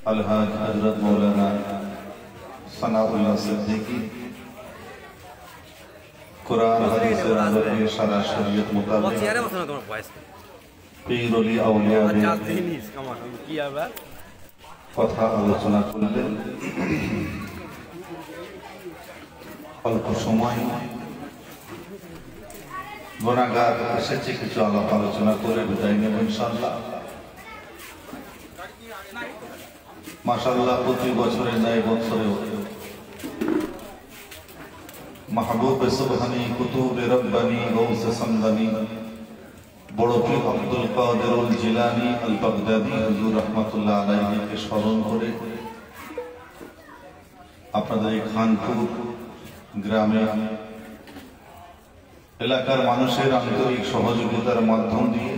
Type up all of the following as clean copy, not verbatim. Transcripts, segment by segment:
अलहाज हजरत मौलाना सनाउल्लाह सिद्दीकी कुरान हदीसेर आलोके सारा शरीयत मुताबिक पीर ओली आउलिया কথা আলোচনা করলেন। অল্প সময় গুনাহগার এসেছে, কিছু আলাপ আলোচনা করে বিদায় নেব ইনশাআল্লাহ। মাশাআল্লাহ প্রতি বছরের ন্যায় বছরেও মাহবুব সুবহানী কুতুব রব্বানী গৌসে সামদানী বড় পীর আব্দুল কাদের জিলানী আল বাগদাদী হুজুর রাহমাতুল্লাহ আলাইহিকে স্মরণ করে আপনাদের এই খানপুর গ্রামে এলাকার মানুষের আন্তরিক সহযোগিতার মাধ্যম দিয়ে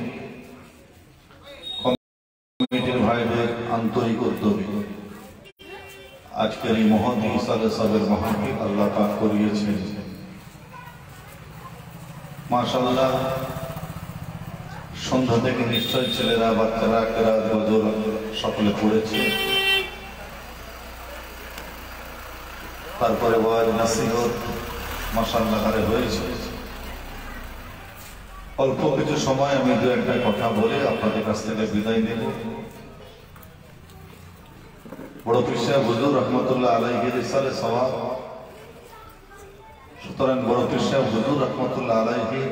কমিটির ভাইদের আন্তরিক উদ্যোগে আজকের এই মহৎ ইসালে সাহেবের মাহফিল আল্লাহ পাক করিয়েছেন। মাশাআল্লাহ সন্ধ্যা থেকে নিশ্চয় ছেলেরা বাচ্চারা কেরাত গজল সকলে পড়েছে, তারপরে ওয়াজ নসিহত মাশাআল্লাহ করে হয়েছে। অল্প কিছু সময় আমি দু একটা কথা বলে আপনাদের কাছ থেকে বিদায় নেব। বড় পীর সাহেব হুজুর রহমতুল্লাহ আলাইহির ইসালে সওয়াব, সুতরাং বড় পীর সাহেব হুজুর রহমতুল্লাহ আলাইহি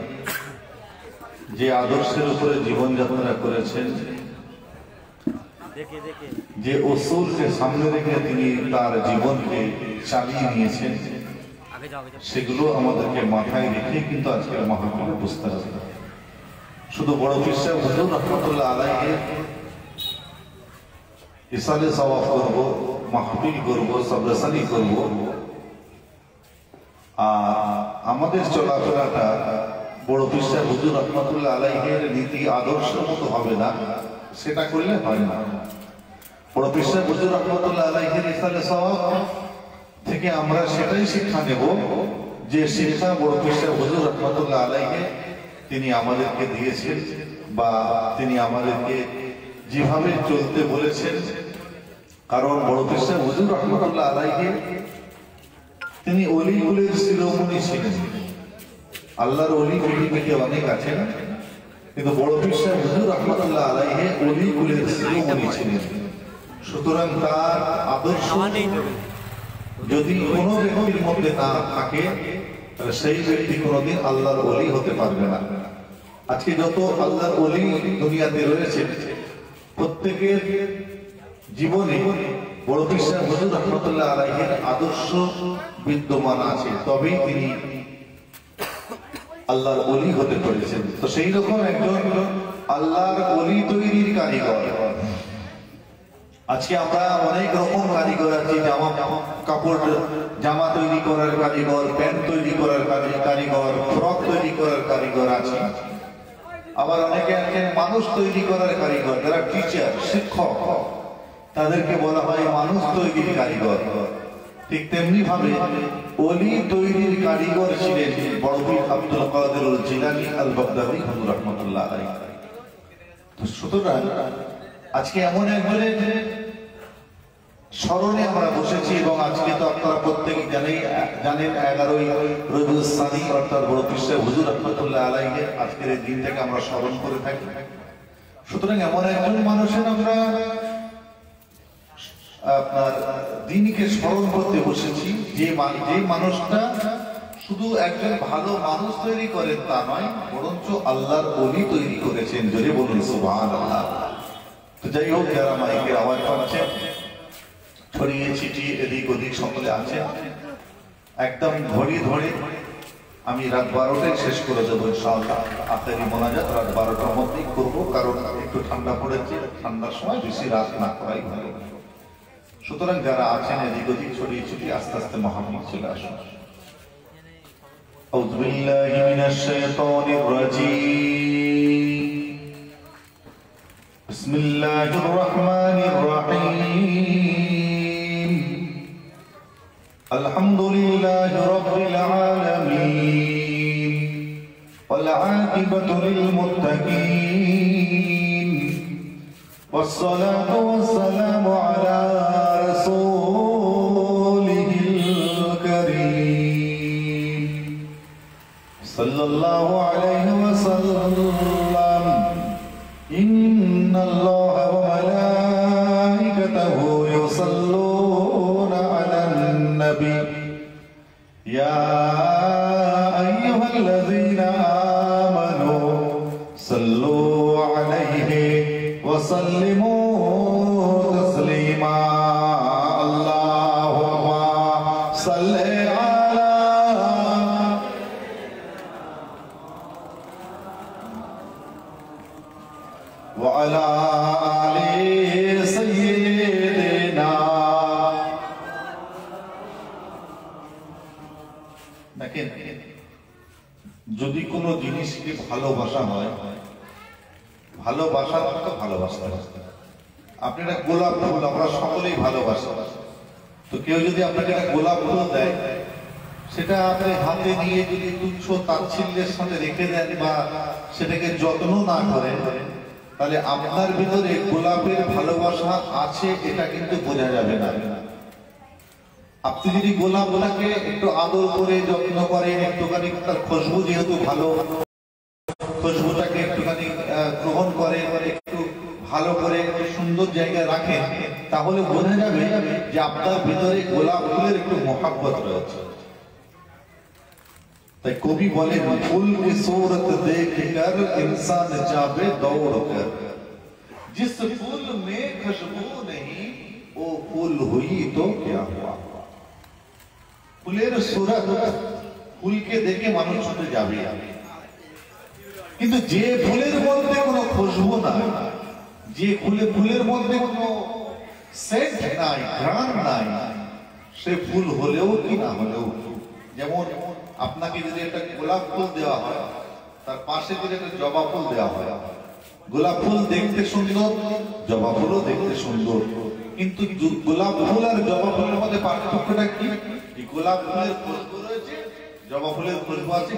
যে আদর্শের উপরে জীবনযাত্রা করেছেন, যে উসুলকে সামনে রেখে তিনি তার জীবনকে চালিয়ে নিয়েছেন, সেগুলো আমাদেরকে মাথায় রেখে কিন্তু আজকের মাহফিলে বুঝতে হবে। শুধু বড় পীর সাহেব হুজুর রহমতুল্লাহ আলাইহির ইসালে সওয়াব করব, মাহফিল করব, সবরসানি করব, আর আমাদের চলাফেরাটা বড় পীর সাহেব হুজুর রহমতুল্লাহ আলাইহির নীতি আদর্শের মতো হবে না, সেটা করলে হয় না। বড় পীর সাহেব হুজুর রহমতুল্লাহ আলাইহির ইসালে সওয়াব থেকে আমরা সেটাই শিক্ষা নেব যে শিক্ষা বড় পীর সাহেব হুজুর রহমতুল্লাহ আলাইহি তিনি আমাদেরকে দিয়েছেন বা তিনি আমাদেরকে যেভাবে চলতে বলেছেন। কারণ বড় পীর সাহেব হুজুর রহমতুল্লাহ আলাইহি তিনি ওলিগুলের শিরোমণি ছিলেন। আল্লাহর ওলি পৃথিবীতে অনেক আছেন, কিন্তু বড় পীর সাহেব হুজুর রহমতুল্লাহ আলাইহি ওলিগুলের শিরোমণি ছিলেন। সুতরাং তার আদর্শ যদি কোনো ব্যক্তির মধ্যে না থাকে তাহলে সেই ব্যক্তি কোনোদিন আল্লাহর ওলি হতে পারবে না। আজকে যত আল্লাহর ওলি দুনিয়াতে রয়েছে প্রত্যেকের জীবনে বড় পীর সাহেব হুজুর রহমতুল্লাহ আলাইহির আদর্শ বিদ্যমান আছে, তবেই তিনি আল্লাহর ওলি হতে পেরেছেন। তো সেই রকম একজন আল্লাহর ওলি তৈরির কারিগর। আজকে আমরা অনেক রকম কারিগর আছি, জামা তৈরি করার কারিগর, প্যান্ট তৈরি করার কারিগর, ফ্রক তৈরি করার কারিগর আছে। আবার অনেকে আছেন মানুষ তৈরি করার কারিগর, যারা টিচার শিক্ষক, তাদেরকে বলা হয় মানুষ তৈরির কারিগর। ঠিক তেমনি ভাবে ওলি তৈরির কারিগর ছিলেন বড় পীর আব্দুল কাদের জিলানী আল বাগদাদী হুজুর রাহমাতুল্লাহ আলাইহি। সুতরাং আজকে এমন একজনের স্মরণে আমরা বসেছি এবং আজকে তো আপনারা প্রত্যেকে জানেন 11ই রবিউল সানি অর্থাৎ বড় পীর সাহেব হুজুর রাহমাতুল্লাহ আলাইহি আজকের এই দিনটাকে আমরা স্মরণ করে থাকি। সুতরাং এমন একজন মানুষের আমরা আপনার দিনকে স্মরণ করতে বসেছি, যে মানুষটা শুধু একজন ভালো মানুষ তৈরি করেন তা নয়, বরঞ্চ আল্লাহর ওলি তৈরি করেছেন। জোরে বলুন সুবহানাল্লাহ। তো যাই হোক, যারা মাইকের আওয়াজ পাচ্ছেন ছড়িয়ে ছিটিয়ে এদিক ওদিক সকলে আছেন, একদম ঘড়ি ধরে আমি রাত 12টায় শেষ করে দেবো ইনশাআল্লাহ। আখেরি মোনাজাত রাত 12টার মধ্যেই করবো, কারণ একটু ঠান্ডা পড়েছে, ঠান্ডার সময় বেশি রাত না করাই ভালো। সুতরাং যারা আছেন এদিক ওদিক ছড়িয়ে ছিটিয়ে আস্তে আস্তে মহামিল চলে আসুন। আউযু বিল্লাহি মিনাশ শাইতানির রাজীম। বিসমিল্লাহির রহমানির রহিম। আলহামদুলিল্লাহি রাব্বিল আলামিন ওয়াল আকিবাতু লিল মুত্তাকিন والصلاة والسلام على নবী ইয়া আইয়ুহাল্লাযীনা আমানু সাল্লু আলাইহি ওয়া সাল্লিমু তাসলিমা আল্লাহুম্মা সাল্লি আলা ওয়া আলা আলি সাইয়্যিদিনা। দেখেন, যদি কোনো জিনিসকে ভালোবাসা হয়, ভালোবাসার মতো ভালোবাসা। আপনি একটা গোলাপ ফুল, আমরা সকলেই ভালোবাসি, তো কেউ যদি আপনাকে একটা গোলাপ ফুল দেয়, সেটা আপনি হাতে নিয়ে যদি তুচ্ছ তাচ্ছিল্যের সাথে রেখে দেন বা সেটাকে যত্ন না করেন, তাহলে আপনার ভিতরে গোলাপের ভালোবাসা আছে এটা কিন্তু বোঝা যাবে না। আপনি যদি গোলাপটাকে একটু আদর করে যত্ন করেন, একটুখানি তার খুশবু যেহেতু ভালো, খুশবুটাকে একটুখানি গ্রহণ করে একটু ভালো করে একটু সুন্দর জায়গায় রাখেন, তাহলে বোঝা যাবে যে আপনার ভিতরে গোলাপ ফুলের একটু মহাব্বত রয়েছে। তাই কবি বলেন, ফুল কি सूरत देखकर इंसान जावे दौड़ कर, जिस फूल में खुशबू नहीं वो फूल हुई तो क्या हुआ। ফুলের सूरत, ফুলকে দেখে মানুষ ছুটে যাবে, কিন্তু যে ফুলের মধ্যে কোনো খুশবু নাই, যে ফুলের মধ্যে কোনো সেন্ট নাই, ঘ্রাণ নাই, সে ফুল হলেও কি না হলেও। যেমন আপনাকে যদি একটা গোলাপ ফুল দেওয়া হয়, তার পাশে যদি একটা জবা ফুল দেওয়া হয়, গোলাপ ফুল দেখতে সুন্দর, জবা ফুলও দেখতে সুন্দর, কিন্তু গোলাপ ফুল আর জবা ফুলের মধ্যে পার্থক্যটা কি? গোলাপ ফুলের খুশবু রয়েছে, জবা ফুলের খুশবু আছে।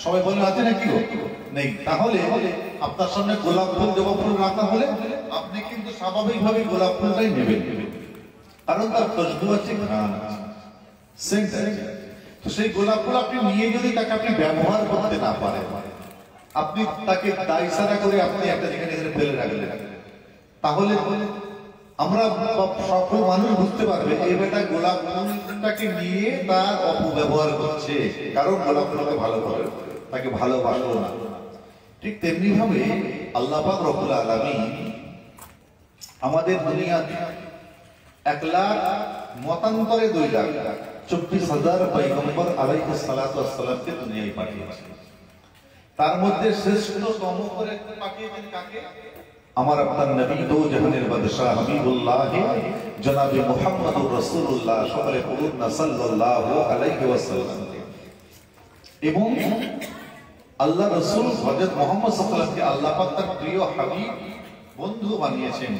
সবাই বলে আছে নাকি? নেই। তাহলে আপনার সামনে গোলাপ ফুল জবা ফুল রাখা হলে আপনি কিন্তু স্বাভাবিকভাবে গোলাপ ফুলটাই নেবেন, কারণ তার খুশবু আছে, ঘ্রাণ আছে, সেন্ট আছে। তো সেই গোলাপ ফুল আপনি নিয়ে যদি তাকে আপনি ব্যবহার করতে না পারেন, আপনি তাকে দায়সারা করে আপনি একটা যেখানে ফেলে রাখলেন, তাহলে আমরা সকল মানুষ বুঝতে পারবে এই বেটা গোলাপ ফুলটাকে নিয়ে তার অপব্যবহার করছে, কারণ গোলাপ ফুলকে ভালো করে, তাকে ভালোবাসলো না। ঠিক তেমনি ভাবে আল্লাহ পাক রব্বুল আলামিন আমাদের দুনিয়াতে 1 লাখ মতান্তরে 2 লাখ 24,000 পয়গম্বর আলাইহিস সালাতু ওয়াস সালামকে দুনিয়ায় পাঠিয়েছেন। তার মধ্যে শ্রেষ্ঠতম করে পাঠিয়েছেন কাকে? আমার আপনার নবী, দো জাহানের বাদশাহ হাবিবুল্লাহ জনাবে মুহাম্মদুর রাসূলুল্লাহ, সকলে পড়ুন না সাল্লাল্লাহু আলাইহি ওয়াসাল্লাম। এবং আল্লাহ রাসূল হযরত মুহাম্মদ সাল্লাল্লাহু আলাইহি ওয়াসাল্লামকে আল্লাহ পাক তার প্রিয় হাবিব বন্ধু বানিয়েছেন।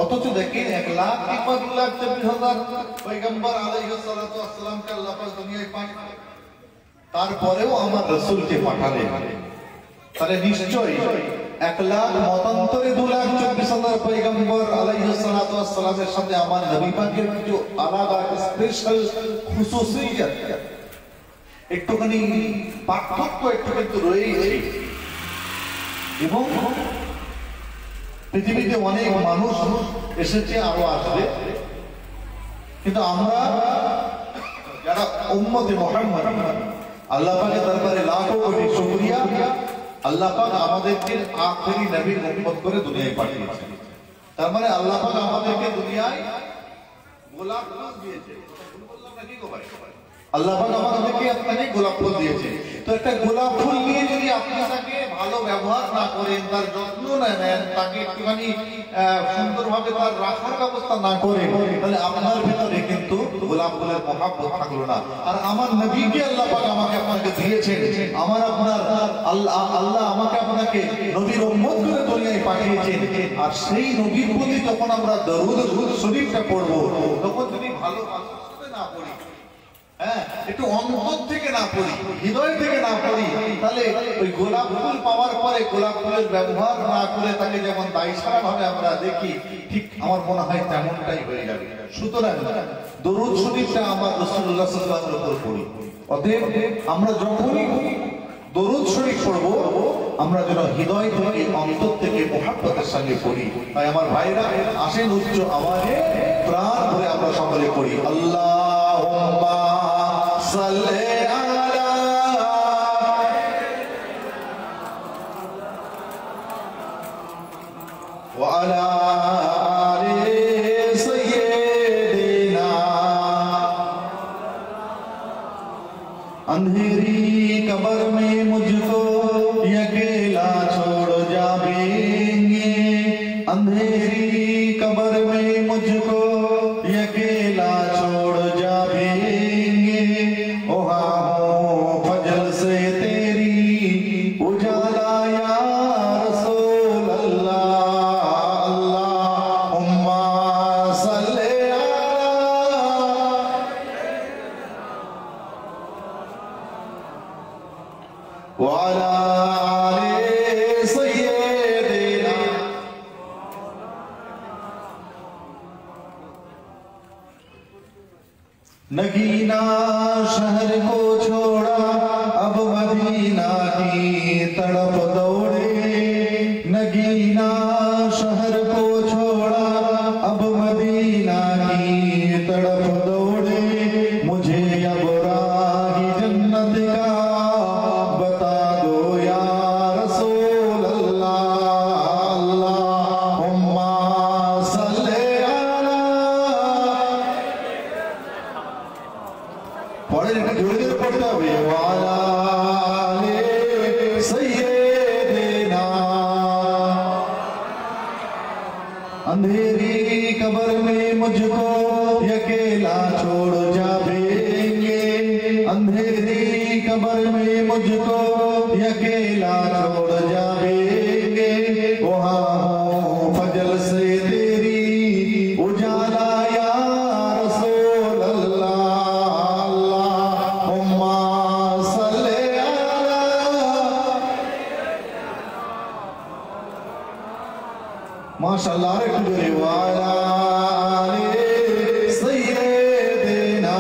অথচ দেখেন 1,54,000 পয়গম্বর আলাইহিস সালাতু ওয়াস সালামকে আল্লাহ পাক দুনিয়ায় পাঠালেন, তারপরেও আমার রাসূলকে পাঠালেন। তাহলে নিশ্চয়ই 1 লাখ মতান্তরে 2,24,000 পয়গম্বর আলাইহিস সালাতু ওয়াস সালামের সাথে আমার নবী পাকের কিছু আলাদা স্পেশাল খুসুসিয়ত, একটুখানি পার্থক্য একটু কিন্তু রয়েছে। এবং পৃথিবীতে অনেক মানুষ এসেছে, আরো আসবে, কিন্তু আমরা যারা উম্মতে মুহাম্মদ, আল্লাহ পাকের দরবারে লাখো কোটি শুকরিয়া, আল্লাহ পাক আমাদেরকে আখেরি নবীর উম্মত করে দুনিয়ায় পাঠিয়েছেন। তার মানে আল্লাহ পাক আমাদেরকে দুনিয়ায় গোলাপ ফুল দিয়েছে। বললাম না কি গো ভাই? আল্লাহ পাক আমাদেরকে আপনাকে গোলাপ ফুল দিয়েছে। তো একটা গোলাপ ফুল নিয়ে যদি আপনি তাকে ভালো ব্যবহার না করেন, তার যত্ন না নেন, তাকে একটুখানি সুন্দরভাবে তার রাখার ব্যবস্থা না করেন, তাহলে আপনার ভিতরে কিন্তু গোলাপ ফুলের মহাব্বত থাকলো না। আর আমার নবীকে আল্লাহ পাক আমাকে আপনাকে দিয়েছেন, আমার আপনার আল্লাহ আমাকে আপনাকে নবীর উম্মত করে দুনিয়ায় পাঠিয়েছেন। আর সেই নবীর প্রতি যখন আমরা দরুদ শরীফটা পড়বো, তখন যদি ভালো না পড়ি, একটু অন্তর থেকে না পড়ি, হৃদয় থেকে না পড়ি, তাহলে ওই গোলাপ ফুল পাওয়ার পরে গোলাপ ফুলের ব্যবহার না করে তাকে যেমন দায়সারা ভাবে আমরা দেখি, ঠিক আমার মনে হয় তেমনটাই হয়ে যাবে। সুতরাং দরুদ শরীফটা আমার রাসূলুল্লাহ সাল্লাল্লাহু আলাইহি ওয়াসাল্লামের উপর পড়ি। অতএব আমরা যখনই দরুদ শরীফ পড়বো, আমরা যেন হৃদয় থেকে, অন্তর থেকে মুহাব্বতের সঙ্গে পড়ি। তাই আমার ভাইরা আসেন, উচ্চ আওয়াজে প্রাণ ভরে আমরা সকলে পড়ি, আল্লাহ अंधेरी कब्र में मुझको अकेला छोड़ जाएंगे, अंधेरी कब्र में मुझको अकेला छोड़ जाएंगे। ओहा फजल से तेरी उजाला या रसूल अल्लाह, अल्लाहुम्मा सल्ले वाला आले सय्यदना। नगीना शहर को छोड़ा अब मदीना की तड़प दौड़े, नगीना शहर को छोड़ा अब मदीना की तड़प दौड़े। मुझे अब राही जन्नत का बता दो या रसूल अल्लाह, अल्लाहुम्मा सल्ले अला। पढ़े जोड़े जोड़े पढ़ते हुए वाला आले सय्यदना। अंधेरी कब्र में मुझको अकेला छोड़ जाएंगे, अंधेरी कब्र में मुझको अकेला छोड़ जाएंगे। वहाँ फजल से तेरी उजाला या रसूल अल्लाह, अल्लाहुम्मा सल्ले अला। माशाअल्लाह रे कुदरे वाला आले सय्यदना।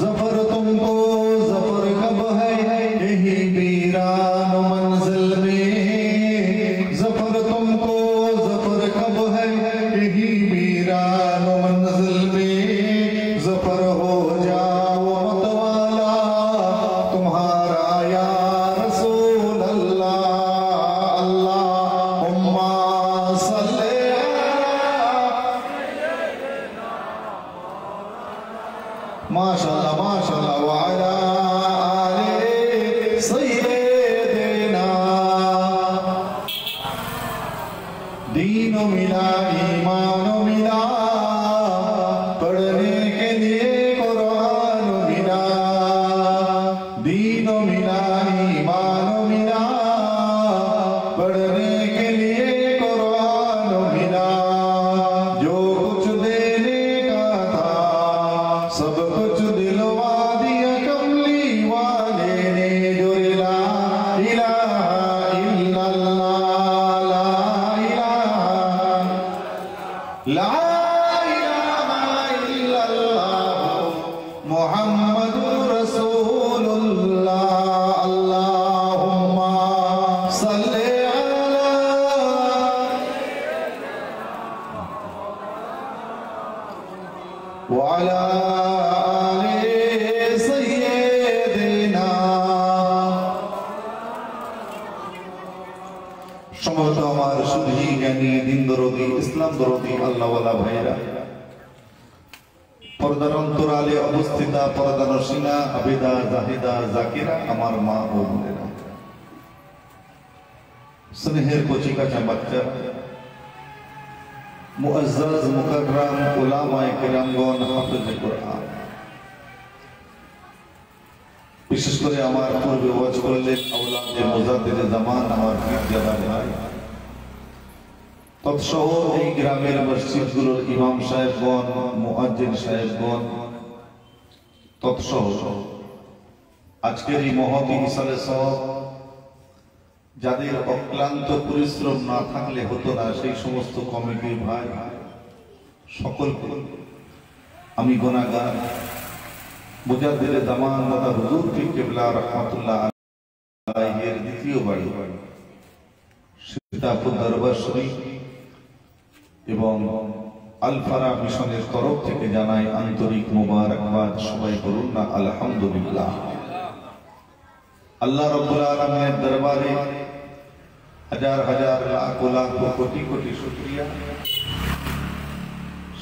ज़फ़र तुमको ज़फ़र कब है यही वीरान मंजिल में, ज़फ़र तुमको ज़फ़र कब है यही वीरान मंजिल में। ज़फ़र हो जाओ मतवाला तुम्हारा या रसूल अल्लाह, अल्लाहुम्मा सल्ले अला। माशाअल्लाह माशाअल्लाह वाला आले सय्यदना। दीनो मिला ईमानो मिला, पढ़ने के लिए कुरान मिला। दीनो मिला ईमानो मिला, पढ़ने के लिए कुरान मिला। जो कुछ देने का था सब कुछ दिलवा दिया कमली वाले ने। जो ला इलाहा इल्लल्लाह, ला इलाहा इल्लल्लाह मुहम्मदुर रसूलुल्लाह, अल्लाहुम्मा सल्ले अला। वाला आले सय्यदना। সম্ভবত আমার সুধী জ্ঞানী দিন দরদি ইসলাম দরদি আল্লাহওয়ালা ভাইরা, পর্দার অন্তরালে অবস্থিতা পর্দা নসিনা আবেদা জাহিদা জাকিরা, আমার মা ও বোনেরা, স্নেহের কচি কাঁচা বাচ্চা, মুআজ্জাজ মুকাররাম উলামায়ে কেরামগণ, হাফেজে কোরআন, বিশেষ করে আমার পূর্বে ওয়াজ করলেন আওলাদে মুজাদ্দিদে জামান আমার পীরজাদা ভাই, তৎসহ এই গ্রামের মসজিদগুলোর ইমাম সাহেবগণ, মুয়াজ্জিন সাহেবগণ, তৎসহ আজকের এই মহৎ ইসালে সওয়াব যাদের অক্লান্ত পরিশ্রম না থাকলে হতো না, সেই সমস্ত কমিটির ভাই সকলকে আমি গুনাহগার মুজাদ্দিদে জামান দাদা হুজুর পীর কেবলা রাহমাতুল্লাহ আলাইহির দ্বিতীয় বাড়ি সীতাপুর দরবার শরীফ এবং আল ফারা মিশনের তরফ থেকে জানাই আন্তরিক মোবারকবাদ। সবাই বলুন না আলহামদুলিল্লাহ। আল্লাহ রাব্বুল আলামিনের দরবারে হাজার হাজার লাখ লাখ কোটি কোটি শুকরিয়া।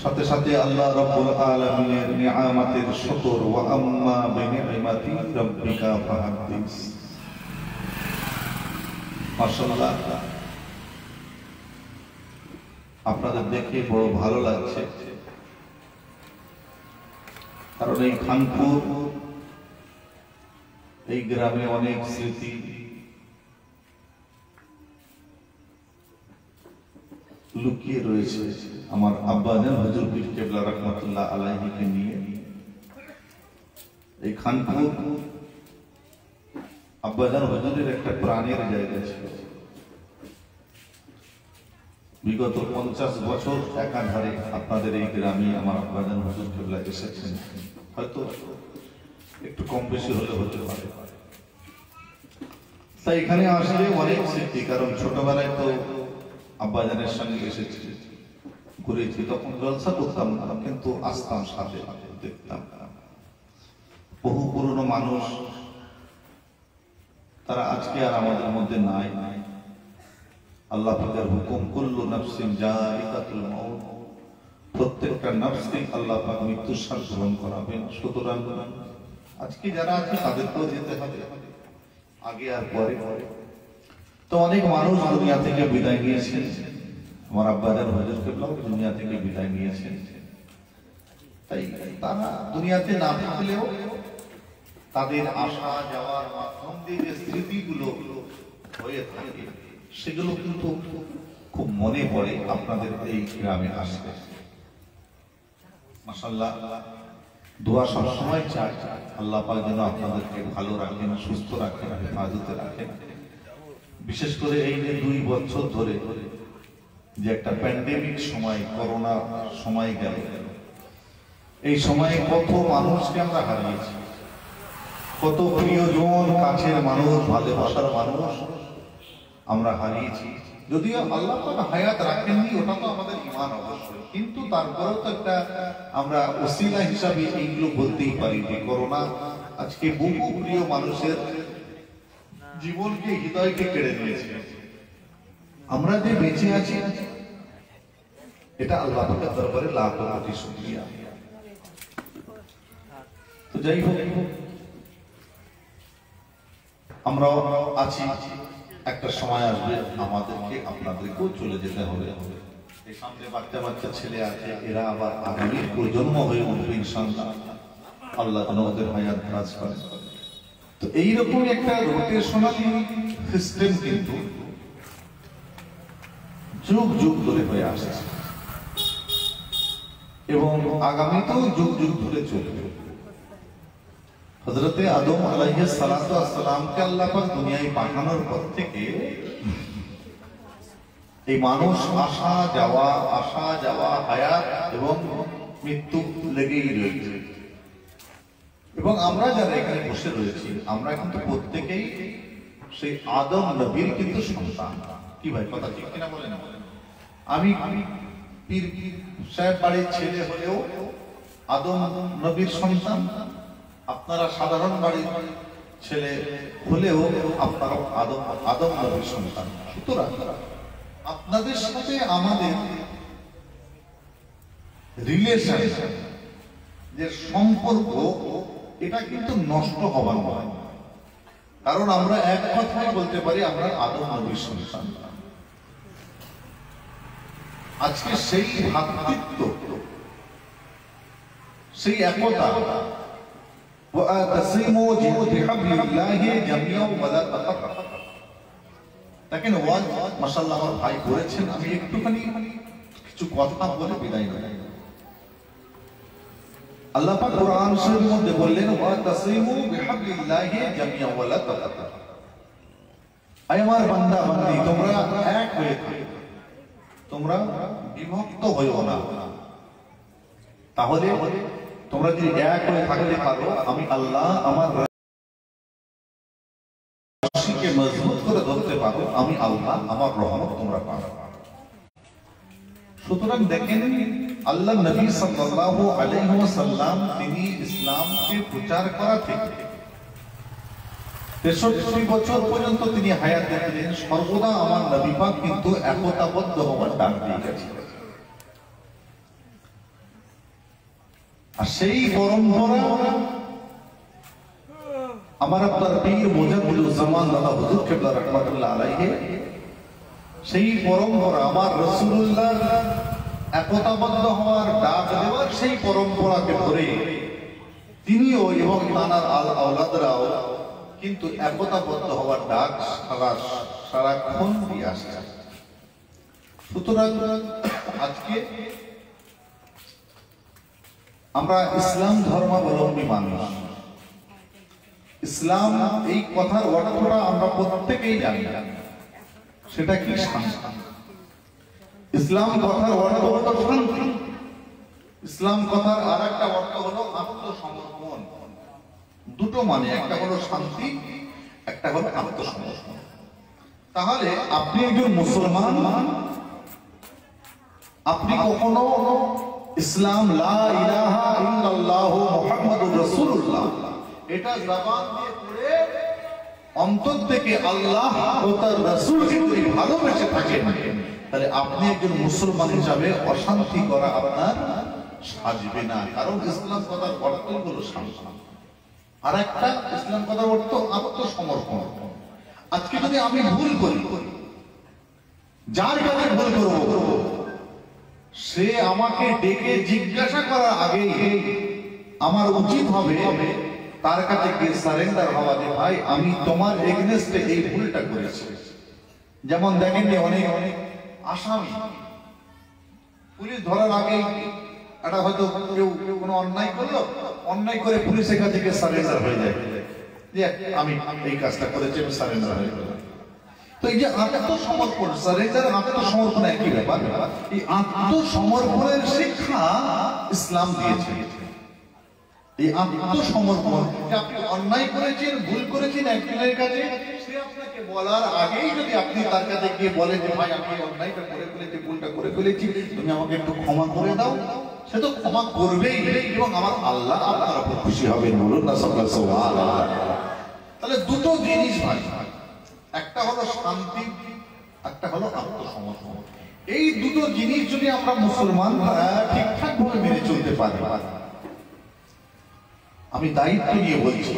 সাথে সাথে আল্লাহ রাব্বুল আলামিনের নিয়ামতের শুকর। ওয়া আম্মা বিনিআমাতি রাব্বিকা ফাহাদ্দিস। মাশাআল্লাহ, আপনাদের দেখে বড় ভালো লাগছে, কারণ এই খানপুর, এই গ্রামে অনেক স্মৃতি লুকিয়ে রয়েছে। আমার আব্বাজান হুজুর পীর কেবলা রাহমাতুল্লাহ আলাইহিকে নিয়ে এই খানপুর আব্বাজান হুজুরের একটা প্রাণের জায়গা ছিল। বিগত 50 বছর একাধারে আপনাদের এই গ্রামে আমার আব্বাজান হুজুর কেবলা এসেছেন। হয়তো একটু কম বেশি হলে হতে পারে। তাই এখানে আসলে অনেক স্মৃতি, কারণ ছোটবেলায় তো আব্বাজানের সঙ্গে এসেছি, ঘুরেছি। তখন জলসা করতাম না, কিন্তু আসতাম, সাথে দেখতাম। বহু পুরনো মানুষ, তারা আজকে আর আমাদের মধ্যে নাই। আল্লাহ পাকের হুকুম, কুল্লু নাফসিন যায়িকাতুল মাউত, প্রত্যেকটা নফসকে আল্লাহ পাক মৃত্যুর স্বাদ গ্রহণ করাবেন। সুতরাং আজকে যারা আছে তাদেরকেও যেতে হবে, আগে আর পরে। তো অনেক মানুষ দুনিয়া থেকে বিদায় নিয়েছেন। আমার আব্বাজান হুজুর কেবলাও দুনিয়া থেকে বিদায় নিয়েছেন। তাই তারা দুনিয়াতে না থাকলেও তাদের আসা যাওয়ার মাধ্যম দিয়ে যে স্মৃতিগুলো হয়ে থাকে, সেগুলো কিন্তু খুব মনে পড়ে আপনাদের এই গ্রামে আসলে। মাশাআল্লাহ, দোয়া সবসময় চাই আল্লাহ পাক যেন আপনাদেরকে ভালো রাখেন, সুস্থ রাখেন, হেফাজতে রাখেন। বিশেষ করে এই যে 2 বছর ধরে যে একটা প্যান্ডেমিক সময়, করোনা সময় গেল, এই সময়ে কত মানুষকে আমরা হারিয়েছি, কত প্রিয়জন, কাছের মানুষ, ভালোবাসার মানুষ আমরা হারিয়েছি। যদিও আল্লাহ তাআলা হায়াত রাখেননি, ওটা তো আমাদের ঈমান অবশ্যই, কিন্তু তারপরেও তো একটা আমরা ওসিলা হিসাবে এইগুলো বলতেই পারি যে করোনা আজকে বহু প্রিয় মানুষের জীবনকে, হৃদয়কে কেড়ে নিয়েছে। আমরা যে বেঁচে আছি এটা আল্লাহ পাকের দরবারে লাখ কোটি শুকরিয়া। তো যাই হোক, আমরাও আছি, একটা সময় আসবে আমাদেরকে আপনাদেরকেও চলে যেতে হবে। এই সামনে বাচ্চা বাচ্চা ছেলে আছে, এরা আবার আগামীর প্রজন্ম হয়ে উঠবে ইনশাআল্লাহ। আল্লাহ যেন ওদের হায়াত দারাজ করেন। তো এইরকম একটা রোটেশনাল সিস্টেম কিন্তু যুগ যুগ ধরে হয়ে আসছে এবং আগামীতেও যুগ যুগ ধরে চলবে। হযরতে আদম আলাইহিস সালাতু ওয়াস সালামকে আল্লাহ পাক দুনিয়ায় পাঠানোর পর থেকে এই মানুষ আসা যাওয়া হায়াত এবং মৃত্যু লেগেই রয়েছে। এবং আমরা যারা এখানে বসে রয়েছি, আমরা কিন্তু প্রত্যেকেই সেই আদম নবীর কিন্তু সন্তান। কি ভাই, কথা ঠিক কিনা বলেন? আমি পীর সাহেব বাড়ির ছেলে হলেও আদম নবীর সন্তান, আপনারা সাধারণ বাড়ির ছেলে হলেও আপনারা আদম নবীর সন্তান। সুতরাং আপনাদের সাথে আমাদের রিলেশন, যে সম্পর্ক, এটা কিন্তু নষ্ট হবার নয়। কারণ আমরা এক কথায় বলতে পারি আমরা আদম নবীর সন্তান। আজকে সেই ভ্রাতৃত্ব, সেই একতা, দেখেন ওয়াজ মাশাআল্লাহ আমার ভাই করেছেন, আমি একটুখানি কিছু কথা বলে বিদায় নেব। আল্লাহ পাক কোরআন শরীফের মধ্যে বললেন, ওয়া তাসিমু বিহাবলিল্লাহি জামিআন ওয়া লা তাফাররাকু। আয় আমার বান্দা বান্দি, তোমরা এক হয়ে থাকো, তোমরা বিভক্ত হইও না। তাহলে তোমরা যদি এক হয়ে থাকতে পারো, আমি আল্লাহ আমার রাশিকে মজবুত করে ধরতে পারো, আমি আল্লাহ আমার রহমত তোমরা পাবে। সুতরাং দেখেন আল্লাহ নবী সাল্লাল্লাহু আলাইহি ওয়াসাল্লাম তিনি ইসলামকে প্রচার করা থেকে 63 বছর পর্যন্ত তিনি হায়াতে ছিলেন, সর্বদা আমার নবী পাক কিন্তু একতাবদ্ধ হওয়ার ডাক দিয়ে গেছেন। আর সেই পরম্পরা আমার আপনার পীর মুজাদ্দিদুজ্জামান দাদা হুজুর কিবলা রাহমাতুল্লাহ আলাইহি, সেই পরম্পরা আমার রাসূলুল্লাহ একতাবদ্ধ হওয়ার ডাক দেওয়ার সেই পরম্পরাকে ধরে তিনিও এবং নানার আওলাদরাও কিন্তু একতাবদ্ধ হওয়ার ডাক সারাক্ষণ দিয়ে আসছে। সুতরাং আজকে আমরা ইসলাম ধর্মাবলম্বী মানুষ, ইসলাম এই কথার অর্থটা আমরা প্রত্যেকেই জানি, সেটা কি? শান্তি। ইসলাম কথার অর্থ হলো শান্তি। ইসলাম কথার আর একটা অর্থ হলো আত্মসমর্পণ। দুটো মানে, একটা হলো শান্তি, একটা হলো আত্মসমর্পণ। তাহলে আপনি একজন মুসলমান, আপনি কখনো ইসলাম লা ইলাহা ইল্লাল্লাহু মুহাম্মাদুর রাসূলুল্লাহ এটা জবান দিয়ে পড়ে অন্তর থেকে আল্লাহ ও তার রাসূলকে যদি ভালোবেসে থাকেন, তাহলে আপনি একজন মুসলমান হিসাবে অশান্তি করা আপনার সাজবে না। কারণ ইসলাম কথার অর্থ হলো শান্তি, আর একটা ইসলাম কথার অর্থ আত্মসমর্পণ। আজকে যদি আমি ভুল করি, যার কাছে ভুল করব, সে আমাকে ডেকে জিজ্ঞাসা করার আগে আমার উচিত হবে তার কাছে গিয়ে সারেন্ডার হওয়া, যে ভাই আমি তোমার এগেনস্টে এই ভুলটা করেছি। যেমন দেখেন যে অনেক অনেক আসামি পুলিশ ধরার আগে একটা হয়তো কেউ কোনো অন্যায় করলো, অন্যায় করে পুলিশের কাছে গিয়ে সারেন্ডার হয়ে যায়, যে আমি এই কাজটা করেছি, আমি সারেন্ডার হয়ে গেলাম। তো এই যে আত্মসমর্পণ, সারেন্ডার আত্মসমর্পণ একই ব্যাপার। এই আত্মসমর্পণের শিক্ষা ইসলাম দিয়েছে। এই আত্মসমর্পণ, যে আপনি অন্যায় করেছেন, ভুল করেছেন একজনের কাছে, সে আপনাকে বলার আগেই যদি আপনি তার কাছে গিয়ে বলেন যে ভাই আমি অন্যায়টা করে ফেলেছি, ভুলটা করে ফেলেছি, তুমি আমাকে একটু ক্ষমা করে দাও, সে তো ক্ষমা করবেই এবং আমার আল্লাহ আপনার উপর খুশি হবেন। বলুন না সুবহানাল্লাহ। তাহলে দুটো জিনিস ভাই, একটা হলো শান্তি, একটা হলো আত্মসমর্পণ। এই দুটো জিনিস যদি আমরা মুসলমানরা ঠিকঠাক ভাবে মেনে চলতে পারি, আমি দায়িত্ব নিয়ে বলছি,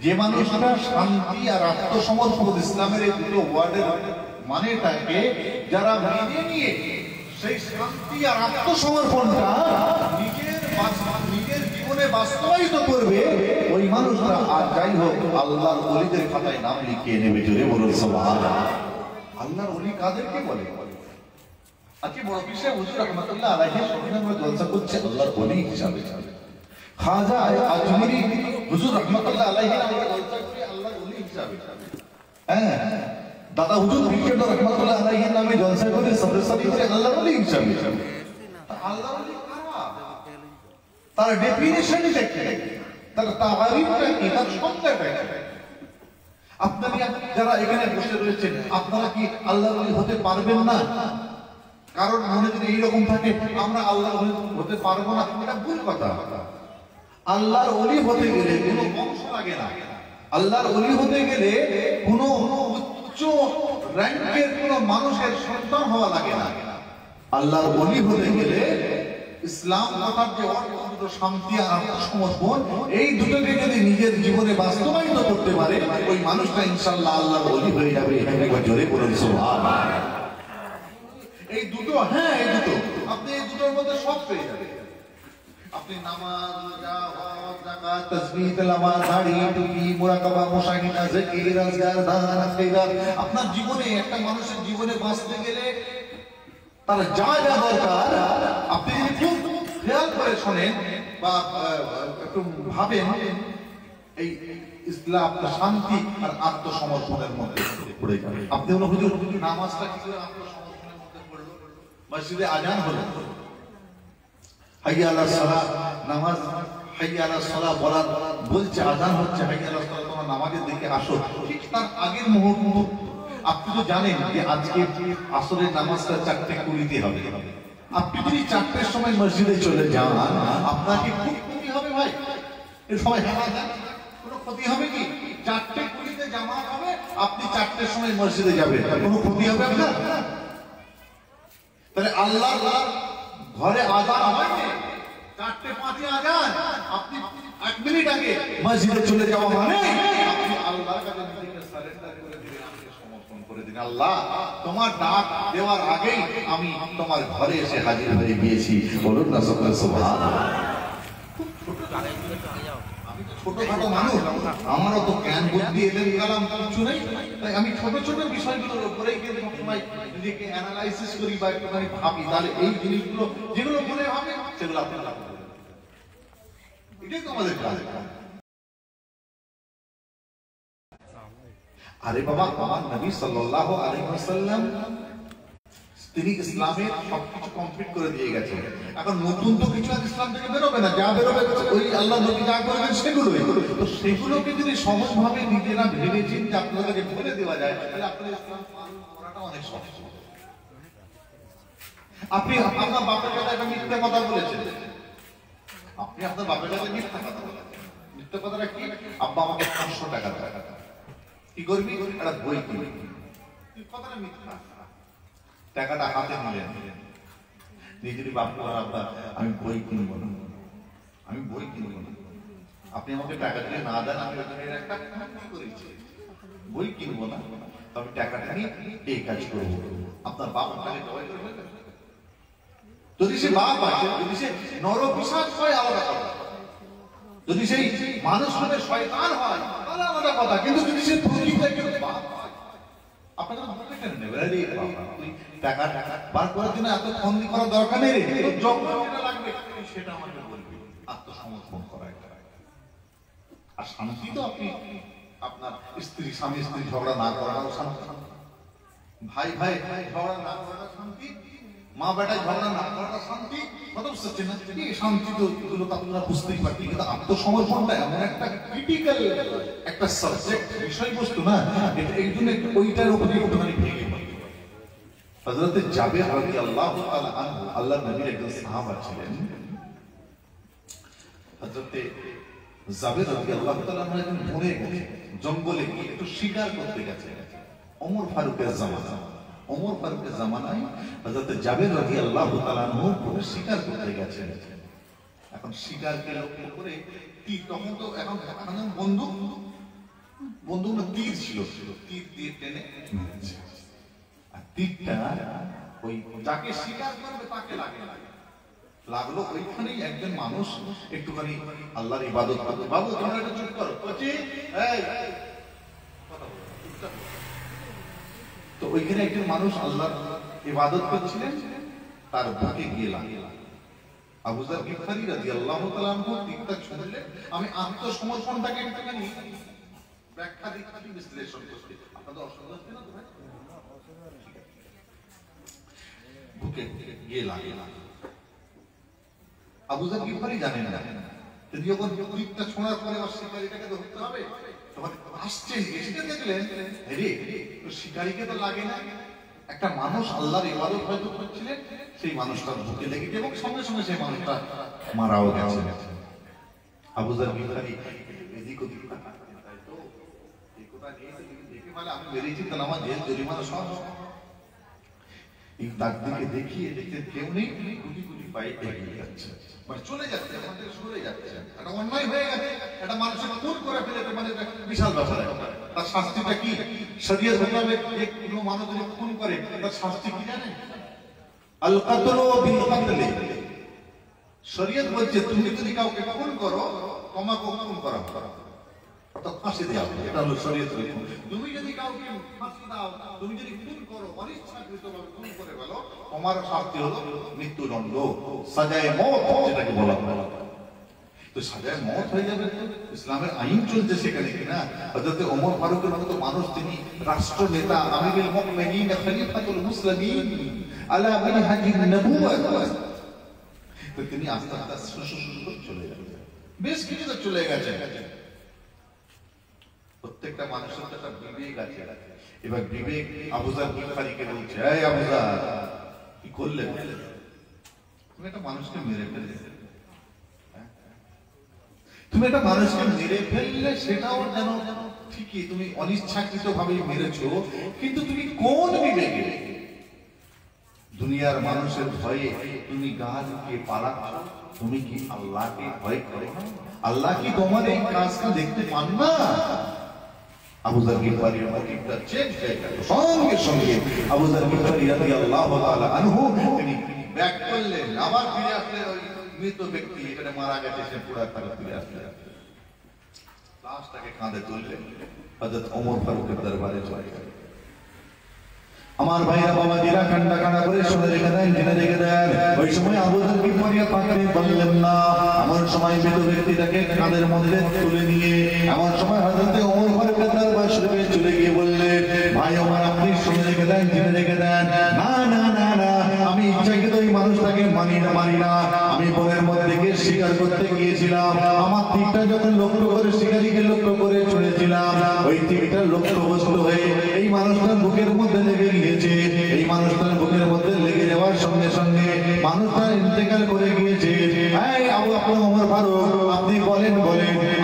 যে মানুষরা শান্তি আর আত্মসমর্পণ ইসলামের এই দুটো ওয়ার্ডের মানেটাকে যারা মেনে নিয়ে সেই শান্তি আর আত্মসমর্পণটা নিজের জীবনে বাস্তবায়িত করবে, ওই মানুষরা আর যাই হোক আল্লাহর ওলিদের খাতায় নাম লিখিয়ে নেবে। জোরে বলুন সুবহানাল্লাহ। আল্লাহর ওলি কাদেরকে বলে? আজকে বড় পীর সাহেব হুজুর রাহমাতুল্লাহ আলাইহির সঙ্গে আমরা জলসা করছি আল্লাহর ওলি হিসাবে। খাজা আজমিরি হুজুর রাহমাতুল্লাহ আলাইহি আমরা জলসা করি আল্লাহর ওলি হিসাবে। হ্যাঁ, দাদা হুজুর পীর রাহমাতুল্লাহ আলাইহি নামে জলসা করি সবরে করে আল্লাহর ওলি হিসাবে। আল্লাহর ওলি কারা? তার ডেফিনিশনটা কি, তার তাআরিফটা কি, তার সংজ্ঞাটা কি? আপনারা যারা এখানে বসে রয়েছেন, আপনারা কি আল্লাহর ওলি হতে পারবেন না? কারণ মনে যদি এইরকম থাকে আমরা আল্লাহর ওলি হতে পারবো না, এটা ভুল কথা। আল্লাহর ওলি হতে গেলে কোনো বংশ লাগে না। আল্লাহর ওলি হতে গেলে কোনো উচ্চ র্যাঙ্কের কোনো মানুষের সন্তান হওয়া লাগে না। আল্লাহর ওলি হতে গেলে ইসলাম কথার যে অর্থ শান্তি আর আত্মসমর্পণ, এই দুটোকে যদি নিজের জীবনে বাস্তবায়িত করতে পারে, ওই মানুষটা ইনশাআল্লাহ আল্লাহর ওলি হয়ে যাবে। একবার জোরে বলুন সুবহানাল্লাহ। এই দুটো, হ্যাঁ এই দুটো, আপনি এই দুটোর মধ্যে সব পেয়ে যাবেন। আপনি নামাজ, রোজা, হজ, যাকাত, তাসবিহ, তেলাওয়াত, দাড়ি, টুপি, মুরাকাবা, মুশাহিদা, জিকির, আজকার, দান, খিরাত, আপনার জীবনে একটা মানুষের জীবনে বাঁচতে গেলে তার যা যা দরকার আপনি যদি খুব খেয়াল করে শোনেন বা একটু ভাবেন, এই ইসলাম শান্তি আর আত্মসমর্পণের মধ্যে পড়ে যাবে। আপনি হলো হুজুর নামাজটা কি করে আত্মসমর্পণের মধ্যে পড়লো? মসজিদে আজান হলো, হাইয়া আলাস সালাহ, নামাজ হাইয়া আলাস সালাহ বলার বলছে, আজান হচ্ছে, হাইয়া আলাস সালাহ, তোমরা নামাজের দিকে আসো। ঠিক তার আগের মুহূর্ত আপনি তো জানেন যে আজকে আসরের নামাজটা 4:20 হবে, আপনি যদি 4টের সময় মসজিদে চলে যান, আপনার কি খুব ক্ষতি হবে ভাই? এর সময় হেলা যান, কোনো ক্ষতি হবে কি? 4:20 জামাত হবে, আপনি 4টের সময় মসজিদে যাবেন, কোনো ক্ষতি হবে আপনার? তাহলে আল্লাহ ঘরে আযান হয়নি, 4:05 আযান, আপনি 1 মিনিট আগে মসজিদে চলে যাওয়া মানে আপনি আল্লাহর কাছে নিজেকে সারেন্ডার করে দিলেন, আমাকে সমর্পণ করে দিন। আল্লাহ, তোমার ডাক দেওয়ার আগেই আমি তোমার ঘরে এসে হাজির হয়ে গিয়েছি। বলুন না সুবহানাল্লাহ। আমি তো ছোটখাটো মানুষ, আমারও তো জ্ঞান বুদ্ধি এলেন কালাম কিছু নেই, তাই আমি ছোট ছোট বিষয়গুলোর উপরে সবসময় নিজেকে অ্যানালাইসিস করি বা একটুখানি ভাবি, তাহলে এই জিনিসগুলো যেগুলো মনে হবে সেগুলো আপনারা লাভ করবেন। এটাই তো আমাদের কাজ। আরে বাবা, আমার নবী সাল্লাল্লাহু আলাইহি ওয়াসাল্লাম তিনি ইসলামের সবকিছু কমপ্লিট করে দিয়ে গেছেন। এখন নতুন তো কিছু আর ইসলাম থেকে বেরোবে না, যা বেরোবে ওই আল্লাহ নবী যা করবেন সেগুলোই। তো সেগুলোকে যদি সহজভাবে নিজেরা ভেবে চিন্তে আপনাদেরকে বলে দেওয়া যায়, তাহলে আপনাদের ইসলাম পালন করাটা অনেক সহজ। আপনি আপনার বাপের কাছে একটা মিথ্যা কথা বলেছেন, আপনি আপনার বাপের কাছে মিথ্যা কথা বলেছেন। মিথ্যা কথাটা কি? আব্বা আমাকে 500 টাকা দেয়, কি করবি? একটা বই কিনবি। কথাটা মিথ্যা। টাকাটা হাতে নিলেন, নিজের বাপু আর আব্বা, আমি বই কিনবো না, আমি বই কিনবো না, আপনি আমাকে টাকা দিয়ে না দেন, আমি একটা ক্ষতি করেছি, বই কিনবো না, তবে টাকাটা নিয়ে এই কাজ করবো। আপনার বাপ আপনাকে জবাই করবে? যদি সে বাপ আছে, যদি সে নরপিশাচ হয় আলাদা কথা, যদি সেই মানুষ হবে শয়তান হয় তাহলে আলাদা কথা, কিন্তু যদি সে প্রকৃত একজন বাপ হয়, আপনাকে ভাবতে কেন নেবে? তুই টাকা বার করার জন্য এত ফন্দি করার দরকার নেই রে, যখন যেটা লাগবে সেটা আমাকে বলবি। আত্মসমর্পণ করা। আর শান্তি তো আপনি আপনার স্ত্রী স্বামী স্ত্রী ঝগড়া না করাটাও শান্তি, ভাই ভাই ঝগড়া না করাটা শান্তি, মা বেটায় ঝগড়া না করাটা শান্তি। কথা বুঝতে পারছেন না? শান্তি তো আপনারা বুঝতেই পারছি, কিন্তু আত্মসমর্পণটা এমন একটা ক্রিটিক্যাল একটা সাবজেক্ট, বিষয়বস্তু না, এই জন্য ওইটার উপরে একটুখানি ভেঙে পড়ে। হযরত জাবের রাদিয়াল্লাহু তাআলা আনহু আল্লাহর নবীর একজন সাহাবা ছিলেন। হযরত জাবের রাদিয়াল্লাহু তাআলা আনহু একদিন বনে গেছে, জঙ্গলে গিয়ে একটু শিকার করতে গেছে। ওমর ফারুকের জামানা, ওমর ফারুকের জামানায় হযরত জাবের রাদিয়াল্লাহু তাআলা আনহু বনে শিকার করতে গেছেন। এখন শিকারকে লক্ষ্য করে তীর, তখন তো এখন বন্দুক না তীর ছিল, তীর দিয়ে টেনে আর তীরটা ওই যাকে শিকার করবে তাকে লাগলো। ওইখানেই একজন মানুষ একটুখানি আল্লাহর ইবাদত করতে, বাবু তোমরা একটু চুপ করো, তো ওইখানে একজন মানুষ আল্লাহর ইবাদত করছিলেন, তার বুকে গিয়ে লাগলো। আবু যর গিফারী রাদিয়াল্লাহু তাআলা আনহু তীরটা ছুঁড়লে, আমি আত্মসমর্পণটাকে একটুখানি ব্যাখ্যা দিচ্ছি, বিশ্লেষণ করছি, আপনাদের অসুবিধা হচ্ছে না তো ভাই? বুকে গিয়ে লাগলো। আবু যর গিফারী জানেন না, তিনি যখন তীরটা ছোঁড়ার পরে আমার শিকারীটাকে ধরতে হবে, তখন আসছেন, এসে দেখলেন রে শিকারীকে তো লাগে না, একটা মানুষ আল্লাহর ইবাদত হয়তো করছিলেন, সেই মানুষটার বুকে লেগেছে এবং সঙ্গে সঙ্গে সেই মানুষটা মারাও গেছে। আবু যর গিফারী এদিক ওদিক তাকাচ্ছেন, তাই তো এই কথা দেখে বলে আমি বেরিয়েছি, তাহলে আমার জেল জরিমানা সব। এই তার দিকে দেখিয়ে দেখতে কেউ নেই, গুটি গুটি পায়ে এগিয়ে যাচ্ছে, মানে চলে যাচ্ছে, আমাদের সরে যাচ্ছে। একটা অন্যায় হয়ে গেছে, একটা মানুষের খুন করে ফেলেছে, মানে বিশাল ব্যাপার। তার শাস্তিটা কি? শরীয়ত মোতাবেক কোনো মানুষ যদি খুন করে তার শাস্তি কি জানেন? আল কাতলু বিল কাতলি। শরীয়ত বলছে তুমি যদি কাউকে খুন করো, তোমাকে খুন করা হবে, অর্থাৎ ফাঁসি দেওয়া হবে। এটা হলো শরীয়তের হুকুম। তুমি যদি কাউকে ফাঁসি দাও, তুমি যদি খুন করো, অনিচ্ছাকৃতভাবে খুন করে ফেলো, তোমার শাস্তি হলো মৃত্যুদণ্ড, সাজায়ে মওত যেটাকে বলা হয়। তো সাজায়ে মওত হয়ে যাবে, ইসলামের আইন চলছে সেখানে, কিনা? হযরত ওমর ফারুকের মতো মানুষ, তিনি রাষ্ট্র নেতা, আমিরুল মুমিনিন, খলিফাতুল মুসলিমিন আলা মিনহাজিন নবুওয়াত, তো তিনি আস্তে আস্তে চলে যাচ্ছে, বেশ কিছু তো চলে গেছে। প্রত্যেকটা মানুষের একটা বিবেক আছে। এবার বিবেক আবু যর গিফারীকে বলছে, এই আবু যর কি করলে? তুমি একটা মানুষকে মেরে ফেললে, তুমি একটা মানুষকে মেরে ফেললে, সেটাও যেন ঠিকই তুমি অনিচ্ছাকৃত ভাবে মেরেছো, কিন্তু তুমি কোন বিবেকে দুনিয়ার মানুষের ভয়ে তুমি গাছকে পালাচ্ছ? তুমি কি আল্লাহকে ভয় করো না? আল্লাহ কি তোমার এই কাজটা দেখতে পান না? আবু যার গিফারীর মোটিভটা চেঞ্জ হয়ে গেল। সঙ্গে সঙ্গে আবু যার গিফারী রাদিয়াল্লাহু তাআলা আনহু তিনি ব্যাক করলেন, আবার ফিরে আসলেন। ওই মৃত ব্যক্তি এখানে মারা গেছে, সে পুরা তারা ফিরে আসলেন, লাশটাকে কাঁধে তুললেন, হযরত ওমর ফারুকের দরবারে চলে গেলেন। আমার ভাইরা বাবাজিরা ঠান্ডা কান্না করে শুনে রেখে দেন, জেনে রেখে দেন। ওই সময় আবু যার গিফারী থাকতে পারলেন না। এমন সময় মৃত ব্যক্তিটাকে কাঁধের মধ্যে তুলে নিয়ে এমন সময় হযরত ওমর ফারুকের দরবার শরীফে চলে গিয়ে বললেন, ভাই ওমর, আপনি শুনে রেখে দেন, জেনে রেখে দেন। না না না না, আমি ইচ্ছাকৃত ওই মানুষটাকে মানি না। আমি বনের মধ্যে গিয়ে শিকার করতে গিয়েছিলাম। আমার তীরটা যখন লক্ষ্য করে শিকারীকে লক্ষ্য করে ছুঁড়েছিলাম, ওই তীরটা লক্ষ্যবস্তু হয়ে এই মানুষটার বুকের মধ্যে লেগে গিয়েছে। এই মানুষটার বুকের মধ্যে লেগে যাওয়ার সঙ্গে সঙ্গে মানুষটা ইন্তেকাল করে গিয়েছে। এই আবু ওমর ফারুক, আপনি বলেন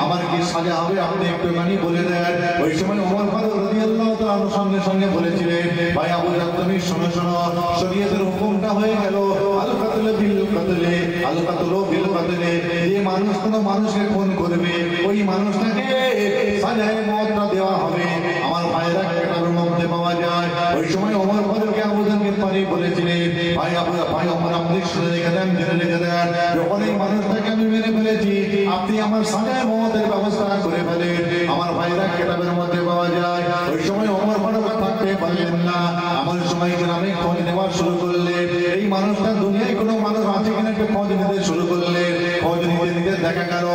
আমার কি সাজা হবে? আপনি একটুখানি বলে দেন। ওই সময় ওমর ফারুক রাদিয়াল্লাহু তাআলা সঙ্গে সঙ্গে বলেছিলেন, ভাই আবু যার, তুমি শোনো, শরীয়তের হুকুমটা হয়ে গেল, আল কাতলু বিল কাতলে, আল কাতলু বিল কাতলে। যে মানুষ কোনো মানুষকে খুন করবে, ওই মানুষটাকে সাজায়ে মওতটা দেওয়া হবে। আমার ভাইরা কেটার মধ্যে পাওয়া যায়। ওই সময় ওমর ফারুককে আবু যার গিফারী বলেছিলেন, ভাই ওমর, আপনি শুনে রেখে দেন, জেনে রেখে দেন, যখন এই মানুষটাকে আমি মেরে ফেলেছি, আপনি আমার সাজায়ে মওতের ব্যবস্থা করে ফেলেন। আমার ভাইরা কেটাবের মধ্যে পাওয়া যায়। ওই সময় ওমর ফারুক থাকতে পারলেন না। এমন সময় গ্রামে খোঁজ নেওয়া শুরু করলেন, এই মানুষটা দুনিয়ায় কোনো মানুষ আছে কিনা একটু খোঁজ নিতে শুরু করলেন। খোঁজ নিতে দেখা গেল,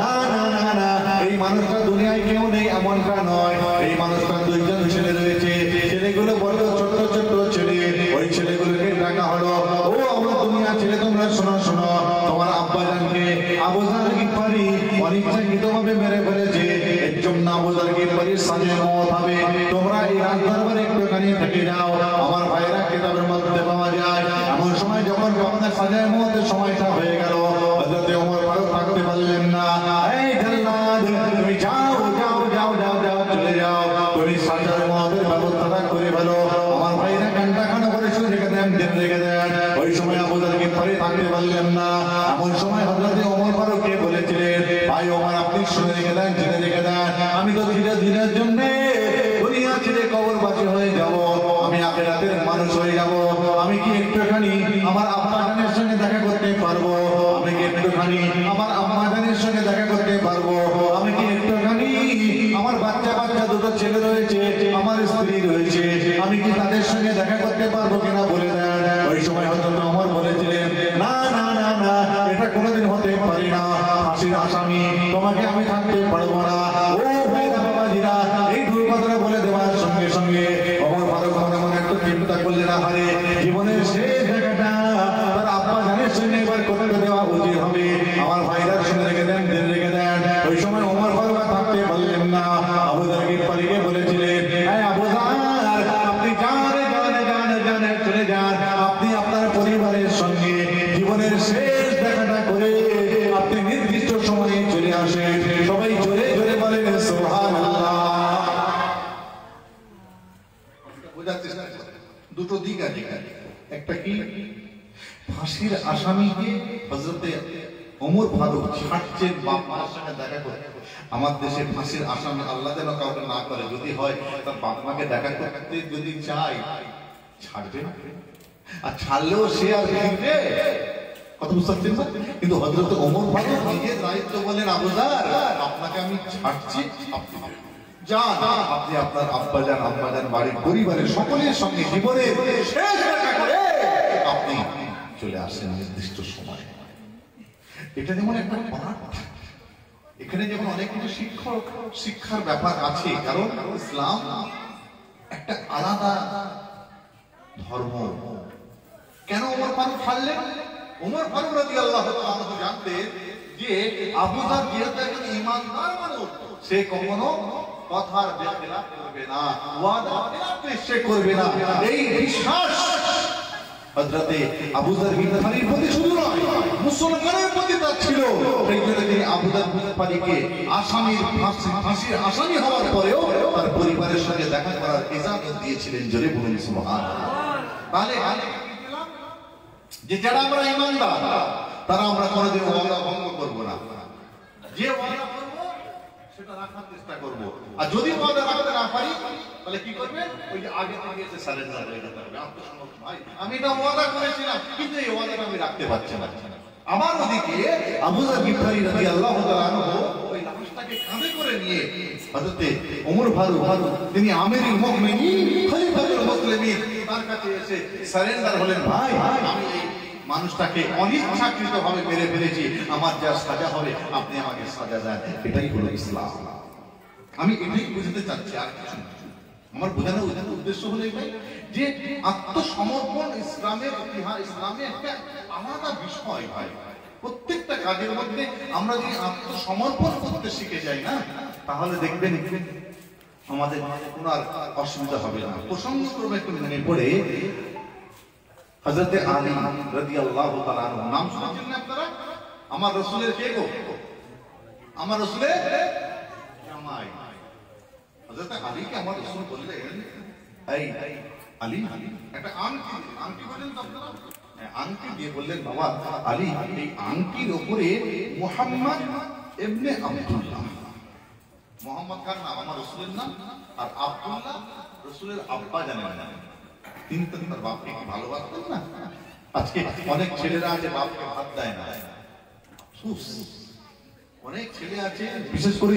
না না না না, এই মানুষটা দুনিয়ায় কেউ নেই এমনটা নয়। এই মানুষটার দুইজন ছেলে রয়েছে, ছেলেগুলো বড় ছোট ছোট ছেলে। ওই ছেলেগুলোকে ডাকা হলো, ও আমার দুনিয়া ছেলে, তোমরা শোনো, তোমার আব্বাজানকে আবু যার গিফারী অনিচ্ছাকৃতভাবে মেরে ফেলেছে। এর জন্য আবু যার গিফারীর সাজায়ে মওত হবে। তোমরা এই রাত দরবারে একটুখানি থেকে যাও। আমার ভাইরা কিতাবের মধ্যে পাওয়া যায়। এমন সময় যখন আপনার সাজায়ে মওতের সময়টা হয়ে গেল, হযরত ওমর ফারুক থাকতে পারলেন না। এই জাল্লাদ, তুমি যাও, চলে যাও, তুমি সাজায়ে মওতের ব্যবস্থাটা করে ফেলো। আমার ভাইরা কান্না করে শুনে রেখে দেন, জেনে রেখে দেন। ওই সময় আবু যার গিফারী থাকতে পারলেন না। এমন সময় হযরত ওমর ফারুককে বলেছিলেন, ভাই ওমর, আপনি শুনে রেখে দেন, জেনে রেখে দেন, আমি তো ধীরে দিনের জন্য দুনিয়া ছেড়ে কবরবাসী হয়ে যাব, আমি আখিরাতের মানুষ হয়ে যাব। আমি কি একটুখানি আমার আব্বাজানের সঙ্গে দেখা করতে পারবো? আমি কি একটুখানি আমার আম্মাজানের সঙ্গে দেখা করতে পারবো? আমি কি একটুখানি আমার বাচ্চা দুটো ছেলে রয়েছে, আমার স্ত্রী রয়েছে, আমি কি তাদের সঙ্গে দেখা করতে পারবো কিনা বলে দেন। ওই সময় হযরত ওমর বলেছিলেন, না না না না, এটা কোনোদিন হতে পারে না। ফাঁসির আসামি, তোমাকে আমি থাকতে পারবো না। ও ভাইরা বাবাজিরা, এই দুর্ঘটনা বলে দেওয়ার সঙ্গে সঙ্গে ওমর ফারুক মনে মনে একটু চিন্তা করলেন, আহারে, জীবনের শেষ জায়গাটা তার আব্বাজানের সঙ্গে এবার করতে দেওয়া উচিত হবে। আমার ভাইরা শুনে রেখে দেন, জেনে রেখে দেন। ওই সময় ওমর ফারুক থাকতে পারলেন না। আবু যার গিফারীকে বলেছিলেন, এই আবু যার, আপনি জানে চলে যান। আপনি আপনার পরিবারের সঙ্গে জীবনের শেষ দেখাটা করে আপনি নির্দিষ্ট সময়ে চলে আসেন। সবাই জোরে জোরে বলেন সুবহানাল্লাহ। দুটো দিক আছে, একটা কি, ফাঁসির আসামিকে হযরত ওমর ফারুক ছাড়ছেন বাপ মার সঙ্গে দেখা করতে। আমার দেশে ফাঁসির আসামি আল্লাহ যেন কাউকে না করে, যদি হয় তার বাপ মাকে দেখা করতে যদি চাই ছাড়বে না, আর ছাড়লেও সে আর ফিরবে, কথা বুঝতে পারছেন? কিন্তু হযরত ওমর ফারুক নিজের দায়িত্ব বলেন, আবু যার, আপনাকে আমি ছাড়ছি, আপনি যান, আপনি আপনার আব্বাজান আম্মাজান বাড়ির পরিবারের সকলের সঙ্গে জীবনের শেষ দেখা করে আপনি চলে আসেন নির্দিষ্ট সময়। এটা যেমন একটা পাঠ, এখানে যেমন অনেক কিছু শিক্ষার ব্যাপার আছে, কারণ ইসলাম একটা আলাদা ধর্ম। কেন ওমর ফারুক ছাড়লেন? ওমর ফারুক রাদিয়াল্লাহু তাআলা জানতেন যে আবু যার যেহেতু একজন ঈমানদার মানুষ, সে কখনো কথার বেখেলাফ করবে না, ওয়াদার খেলাফ সে করবে না। এই বিশ্বাস হযরতে আবু যার গিফারীর প্রতি শুধু নয়, মুসলমানের প্রতি তার ছিল। সেই জন্য তিনি আবু যার গিফারীকে ফাঁসির আসামি হওয়ার পরেও তার পরিবারের সঙ্গে দেখা করার ইজাজত দিয়েছিলেন। জোরে বলুন সুবহানাল্লাহ। তাহলে যে যারা আমরা ঈমানদার, তারা আমরা কোনোদিন ওয়াদা ভঙ্গ করব না। যে ওয়াদা করব সেটা রাখার চেষ্টা করব। আর যদি ওয়াদা রাখতে না পারি তাহলে কি করবে? ওই যে আগে থেকে এসে সারেন্ডার হয়ে যেতে হবে। আত্মসমর্পণ, ভাই আমি এটা ওয়াদা করেছিলাম কিন্তু এই ওয়াদাটা আমি রাখতে পারছি না। আমার ওদিকে আবু যার গিফারী রাদিয়াল্লাহু তাআলা আনহু ওই লাশটাকে কাঁধে করে নিয়ে হযরতে ওমর ফারুক তিনি আমিরুল মুমিনিন খলিফাতুল মুসলিমিন তার কাছে এসে সারেন্ডার হলেন। ভাই আমি এই মানুষটাকে অনিচ্ছাকৃতভাবে মেরে ফেলেছি, আমার যা সাজা হবে আপনি আমাকে সাজা দেন। এটাই হলো ইসলাম। আমি এটাই বুঝতে চাচ্ছি, আর কিছু না। আমার বোঝানোর উদ্দেশ্য হলো এটাই যে আত্মসমর্পণ ইসলামের ইতিহাস, ইসলামে একটা আলাদা বিষয়। ভাই প্রত্যেকটা কাজের মধ্যে আমরা যদি আত্মসমর্পণ করতে শিখে যাই না, তাহলে দেখবেন আমাদের কোনো আর অসুবিধা হবে না। প্রসঙ্গ করবে একটু মনে পড়ে হযরতে আলী রাদিয়াল্লাহু তাআলা আনহু। নাম শুনেছেন না আপনারা? আমার রাসূলের কে গো? আমার রাসূলের জামাই হযরতে আলীকে আমার রাসূল বললেন, এই আলী একটা আংটি বলেন তো আপনারা, আংটি দিয়ে বললেন, বাবা আলী এই আংটির উপরে মুহাম্মদ ইবনে আব্দুল্লাহ, মুহাম্মদ খান নাম আমার রাসূলের নাম, আর আব্দুল্লাহ রাসূলের আব্বা জানেন না। তিনি তো তার বাপকে কি ভালোবাসতেন না? আজকে অনেক ছেলেরা আছে বাপকে ভাত দেয় না। অনেক ছেলে আছে, বিশেষ করে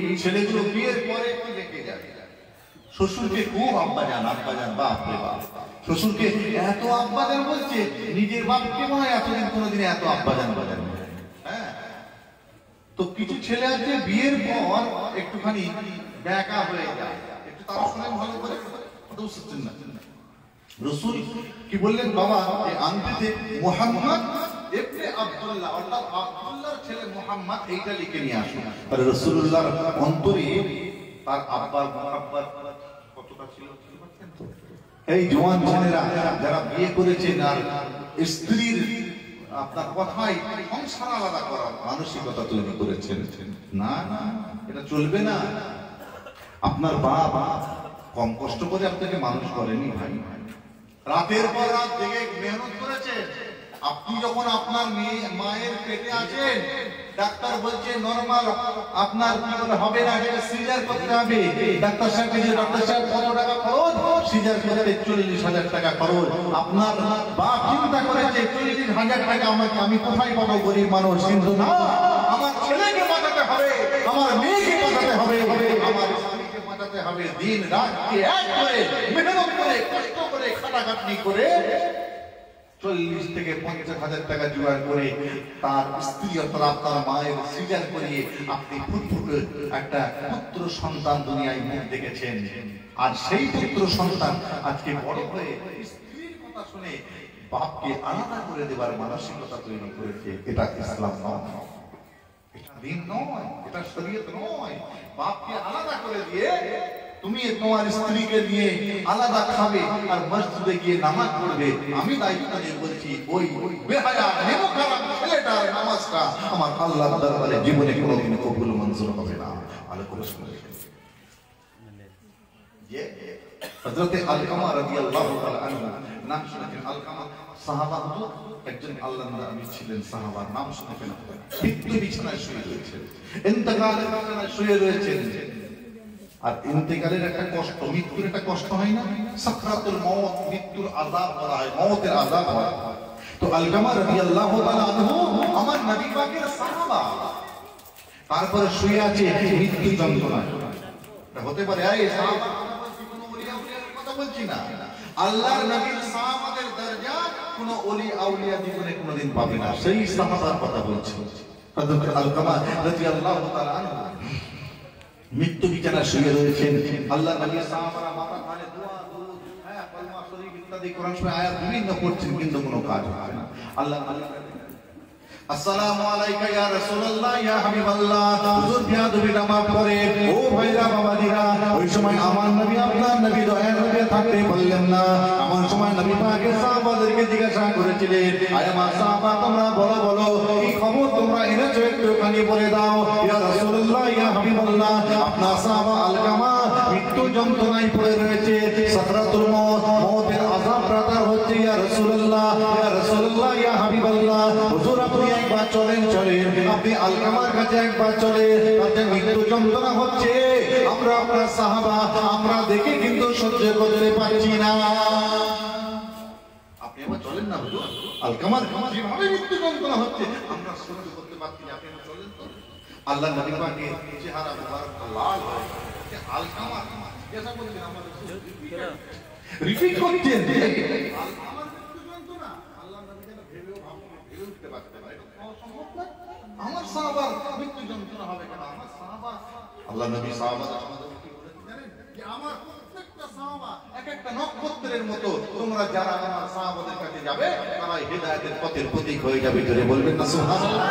এই ছেলেগুলো বিয়ের পরে একটু রেখে যায়, শ্বশুরকে খুব আব্বাজান আব্বাজান, বাপ রে বাপ, শ্বশুরকে এত আব্বাজান বলছে, নিজের বাপকে মনে হয় এতদিন কোনোদিন এত আব্বাজান বাজান। হ্যাঁ, তো কিছু ছেলে আছে বিয়ের পর একটুখানি ব্যাকা হয়ে যায়। একটু তারা শুনে ভালো করে বুঝছেন না। রাসূল কি বললেন, বাবা এই আংটিতে মুহাম্মদ ইবনে আব্দুল্লাহ অর্থাৎ আব্দুল্লাহর ছেলে মুহাম্মদ এইটা লিখে নিয়ে আসুন। আর রাসূলুল্লাহর অন্তরে তার আব্বার মুহাব্বত কতটা ছিল বুঝতে তো। এই জওয়ান ছেলেরা যারা বিয়ে করেছেন আর স্ত্রীর আপনার কথাই সংসার আলাদা করার মানসিকতা তৈরি করেছেন, না না এটা চলবে না। আপনার বাবা কম কষ্ট করে আপনাকে মানুষ করেনি ভাই, রাতের পর রাত জেগে মেহনত করেছে। আপনি যখন আপনার মায়ের পেটে আছেন, ডাক্তার বলছে নরমাল আপনার কি করে হবে না, সিজার করতে হবে। ডাক্তার সাহেব যে ডাক্তার সাহেব 15 টাকা খরচ, সিজার করতে 40,000 টাকা খরচ। আপনার বাপ চিন্তা করেছে 40,000 টাকা আমাকে আমি কোথায় পাবো, গরিব মানুষ। কিন্তু না, আমার ছেলেকে বাঁচাতে হবে, আমার মেয়েকে বাঁচাতে হবে, আমার স্ত্রীকে বাঁচাতে হবে। দিন রাত এক করে মেহনত করে কষ্ট করে খাটাখাটনি করে 40 থেকে 50,000 টাকা জোগাড় করে তার স্ত্রী অথবা আপনার মায়ের সিজার করিয়ে আপনি ফুটফুটে একটা পুত্র সন্তান দুনিয়ায় মুখ দেখেছেন। আর সেই পুত্র সন্তান আজকে বড় হয়ে স্ত্রীর কথা শুনে বাপকে আলাদা করে দেবার মানসিকতা তৈরি করেছে। এটা ইসলাম নয়, এটা দিন নয়, এটা শরীয়ত নয়। বাপকে আলাদা করে দিয়ে তুমি তোমার স্ত্রীকে নিয়ে আলাদা খাবে আর মসজিদে গিয়ে নামাজ পড়বে। আমি দায়িত্ব নিয়ে বলছি, ওই বেহায়া নেমখারাপ ছেলেটার নামাজটা আমার আল্লাহর দরবারে জীবনে কোনোদিন কবুল মঞ্জুর হবে না। ভালো করে শুনে যে হযরতে আলকামা রাদিয়াল্লাহু তাআলা আনহু, নাম শুনেছেন? আলকামা সাহাবা হুজুর, একজন আল্লাহর নবী ছিলেন, সাহাবার নাম শুনেছেন? মৃত্যু বিছানায় শুয়ে রয়েছেন, ইন্তেকালের বিছানায় শুয়ে রয়েছেন। আর ইন্তেকালের একটা কষ্ট, মৃত্যুর একটা কষ্ট হয় না? সাকরাতুল মউত, মৃত্যুর আযাব বলা হয়, মউতের আযাব হয়। তো আলকামা রাদিয়াল্লাহু তাআলা আনহু আমার নবী পাকের সাহাবা, তারপরে শুয়ে আছে মৃত্যু যন্ত্রণায়। এটা হতে পারে এই সাহাবা কোনো ওলি আউলিয়ার কথা বলছি না, আল্লাহর নবীর সাহাবাদের দরজা কোনো ওলি আউলিয়া জীবনে কোনোদিন পাবে না। সেই সাহাবার কথা বলছি। হযরত আলকামা রাদিয়াল্লাহু তাআলা আনহু মৃত্যু বিছানায় শুয়ে রয়েছেন। আল্লাহর নবী সাহাবারা মাথা ঘাড়ে দোয়া দুরূদ, হ্যাঁ কলমা শরীফ ইত্যাদি কোরআন শরীফ আয়াত বিভিন্ন পড়ছেন, কিন্তু কোনো কাজ হয় না। আল্লাহ আসসালামু আলাইকা ইয়া রাসূলুল্লাহ ইয়া হাবিবাল্লাহ, হুজুর বিয়াদবিটা মাফ করেন। ও ভাইরা বাবাজিরা, ওই সময় আমার নবী আপনার নবী দয়ার নবী থাকতে বললেন না। আমার সময় নবী পাকে সাহাবাদেরকে জিজ্ঞাসা করেছিলেন, আয় আমার সাহাবা তোমরা বলো বলো কি খবর তোমরা এনেছো একটু খানি বলে দাও। ইয়া রাসূলুল্লাহ ইয়া হাবিবাল্লাহ, আপনার সাহাবা আলকামা মৃত্যু যন্ত্রণায় পড়ে রয়েছে, সাকরাতুল মউত, মউতের আযাব প্রাতার হচ্ছে। ইয়া রাসূলুল্লাহ ইয়া হাবিবাল্লাহ, হুজুর আপনি একবার চলেন আপনি আলকামার কাছে একবার চলেন, তাতে মৃত্যু যন্ত্রণা হচ্ছে, আমরা আপনার সাহাবা আমরা দেখে কিন্তু সহ্য করতে পারছি না। আপনি একবার চলেন না হুজুর, আলকামার যেভাবে মৃত্যু যন্ত্রণা হচ্ছে আমরা সহ্য করতে পারছি না, আপনি চলেন তো। আল্লাহ নবী পাকের চেহারা মুবারক লাল হয়ে গেছে। আলকামা জিজ্ঞাসা করছেন আমাদের রিপিট করছেন আলকামার মৃত্যু যন্ত্রণা। আল্লাহ নবী যেন ভেবে উঠতে পারতে পারে আমার সাহাবার মৃত্যু যন্ত্রণা হবে কেন? আমার সাহাবা, আল্লাহ নবী সাহাবাদের আমাদের কি বলেছেন জানেন? যে আমার প্রত্যেকটা সাহাবা এক একটা নক্ষত্রের মতো, তোমরা যারা আমার সাহাবাদের কাছে যাবে তারা হিদায়াতের পথের প্রতীক হয়ে যাবে। জোরে বলবেন না সুবহানাল্লাহ।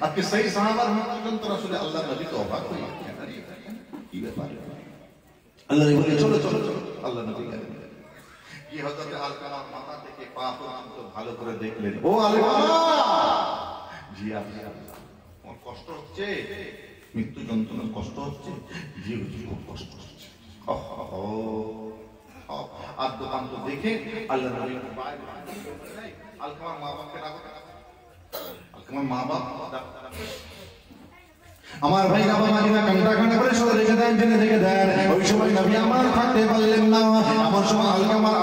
আজকে সেই সাহাবার মৃত্যু যন্ত্রণা শুনে আল্লাহ নবী তো অবাক হয়ে গেলেন, আরে কি ব্যাপার? আল্লাহ নবী বলে চলো চলো চলো। আল্লাহ নবী গেলেন, কি হযরত আলকামার মাথা থেকে পা পর্যন্ত ভালো করে দেখলেন। ও আলকামা, জি আমার কষ্ট হচ্ছে, মৃত্যু যন্ত্রণার কষ্ট হচ্ছে, জি খুব কষ্ট হচ্ছে। আর দোকান তো দেখে আল্লাহ নবী আলকামার মা বাপকে ডাকো, আলকামার মা বাপ আমার ভাই বাবা মাজিরা কান্না কান্না করে সরে রেখে দেন, জেনে রেখে দেন। ওই সময় নবী আমার থাকতে বললেন না, আমার সময় আলকামার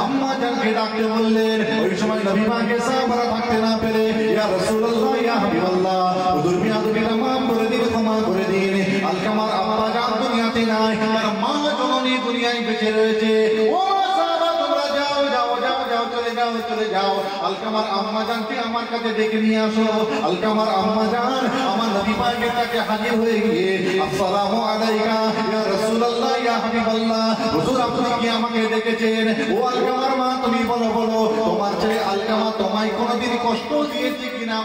আম্মা জানকে ডাকতে বললেন। ওই সময় নবী পাকে সাহাবারা থাকতে না পেরে ইয়া রাসূলুল্লাহ ইয়া হাবিবাল্লাহ, হুজুর বিয়াদবিটা মাফ করে দিন, ক্ষমা করে দিন। আলকামার আব্বা জান দুনিয়াতে নাই, তার মা জননী দুনিয়ায় বেঁচে রয়েছে। ও সাহাবা তোমরা যাও যাও যাও যাও চলে যাও চলে যাও, আলকামার আম্মা জানকে আমার কাছে ডেকে নিয়ে আসো। আলকামার আম্মা জান আমার নবী পাকের কাছে হাজির হয়ে গিয়ে আসসালামু আলাইকা ইয়া রাসূলুল্লাহ ইয়া হাবিবাল্লাহ, হুজুর আপনি কি আমাকে ডেকেছেন? ও আলকামার মা তুমি বলো বলো, তোমার ছেলে আলকামা তোমায় কোনোদিন কষ্ট দিয়েছে কিনা?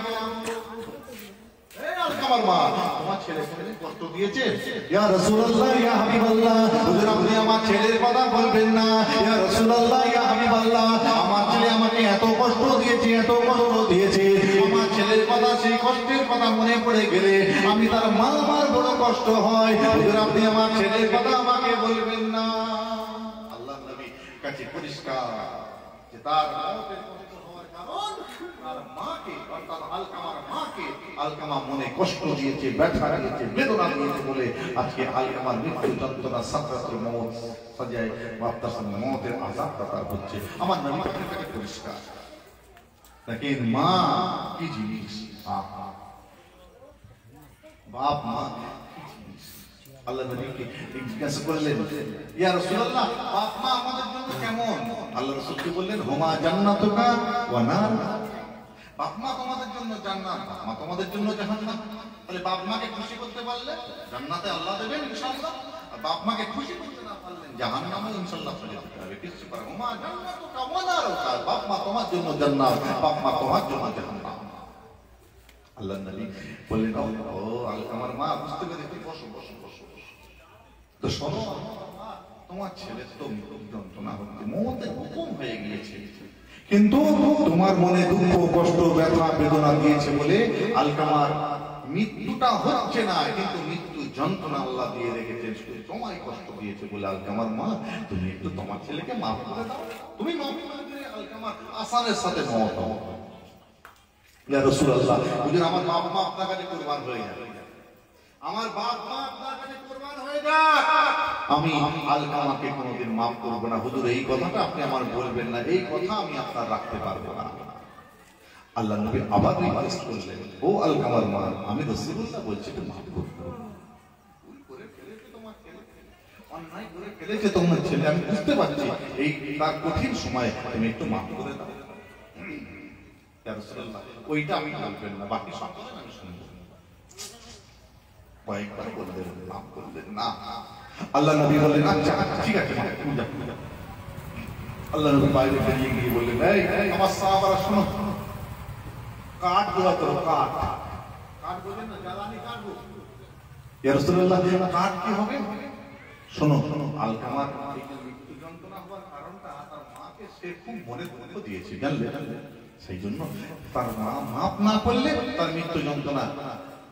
আলকামার মা, তোমার ছেলে কোনোদিন কষ্ট দিয়েছে? ইয়া রাসূলুল্লাহ ইয়া হাবিবাল্লাহ, হুজুর আপনি আমার ছেলের কথা বলবেন না। ইয়া রাসূলুল্লাহ ইয়া হাবিবাল্লাহ, আমার ছেলে আমাকে এত কষ্ট দিয়েছে, এত কষ্ট দিয়েছে। আমার ছেলের কথা, সেই কষ্টের কথা মনে পড়ে গেলে আমি তার মা, আমার বড় কষ্ট হয়। হুজুর আপনি আমার ছেলের কথা আমাকে বলবেন না। আল্লাহ নবী কাছে পরিষ্কার যে তার মওতের কষ্ট হওয়ার কারণ তার মাকে, অর্থাৎ আলকামার মাকে আলকামা মনে কষ্ট দিয়েছে, ব্যথা দিয়েছে, বেদনা দিয়েছে বলে আজকে আলকামার মৃত্যু যন্ত্রণা সাকরাতুল মউত সাজায় বাপতাসান মওতের আযাবটা তার হচ্ছে। আমার নবী কাছে পরিষ্কার। लेकिन माँ की जिनिस बाप माँ আল্লাহ নবীকে জিজ্ঞাসা করলেন, ইয়া রাসূলুল্লাহ বাপ মা আমাদের জন্য কেমন? আল্লাহ রাসূল কি বললেন, হুমা জান্নাতুকা ওয়া নার, বাপ মা তোমাদের জন্য জান্নাত, বাপ মা তোমাদের জন্য জাহান্নাম। তাহলে বাপ মাকে খুশি করতে পারলে জান্নাতে আল্লাহ দেবেন ইনশাআল্লাহ, আর বাপ মাকে খুশি করতে না পারলেন জাহান্নামে ইনশাআল্লাহ চলে যেতে হবে। কিছু পারে হুমা জান্নাতুকা ওয়া নারুকা, বাপ মা তোমার জন্য জান্নাত, বাপ মা তোমার জন্য জাহান্নাম। আল্লাহ নবী বললেন, ও আলকামার মা বুঝতে পেরেছি, বসো বসো বসো। তো শোনো, তোমার ছেলে তো যন্ত্রণা হচ্ছে, মওতের হুকুম হয়ে গিয়েছে, কিন্তু তোমার মনে দুঃখ কষ্ট ব্যথা বেদনা দিয়েছে বলে আলকামার মৃত্যুটা হচ্ছে না, কিন্তু মৃত্যু যন্ত্রণা আল্লাহ দিয়ে রেখেছেন, শুধু তোমায় কষ্ট দিয়েছে বলে আলকামার মা তুমি একটু তোমার ছেলেকে মাফ করে দাও। তুমি মাফ করে দিলে আলকামার আসানের সাথে মওত হবে। ইয়া রাসূলুল্লাহ, হুজুর আমার বাপ মা আপনার কাছে কুরবান হয়ে যাবে, আমার বাপ মা আপনার কাছে কুরবান হয়ে যাক, আমি আলকামাকে কোনোদিন মাফ করব না। হুজুর এই কথাটা আপনি আমার বলবেন না, এই কথা আমি আপনার রাখতে পারবো না। আল্লাহ নবী আবার রিকোয়েস্ট করলেন, ও আলকামার মা আমি রাসূলুল্লাহ বলছি তুমি মাফ করো, ভুল করে ফেলেছে তোমার ছেলে, অন্যায় করে ফেলেছে তোমার ছেলে, আমি বুঝতে পারছি, এই তার কঠিন সময় তুমি একটু মাফ করে দাও। ইয়া রাসূলুল্লাহ ওইটা আমি বলবেন না, বাকি সব কথা আমি শুনবো। কয়েকবার বললেন মাফ করলেন না। আল্লাহ নবী বললেন, আচ্ছা ঠিক আছে তুমি যাও। আল্লাহ নবী বাইরে বেরিয়ে গিয়ে বললেন, এই আমার সাহাবারা শোনো, কাঠ দোয়া করো, কাঠ। কাঠ বোঝেন না, জ্বালানি কাঠ। ইয়া রাসূলুল্লাহ, কাঠ কি হবে? শোনো, আলকামার মৃত্যু যন্ত্রণা হওয়ার কারণটা তার মাকে সে খুব মনে দুঃখ দিয়েছে, জানলে? সেই জন্য তার মা মাফ না করলে তার মৃত্যু যন্ত্রণা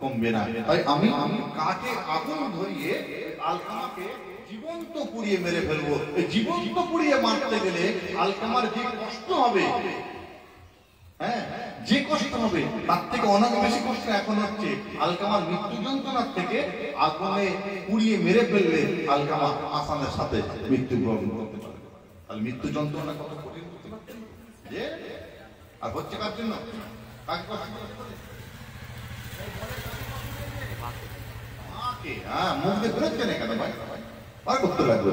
কমবে না। তাই আমি কাঠে আগুন ধরিয়ে আলকামাকে জীবন্ত পুড়িয়ে মেরে ফেলবো। এই জীবন্ত পুড়িয়ে মারতে গেলে আলকামার যে কষ্ট হবে, হ্যাঁ, যে কষ্ট হবে তার থেকে অনেক বেশি কষ্ট এখন হচ্ছে আলকামার মৃত্যু যন্ত্রণার থেকে আগুনে পুড়িয়ে মেরে ফেললে আলকামা আসানের সাথে মৃত্যুবরণ করতে পারে। তাহলে মৃত্যু যন্ত্রণা কত কঠিন করতে পারছেন যে, আর হচ্ছে কার জন্য? কাকে কষ্ট করে? মাকে। হ্যাঁ, মুখ দিয়ে বেরোচ্ছে না কেন ভাই? আর করতে লাগবে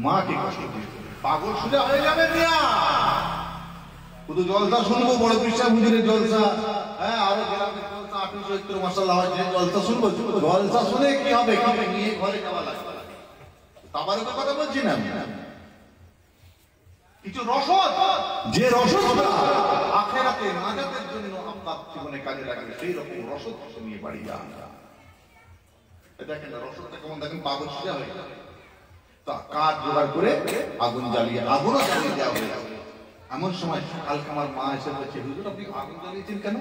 মাকে কষ্ট দিয়ে। পাগল সোজা হয়ে যাবে মিয়া। শুধু জলসা শুনবো, বড় পীর হুজুরের জলসা, হ্যাঁ, আরো গ্রামের জলসা, আপিস চৈত্র মাসাল্লাহ হয়, যে জলসা শুনবো, জলসা শুনে কি হবে? কি নিয়ে ঘরে যাওয়া লাগবে? তাবারে তো কথা বলছি না, কিছু রসদ, যে রসদটা আখিরাতে নাজাতের জন্য আপনার জীবনে কাজে লাগবে, সেই রকম রসদ নিয়ে বাড়ি যান। দেখেন রসদটা কেমন, দেখেন পাগল সোজা হয়ে যাবে। তা কাঠ জোগাড় করে আগুন জ্বালিয়ে, আগুনও জ্বালিয়ে দেওয়া হয়ে যাবে। এমন সময় আলকামার মা এসে বলছে, হুজুর আপনি আগুন জ্বালিয়েছেন কেন?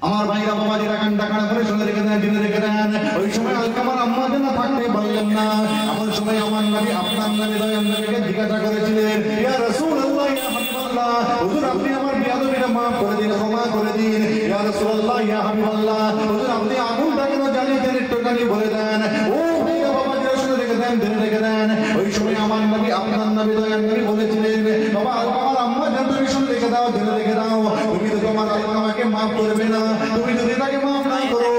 আমার ভাইরা বাবাজিরা কান্না কান্না করে শুনে রেখে দেন, জেনে রেখে দেন। ওই সময় আলকামার আম্মা যেন থাকতে পারলেন না। এমন সময় আমার নবী আপনার নামে দয়াল নবীকে জিজ্ঞাসা করেছিলেন, ইয়া রাসূলুল্লাহ, ইয়া হাবিবাল্লাহ, হুজুর আপনি আমার বিয়াদবিটা maaf করে দিন, ক্ষমা করে দিন। ইয়া রাসূলুল্লাহ, ইয়া হাবিবাল্লাহ, হুজুর আপনি আগুনটা কেন জ্বালিয়েছেন একটুখানি বলে দেন। ও ভাইরা বাবাজিরা শুনে রেখে দেন, জেনে রেখে দেন। ওই সময় আমার নবী আপনার নামে দয়াল নবী বলেছিলেন, বাবা আলকামার আম্মা যেন তুমি শুনে রেখে দাও, জেনে রেখে দাও, তুমি তো তোমার আলকামাকে maaf করবে না। তুমি যদি তাকে মাফ না করো,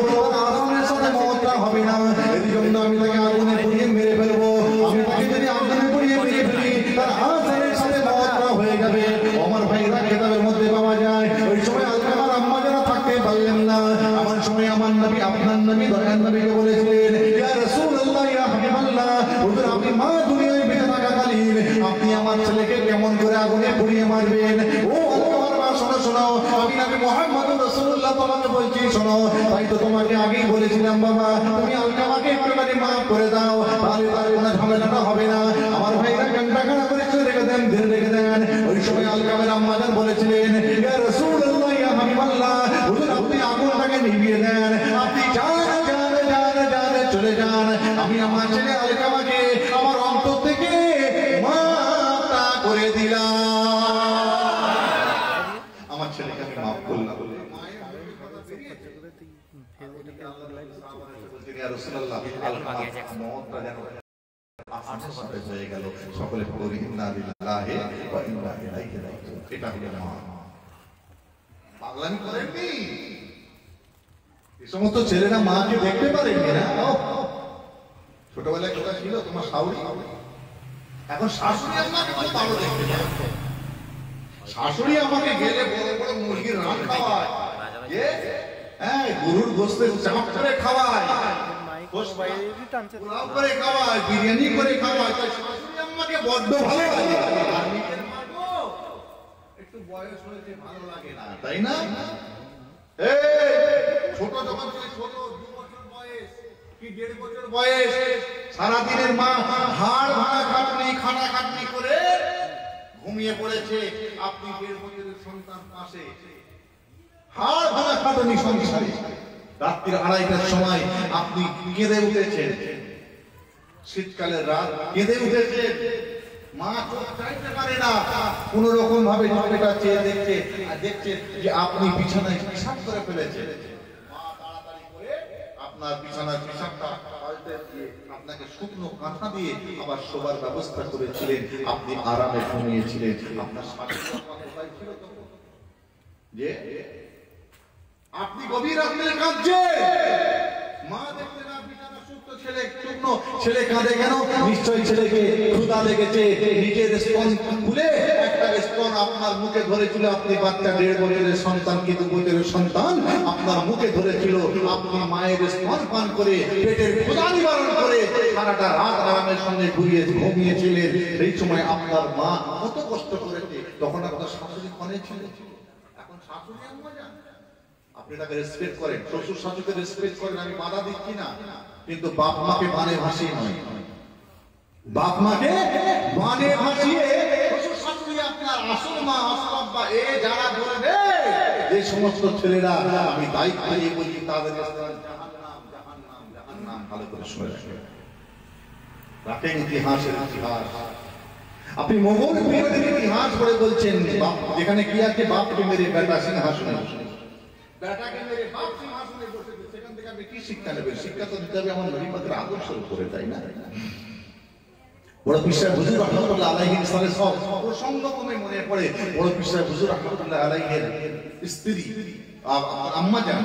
আগুনের সাথে মওতটা হবে না। এর জন্য আমি তাকে আগুনে পুড়িয়ে মেরে ফেলবো। আমি তাকে যদি আগুনে পুড়িয়ে মেরে ফেলি, তার আগুনের সাথে মওতটা হয়ে যাবে। আমার ভাইরা কিতাবের মধ্যে পাওয়া যায়, ওই সময় আলকামার আম্মা যারা থাকতে পারলেন না। এমন সময় আমার নবী আপনার নবী দয়াল নবীকে বলেছিলেন, ইয়া রাসূলুল্লাহ, ইয়া হাবিবাল্লাহ, হুজুর আপনি মা দুনিয়ায় বেঁচে থাকাকালীন আপনি আমার ছেলেকে কেমন করে আগুনে পুড়িয়ে মারবেন? ও আলকামার মা, শোনো শোনো, আমি নবী মুহাম্মদুর রাসূলুল্লাহ তোমাকে বলছি, শোনো। তাই তো তোমাকে আগেই বলেছিলাম বাবা, তুমি আলকামাকে একটুখানি মাফ করে দাও, তাহলে তার কোনো ঝামেলাটা হবে না। আমার ভাইরা কান্না কান্না করে চলে রেখে দেন, ধীরে রেখে দেন। ওই সময় আলকামের আম্মা জান বলেছিলেন, ইয়া রাসূলুল্লাহ, ইয়া হাবিবাল্লাহ, হুজুর আপনি আগুনটাকে নিভিয়ে দেন, আপনি যান যান যান যান চলে যান। আমি আমার ছেলে আলকামাকে আমার অন্তর থেকে মাফ করে দিলাম। আমার ছেলেকে আমি মাফ করলাম। সকলে পড়ি ইন্না লিল্লাহি ওয়া ইন্না ইলাইহি রাজিউন। এটা হলো মা। পাগলামি করেননি, এই সমস্ত ছেলেরা মাকে দেখতে পারেনি না। ছোটবেলায় কথা ছিল তোমার শাশুড়ি, এখন শাশুড়ি আমাকে খুব ভালো দেখতে পারে। শাশুড়ি আমাকে গেলে বড় বড় মুরগির রান খাওয়ায়, হ্যাঁ, গরুর গোশতের চাপ করে খাওয়ায়, পোলাও করে খাওয়ায়, বিরিয়ানি করে খাওয়ায়। তাই শাশুড়ি আমাকে বড্ড ভালো লাগে। আর নিজের মা গো, একটু বয়স হয়েছে ভালো লাগে না, তাই না? এই ছোট যখন ছিল, ছোট 2 বছর বয়স কি 1.5 বছর বয়স, সারা দিনের মা হাড় ভাঙা খাটনি, খানা খাটনি করে ঘুমিয়ে পড়েছে। আপনি 1.5 বছরের সন্তান পাশে হাড় ভাঙা খাটনি সংসারে, রাত্রি 2:30টার সময় আপনি কেঁদে উঠেছেন। শীতকালের রাত কেঁদে উঠেছেন, মা চোখ চাইতে পারে না, কোন রকম ভাবে চোখটা চেয়ে দেখছে, আর দেখছে যে আপনি বিছানায় পেশাব করে ফেলেছেন। মা তাড়াতাড়ি করে আপনার বিছানার পেশাবটা পাল্টে দিয়ে আপনাকে শুকনো কাঁথা দিয়ে আবার শোবার ব্যবস্থা করেছিলেন। আপনি আরামে ঘুমিয়েছিলেন। আপনার শাশুড়ি কোথায় ছিল তখন? যে আপনি গভীর রাত্রে কাঁদছেন, মা দেখতে না, বিছানা শুকনো, ছেলে শুকনো, ছেলে কাঁদে কেন? নিশ্চয়ই ছেলেকে ক্ষুধা লেগেছে। নিজের স্তন খুলে একটা স্তন আপনার মুখে ধরেছিল। আপনি বাচ্চা 1.5 বছরের সন্তান কি 2 বছরের সন্তান আপনার মুখে ধরেছিল। আপনি মায়ের স্তন পান করে পেটের ক্ষুধা নিবারণ করে সারাটা রাত আরামের সঙ্গে ঘুমিয়েছিলেন। সেই সময় আপনার মা কত কষ্ট করেছে। তখন আপনার শাশুড়ি ক্ষণে ছিল, এখন এখন শাশুড়ি আম্মা জান, আপনি তাকে রেসপেক্ট করেন, শ্বশুর শাশুড়িকে রেসপেক্ট করেন, আমি বাধা দিচ্ছি না, কিন্তু বাপ মাকে বানে ভাসিয়ে নয়। বাপ মাকে বানে ভাসিয়ে শ্বশুর শাশুড়ি আপনার আসল মা আসল আব্বা এ যারা বলবে, যে সমস্ত ছেলেরা আমি দায়িত্ব নিয়ে বলি তাদের জাহান্নাম জাহান্নাম জাহান্নাম, ভালো করে শুনে রাখেন ইতিহাসের ইতিহাস। আপনি মোগল বিরোধী ইতিহাস পড়ে বলছেন যেখানে কি আছে বাপকে মেরে বেটা সিংহাসনে বসে, বেটাকে মেরে বাপ সিংহাসনে বসে, সেখান থেকে আপনি কি শিক্ষা নেবেন? শিক্ষা তো দিতে হবে আমার নবী পাকের আদর্শের উপরে, তাই না? বড় পীর সাহেব হুজুর রাহমাতুল্লাহ আলাইহির সাথে সব প্রসঙ্গক্রমে মনে পড়ে বড় পীর সাহেব হুজুর রাহমাতুল্লাহ আলাইহির স্ত্রী আম্মা জান,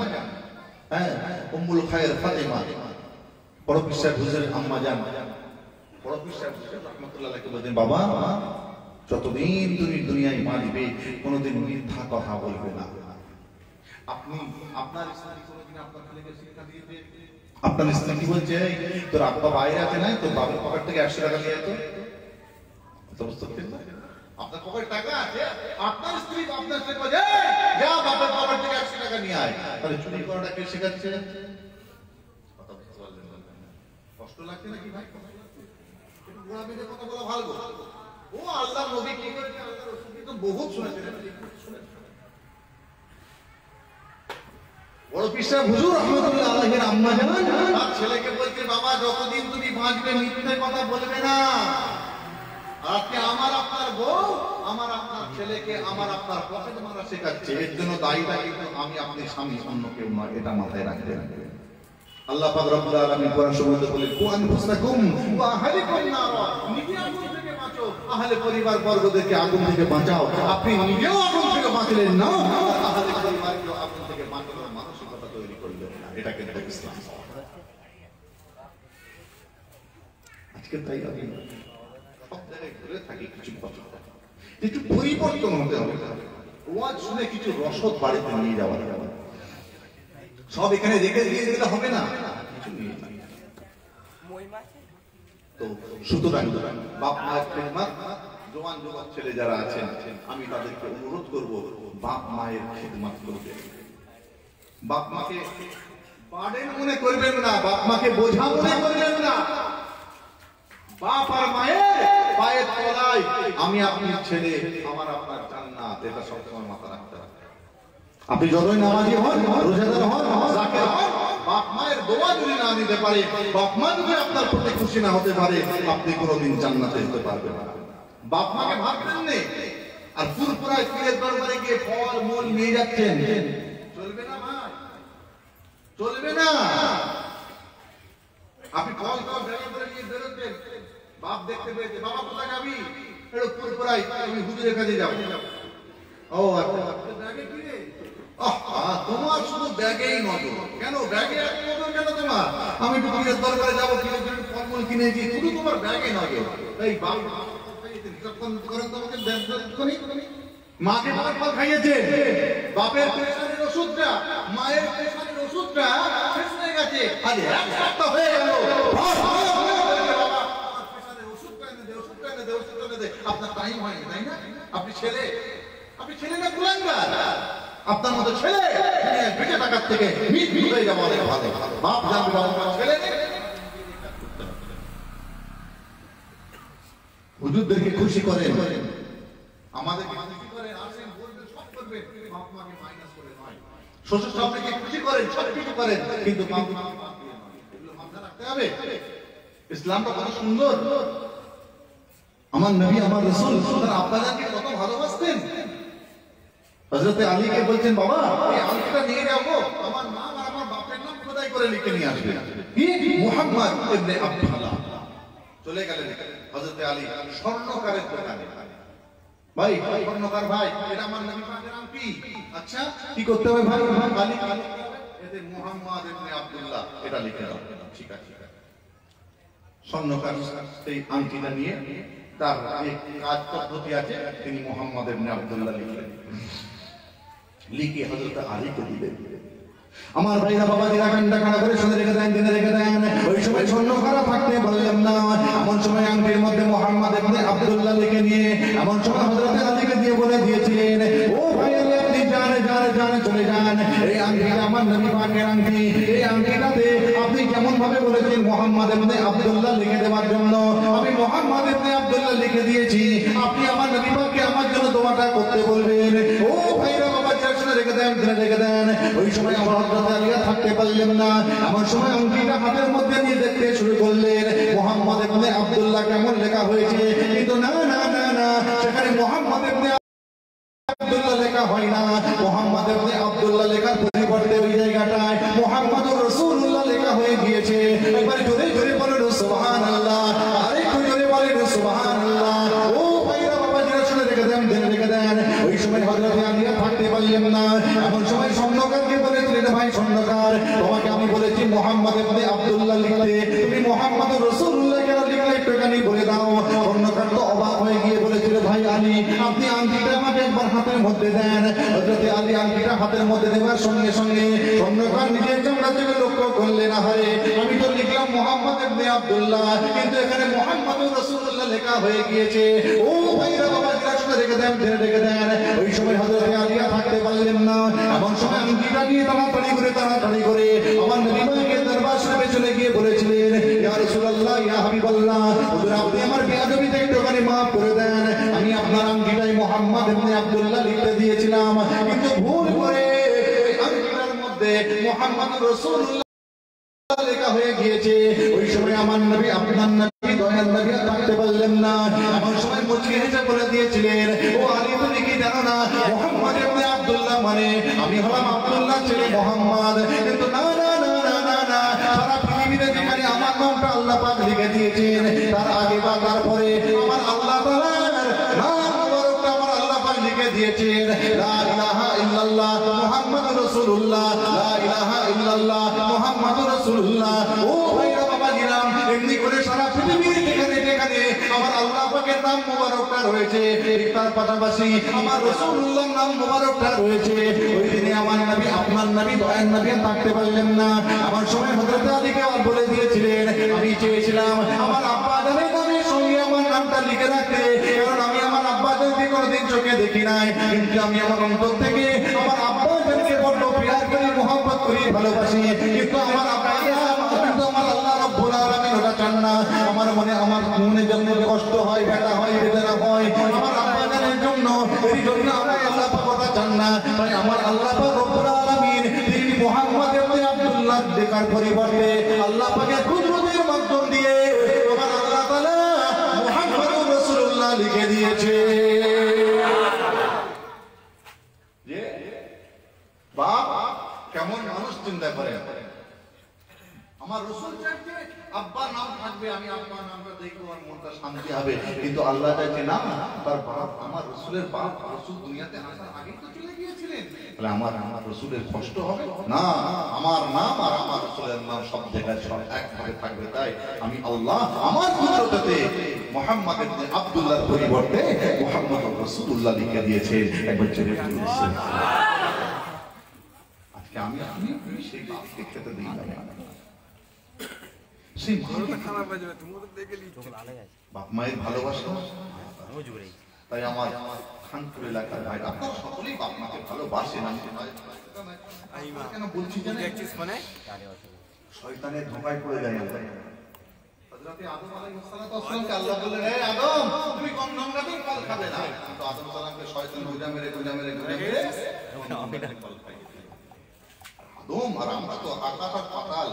হ্যাঁ, উম্মুল খায়র ফাতেমা, বড় পীর সাহেব হুজুরের আম্মা জান। বড় পীর সাহেব হুজুর রাহমাতুল্লাহ আলাইহি বলেন, বাবা যতদিন তুমি দুনিয়ায় বাঁচবে কোনোদিন মিথ্যা কথা বলবে না। আপনি আপনার স্ত্রী কোনোদিন আপনার ছেলেকে শিক্ষা দিয়েছে? আপনার স্ত্রী কি বলছে, তোর আব্বা বাইরে আছে না, তোর বাবার পকেট থেকে 100 টাকা নিয়ে যেত? আপনার পকেট টাকা আছে, আপনার স্ত্রী আপনার সাথে বলে যা বাবার পকেট থেকে 100 টাকা নিয়ে আয়, তাহলে চুরি করাটা কে শেখাচ্ছে? কথা বুঝতে পারলেন? কষ্ট লাগছে নাকি ভাই? একটু গোড়া বেঁধে কথা বলা ভালো। ও আল্লাহর নবী কি করেছে, আল্লাহর রাসূল তো বহুত শুনেছেন। বড় পীর সাহেব হুজুর রাহমাতুল্লাহ আলাইহির আম্মা জান তার ছেলেকে বলছে, বাবা যতদিন তুমি বাঁচবে মিথ্যে কথা বলবে না। আপনি আমার আপনার বউ, আমার আপনার ছেলেকে আমার আপনার পকেট মারা শেখাচ্ছে, এর জন্য দায়ীটা কিন্তু আমি আপনি স্বামী, অন্য কেউ নয়, এটা মাথায় রাখবেন। আল্লাহ পাক রব্বুল আলামিন কোরআন শরীফে বলেন, কু আনফুসাকুম ওয়া আহলিকুম নারা, নিজে আগুন থেকে বাঁচো, আহলে পরিবার বর্গদেরকে আগুন থেকে বাঁচাও। আপনি নিজেও আগুন থেকে বাঁচলেন না, আহলে পরিবারকেও আগুন থেকে বাঁচানোর মানসিকতা তৈরি করলেন না, এটা কিন্তু ইসলাম। আজকে তাই আমি সব জায়গায় ঘুরে থাকি কিছু কথা, একটু পরিবর্তন হতে হবে। ওয়াজ শুনে কিছু রসদ বাড়িতে নিয়ে যাওয়া যাবে, সব এখানে রেখে দিয়ে দিলে হবে না, কিছু নিয়ে তো। সুতরাং বাপ মায়ের খেদমত, জওয়ান যুবক ছেলে যারা আছেন আমি তাদেরকে অনুরোধ করব, বাপ মায়ের খেদমত করবেন। বাপ মাকে বার্ডেন মনে করবেন না, বাপ মাকে বোঝা মনে করবেন না। বাপ আর মায়ের পায়ের তলায় আমি আপনার ছেলে, আমার আপনার জান্নাত, এটা সবসময় মাথা রাখতে হবে। আপনি যতই নামাজি হন, রোজাদার হন, যাকে হন, বাপ মায়ের দোয়া যদি না নিতে পারে, বাপ মা যদি আপনার প্রতি খুশি না হতে পারে, আপনি কোনোদিন জান্নাতে যেতে পারবেন না। বাপ মাকে ভাববেন না, আর পুরপুরায় পীরের দরবারে গিয়ে ফল মূল নিয়ে যাচ্ছেন, চলবে না ভাই, চলবে না। আপনি ফল ফল ব্যাগে করে নিয়ে বেরোচ্ছেন, বাপ দেখতে পেয়েছে, বাবা কোথায় যাবি? একটু পুরপুরায়, তুমি হুজুরের কাছে যাও। ও আচ্ছা, ব্যাগে কি রে? তোমার শুধু ব্যাগেই নজর, কেন ব্যাগে এত নজর কেন তোমার? আমি একটু পীরের দরবারে যাবো, পীরের জন্য ফলমূল কিনেছি, শুধু তোমার ব্যাগে নজর। এই বাপ মাকে ফল ফল খাইয়েছে, বাপের প্রেশারের ওষুধটা, মায়ের প্রেশারের ওষুধটা শেষ হয়ে গেছে, আজ এক সপ্তাহ হয়ে গেল, আপনার টাইম হয়নি, তাই না? আপনি ছেলে, আপনি ছেলে না কুলাঙ্গার? আপনার মতো ছেলে বেঁচে থাকার থেকে হয়ে যাবো অনেক ভালো। বাপ জানবে বাবা ছেলে হুজুরদেরকে খুশি করেন, আমাদেরকে খুশি করেন, আসেন বলবেন, সব করবেন, বাপ মাকে মাইনাস করে নয়। শ্বশুর শাশুড়িকে খুশি করেন, সব কিছু করেন, কিন্তু বাপ মাকে এগুলো মাথায় রাখতে হবে। ইসলামটা কত সুন্দর, আমার নবী আমার রাসূল তার আব্বাজানকে কত ভালোবাসতেন। হযরত আলীকে বলছেন, বাবা এই আংটিটা নিয়ে যাবো, আমার নাম আর আমার বাপের নাম খোদাই করে লিখে নিয়ে আসবে, কি মুহাম্মদ ইবনে আব্দুল্লাহ। চলে গেলেন হযরত আলী স্বর্ণকারের দোকানে। ভাই স্বর্ণকার ভাই, এটা আমার নবী পাকের আংটি। আচ্ছা কি করতে হবে ভাই? আলী এতে মুহাম্মদ ইবনে আব্দুল্লাহ এটা লিখে দাও। ঠিক আছে, স্বর্ণকার সেই আংটিটা নিয়ে তার এক কাজ পদ্ধতি আছে, তিনি মুহাম্মদ ইবনে আব্দুল্লাহ লিখলেন, লিখে হযরত আলীকে দিলেন। আমার ভাইরা বাবাজি রাখেন, টাকা করে শুনে রেখে দেন, দিনে রেখে দেন। ওই সময় স্বর্ণকারা থাকতে বললাম না, এমন সময় আংটির মধ্যে মুহাম্মদ ইবনে আব্দুল্লাহ লিখে নিয়ে এমন সময় হযরত আলীকে দিয়ে বলে দিয়েছিলেন, ও ভাই আপনি জানেন চলে যান। এই আংটিটা আমার নবী পাকের আংটি। এই আংটিটাতে আপনি কেমন ভাবে বলেছেন মুহাম্মদ ইবনে আব্দুল্লাহ লিখে দেওয়ার জন্য, আমি মুহাম্মদ ইবনে আব্দুল্লাহ লিখে দিয়েছি। আপনি আমার নবী পাককে আমার জন্য দোয়াটা করতে বলবেন। ও ভাইরা বাবা, যারা রেখে দেন, রেখে দেন। ওই সময় আমার হযরত আলী থাকতে পারলেন না। এমন সময় আংটিটা হাতের মধ্যে নিয়ে দেখতে শুরু করলেন মুহাম্মদ ইবনে আব্দুল্লাহ কেমন লেখা হয়েছে, কিন্তু না না না না, সেখানে মুহাম্মদ ইবনে আব্দুল্লাহ লেখা হয় না। মুহাম্মদ ইবনে আব্দুল্লাহ লেখার পরিবর্তে ওই জায়গাটায় মুহাম্মদুর রাসূলুল্লাহ লেখা হয়ে গিয়েছে। একবার জোরে জোরে বলুন সুবহানাল্লাহ, আরেকটু জোরে বলুন সুবহানাল্লাহ। ও ভাইরা বাবা, যারা শুনে রেখে দেন, রেখে দেন। ওই সময় হযরত আলী থাকতে পারলেন না। এমন সময় স্বর্ণকারকে বলেছিলেন, ভাই স্বর্ণকার, তোমাকে আমি বলেছি মুহাম্মদ ইবনে আব্দুল্লাহ লিখতে, তুমি মুহাম্মদুর রাসূলুল্লাহ কেন লিখলে একটুখানি বলে দাও। স্বর্ণকার তো অবাক হয়ে গিয়ে বলেছিল, ভাই আলী, আপনি আংটিটা আমাকে একবার হাতের মধ্যে দেন। হযরত আলী আংটিটা হাতের মধ্যে দেওয়ার সঙ্গে সঙ্গে স্বর্ণকার নিজের চামড়া থেকে লক্ষ্য করলেন, আরে আমি তো লিখলাম মুহাম্মদ ইবনে আব্দুল্লাহ, কিন্তু এখানে মুহাম্মদুর রাসূলুল্লাহ লেখা হয়ে গিয়েছে। ও ভাইরা বাবা, যারা শুনে রেখে দেন, রেখে দেন। ওই সময় হযরত আলী থাকতে পারলেন না। এমন সময় আংটিটা নিয়ে তাড়াতাড়ি করে আমার নবী পাকের দরবার শরীফে চলে গিয়ে বলেছিলেন, ইয়া রাসূলুল্লাহ, ইয়া হাবিবাল্লাহ, হুজুর আপনি আমার বেয়াদবিতে একটুখানি মাফ করে দেন। আমি আপনার আংটিটাই মুহাম্মদ ইবনে আব্দুল্লাহ লিখতে দিয়েছিলাম, কিন্তু ভুল করে এই আংটিটার মধ্যে মুহাম্মদুর রাসূলুল্লাহ লেখা হয়ে গিয়েছে। ওই সময় আমার নবী, আপনার নবী, দয়াল নবী থাকতে পারলেন না। এমন সময় মুচকি হেসে বলে দিয়েছিলেন, ও আলী, তুমি কি জানো না মুহাম্মদ ইবনে আব্দুল্লাহ মানে আমি হলাম আব্দুল্লাহ ছেলে মুহাম্মদ। কিন্তু না না না না না না, সারা পৃথিবীতে যেখানে আমার নামটা আল্লাহ পাক লিখে দিয়েছেন, তার আগে বা তারপরে আমার আল্লাহ তাআলার নাম মুবারকটা আমার আল্লাহ পাক লিখে দিয়েছেন, লা ইলাহা ইল্লাল্লাহ মুহাম্মাদুর রাসূলুল্লাহ, লা ইলাহা ইল্লাল্লাহ মুহাম্মাদুর রাসূলুল্লাহ। ও ভাইরা বাবা জিরাম, এমনি করে সারা পৃথিবীর যেখানে যেখানে আমার আল্লাহ পাকের নাম মুবারকটা রয়েছে, তার পাশাপাশি আমার রাসূলুল্লাহর নাম মুবারকটা রয়েছে। ওই দিনে আমার নবী, আপনার নবী, দয়ার নবী থাকতে পারলেন না। আমার সময় হযরত আলীকে বলে দিয়েছিলেন, আমি চেয়েছিলাম আমার আব্বা জানের নামের সঙ্গে আমার নামটা লিখে রাখতে, কারণ আমি আমার আব্বা জানকে কোনোদিন চোখে দেখি নাই, কিন্তু আমি আমার অন্তর থেকে আমার আব্বা জানকে বড় প্যার করি, মহব্বত করি, ভালোবাসি। কিন্তু আমার আব্বা, কিন্তু আমার আল্লাহ রাব্বুল আলামিন ওটা চান না। আমার মনে জন্য কষ্ট হয়, ব্যথা হয়, বেদনা হয় আমার আব্বা জানের জন্য, এই জন্য আমার আল্লাহ পাক ওটা চান না। তাই আমার আল্লাহ পাক রব্বুল আলামিন তিনি মুহাম্মদ ইবনে আব্দুল্লাহ লেখার পরিবর্তে আল্লাহ পাকের কুদরতের মাধ্যম দিয়ে আমার আল্লাহ তাআলা মুহাম্মদুর রাসূলুল্লাহ লিখে দিয়েছে। যে বাপ কেমন মানুষ চিন্তা করে, আমার রাসূল চাইছে আব্বা নাম থাকবে, আমি আব্বা নামটা দেখবো আর মনটা শান্তি হবে, কিন্তু আল্লাহ চাইছে না, তার বাপ, আমার রাসূলের বাপ, রাসূল দুনিয়াতে আসার আগেই তো চলে গিয়েছিলেন, তাহলে আমার রাসূলের কষ্ট হবে না, আমার নাম আর আমার রাসূলের নাম সব জায়গায় সব একভাবে থাকবে। তাই আমি আল্লাহ আমার কুদরতে মুহাম্মদ ইবনে আব্দুল্লাহর পরিবর্তে মুহাম্মদুর রাসূলুল্লাহ লিখে দিয়েছে। একবার জোরে বলুন আজকে আমি আপনি সেই বাপকে খেতে দিই না, সেই বাপ মায়ের ভালোবাসা। তাই আমার খানপুর এলাকার ভাই, আপনারা সকলেই বাপ মাকে ভালোবাসেন। কেন বলছি জানেন, শয়তানের ধোঁকায় পড়ে যায়। হযরতে আদম আলাইহিস সালামকে আল্লাহ বললেন, হে আদম, তুমি কোন নোংরাতে ফল খাবে না, কিন্তু আদম সালামকে শয়তান গুজা মেরে আদম আর আমরা তো আকাশ আর পাতাল,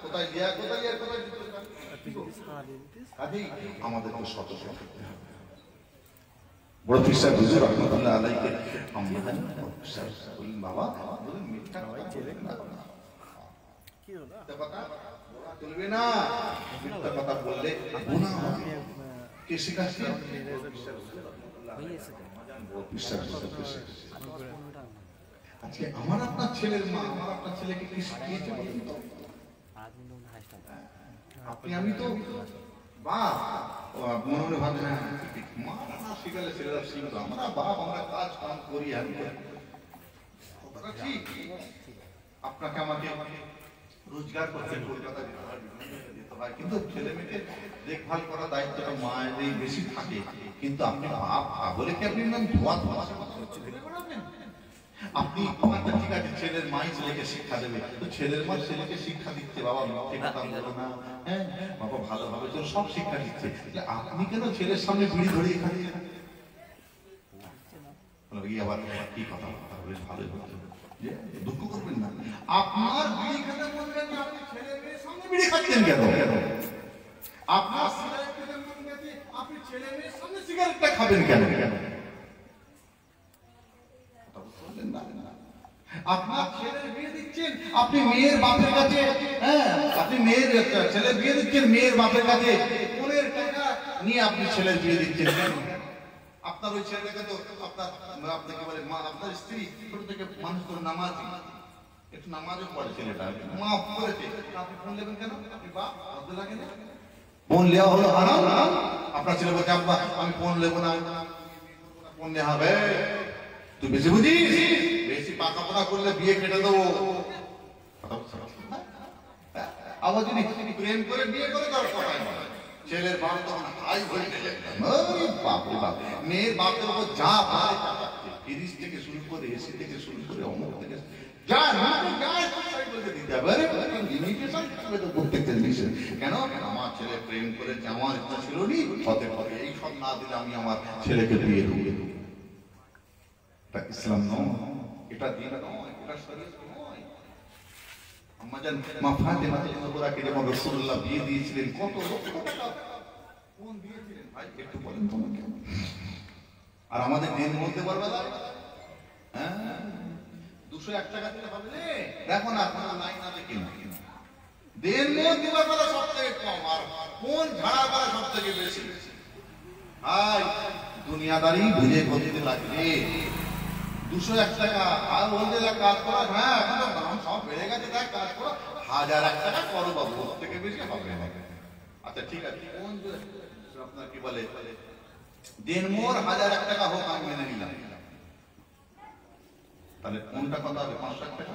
কোথায় লিয়া কোথায় আমাদেরকে সতর্ক থাকতে হবে। বড় পীর সাহেব হুজুর রাহমাতুল্লাহ আলাইহি আমরা বাবা বলেন মিথ্যা কথা বলবে না, মিথ্যা কথা বললে গুনাহ হবে। কে শিখাচ্ছে? আজকে আমার আপনার ছেলের মা, আমার আপনার ছেলেকে কি শিখিয়েছে বলেন তো? আপনি আমি তো বাপ, মনে মনে ভাবেন মা না শিখালে ছেলেরা শিখবে, আমরা বাপ, আমরা কাজ কাম করি, ঠিক আপনাকে আমাকে রোজগার করতে কলকাতা যেতে হয়, কিন্তু ছেলে মেয়েকে দেখভাল করার দায়িত্বটা মায়েরই বেশি থাকে। কিন্তু আপনি বাপ বলে কি আপনি নাম ধোয়া ধোয়া আপনি একটা ঠিক আছে, ছেলের মাই ছেলেকে শিক্ষা দেবে, তো ছেলের মা ছেলেকে শিক্ষা দিচ্ছে, বাবা মিথ্যে কথা বলো না, হ্যাঁ বাবা ভালোভাবে চলো, সব শিক্ষা দিচ্ছে, আপনি কেন ছেলের সামনে বিড়ি ধরিয়ে খাচ্ছেন? আবার কি কথা ভালো দুঃখ করবেন না, আপনার বিড়ি খেতে বলবেন না, আপনি ছেলে মেয়ের সামনে বিড়ি খাচ্ছেন কেন? আপনার সিগারেট খেতে মন গেছে, আপনি ছেলে মেয়ের সামনে সিগারেটটা খাবেন কেন? আপনার ছেলের বিয়ে দিচ্ছেন, আপনি মেয়ের বাপের কাছে, হ্যাঁ আপনি মেয়ের ছেলের বিয়ে দিচ্ছেন মেয়ের বাপের কাছে, কোনের টাকা নিয়ে আপনি ছেলের বিয়ে দিচ্ছেন কেন? আপনার ওই ছেলেটাকে তো আপনাকে বলে মা, আপনার স্ত্রী ছোট থেকে মানুষ করে নামাজ, একটু নামাজও পড়ে, ছেলেটা মাফ করেছে, আপনি ফোন নেবেন কেন? আপনি বাপ লজ্জা লাগে না? ফোন নেওয়া হলো হারাম। আপনার ছেলে বলছে আব্বা আমি ফোন নেবো না, ফোন নেওয়া হবে, তুই বেশি বুঝিস, বেশি পাকাপোড়া করলে বিয়ে কেটে দেবো। আবার যদি প্রেম করে বিয়ে করে তার কথাই নয়, ছেলের বাপ তখন হাই হয়ে গেলে মেয়ের বাপের উপর যা ফ্রিজ থেকে শুরু করে এসি থেকে শুরু করে অমুক থেকে যা দিতে হবে, প্রত্যেকটা জিনিসের কেন আমার ছেলে প্রেম করে আমার ইচ্ছা ছিল নি, হতে হবে এই সব না দিলে আমি আমার ছেলেকে বিয়ে দেবো। এটা ইসলাম নয়, এটা দিন নয়, এটা শরীয়ত নয়। আম্মাজান মা ফাতেমা রাদিয়াল্লাহু যখন রাসূলুল্লাহ বিয়ে দিয়েছিলেন কত লক্ষ টাকা কোন দিয়েছিলেন ভাই একটু বলেন তো আমাকে। আর আমাদের দিন বলতে পারবে না, হ্যাঁ 201 টাকা দিলে হবে না, দেখো না আপনারা নাই না দেখি না দেন মত দিবার বেলা সবথেকে কম, আর কোন ঝাড়া বেলা সবথেকে বেশি। ভাই দুনিয়াদারি বুঝে করতে লাগবে, 201 টাকা আর বলতে কাজ করা, হ্যাঁ এখন তো দাম সব বেড়ে গেছে, দেখ কাজ করো 1001 টাকা করো বাবু, ওর থেকে বেশি হবে না। আচ্ছা ঠিক আছে, কোন আপনার কি বলে দিন মোর 1001 টাকা হোক আমি মেনে নিলাম, তাহলে কোনটা কত হবে? 500 টাকা